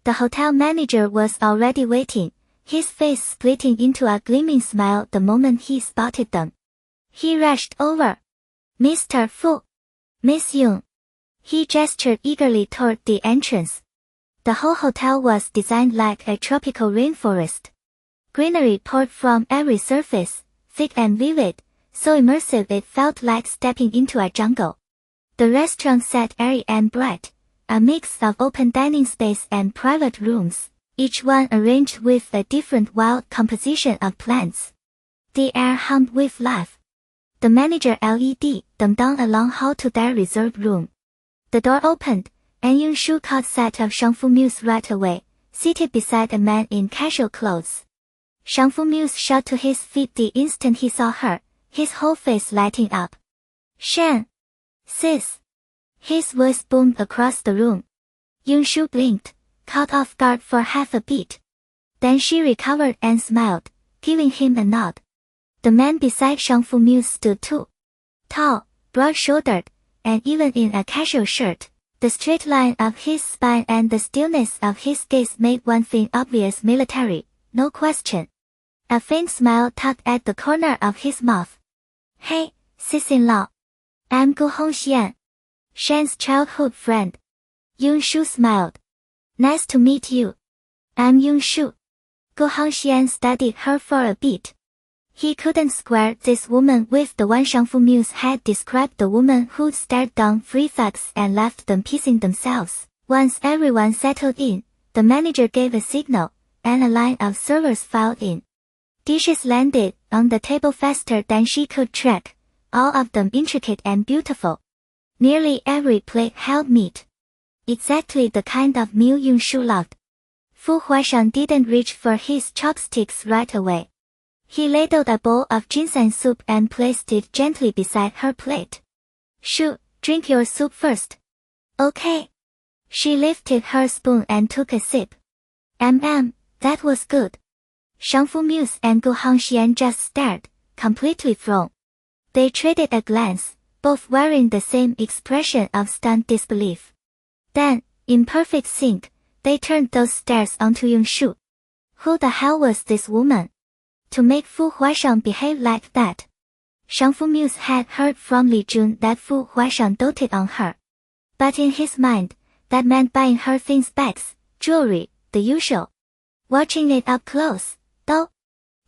A: The hotel manager was already waiting, his face splitting into a gleaming smile the moment he spotted them. He rushed over. Mr. Fu. Miss Yung. He gestured eagerly toward the entrance. The whole hotel was designed like a tropical rainforest. Greenery poured from every surface, thick and vivid, so immersive it felt like stepping into a jungle. The restaurant sat airy and bright, a mix of open dining space and private rooms, each one arranged with a different wild composition of plants. The air hummed with life. The manager led them down a long hall to their reserved room. The door opened, and Yunshu caught sight of Shangfu Muse right away, seated beside a man in casual clothes. Shangfu Muse shot to his feet the instant he saw her, his whole face lighting up. Shan! Sis! His voice boomed across the room. Yunshu blinked, caught off guard for half a beat. Then she recovered and smiled, giving him a nod. The man beside Shangfu Muse stood too. Tall, broad-shouldered, and even in a casual shirt, the straight line of his spine and the stillness of his gaze made one thing obvious: military, no question. A faint smile tugged at the corner of his mouth. Hey, sis-in-law. I'm Gu Hongxian, Shan's childhood friend. Yunshu smiled. Nice to meet you. I'm Yunshu. Gu Hongxian studied her for a bit. He couldn't square this woman with the one Shangfu Muse had described, the woman who'd stared down three thugs and left them piecing themselves. Once everyone settled in, the manager gave a signal, and a line of servers filed in. Dishes landed on the table faster than she could track, all of them intricate and beautiful. Nearly every plate held meat. Exactly the kind of meal Yunshu loved. Fu Huaishang didn't reach for his chopsticks right away. He ladled a bowl of ginseng soup and placed it gently beside her plate. Shu, drink your soup first. Okay. She lifted her spoon and took a sip. That was good. Shangfu Muse and Gu Hongxian just stared, completely thrown. They traded a glance, both wearing the same expression of stunned disbelief. Then, in perfect sync, they turned those stares onto Yunshu. Who the hell was this woman? To make Fu Huaishang behave like that. Shangfu Muse had heard from Li Jun that Fu Huaishang doted on her. But in his mind, that meant buying her things, bags, jewelry, the usual. Watching it up close, though,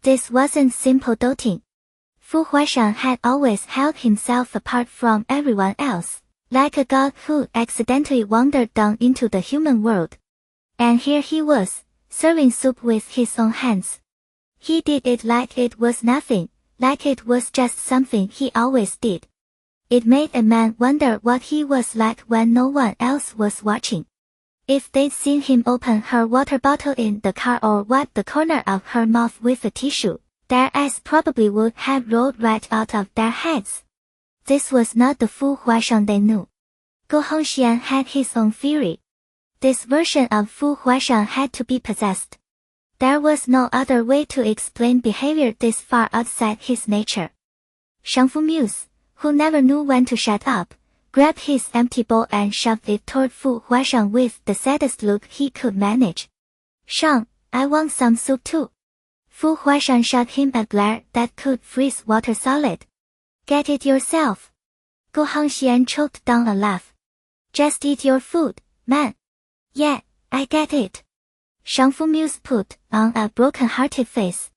A: this wasn't simple doting. Fu Huaishang had always held himself apart from everyone else, like a god who accidentally wandered down into the human world. And here he was, serving soup with his own hands. He did it like it was nothing, like it was just something he always did. It made a man wonder what he was like when no one else was watching. If they'd seen him open her water bottle in the car or wipe the corner of her mouth with a tissue, their eyes probably would have rolled right out of their heads. This was not the Fu Huaisheng they knew. Gu Hongxian had his own theory. This version of Fu Huaisheng had to be possessed. There was no other way to explain behavior this far outside his nature. Shangfu Muse, who never knew when to shut up, grabbed his empty bowl and shoved it toward Fu Huaisheng with the saddest look he could manage. Shang, I want some soup too. Fu Huaisheng shot him a glare that could freeze water solid. Get it yourself. Gu Hongxian choked down a laugh. Just eat your food, man. Yeah, I get it. Shangfu Muse put on a broken-hearted face.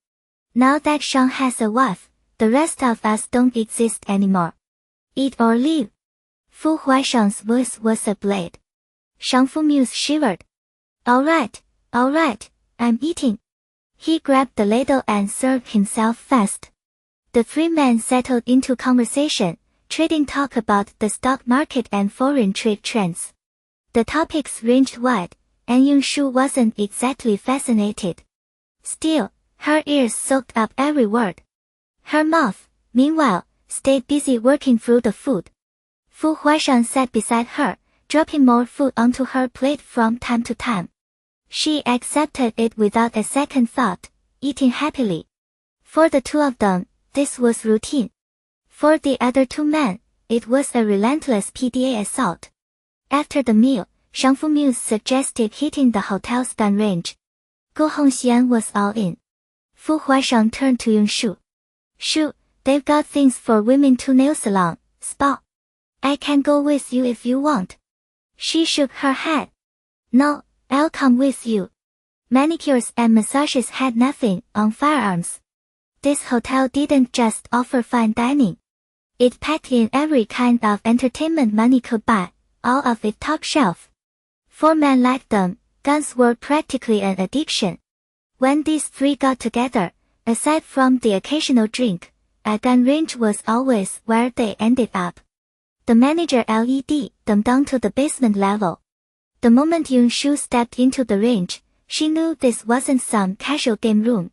A: Now that Shang has a wife, the rest of us don't exist anymore. Eat or leave. Fu Huaisheng's voice was a blade. Shangfu Muse shivered. Alright, I'm eating. He grabbed the ladle and served himself fast. The three men settled into conversation, trading talk about the stock market and foreign trade trends. The topics ranged wide, and Yunshu wasn't exactly fascinated. Still, her ears soaked up every word. Her mouth, meanwhile, stayed busy working through the food. Fu Huaisheng sat beside her, dropping more food onto her plate from time to time. She accepted it without a second thought, eating happily. For the two of them, this was routine. For the other two men, it was a relentless PDA assault. After the meal, Shangfu Muse suggested hitting the hotel's gun range. Gu Hongxian was all in. Fu Huaisheng turned to Yunshu. Shu, they've got things for women to nail salon, spa. I can go with you if you want. She shook her head. No, I'll come with you. Manicures and massages had nothing on firearms. This hotel didn't just offer fine dining. It packed in every kind of entertainment money could buy, all of it top shelf. For men like them, guns were practically an addiction. When these three got together, aside from the occasional drink, a gun range was always where they ended up. The manager led them down to the basement level. The moment Yunshu stepped into the range, she knew this wasn't some casual game room.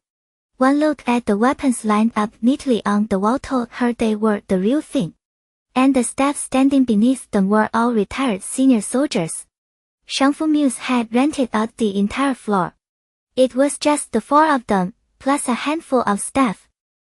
A: One look at the weapons lined up neatly on the wall told her they were the real thing. And the staff standing beneath them were all retired senior soldiers. Shangfu Muse had rented out the entire floor. It was just the four of them, plus a handful of staff,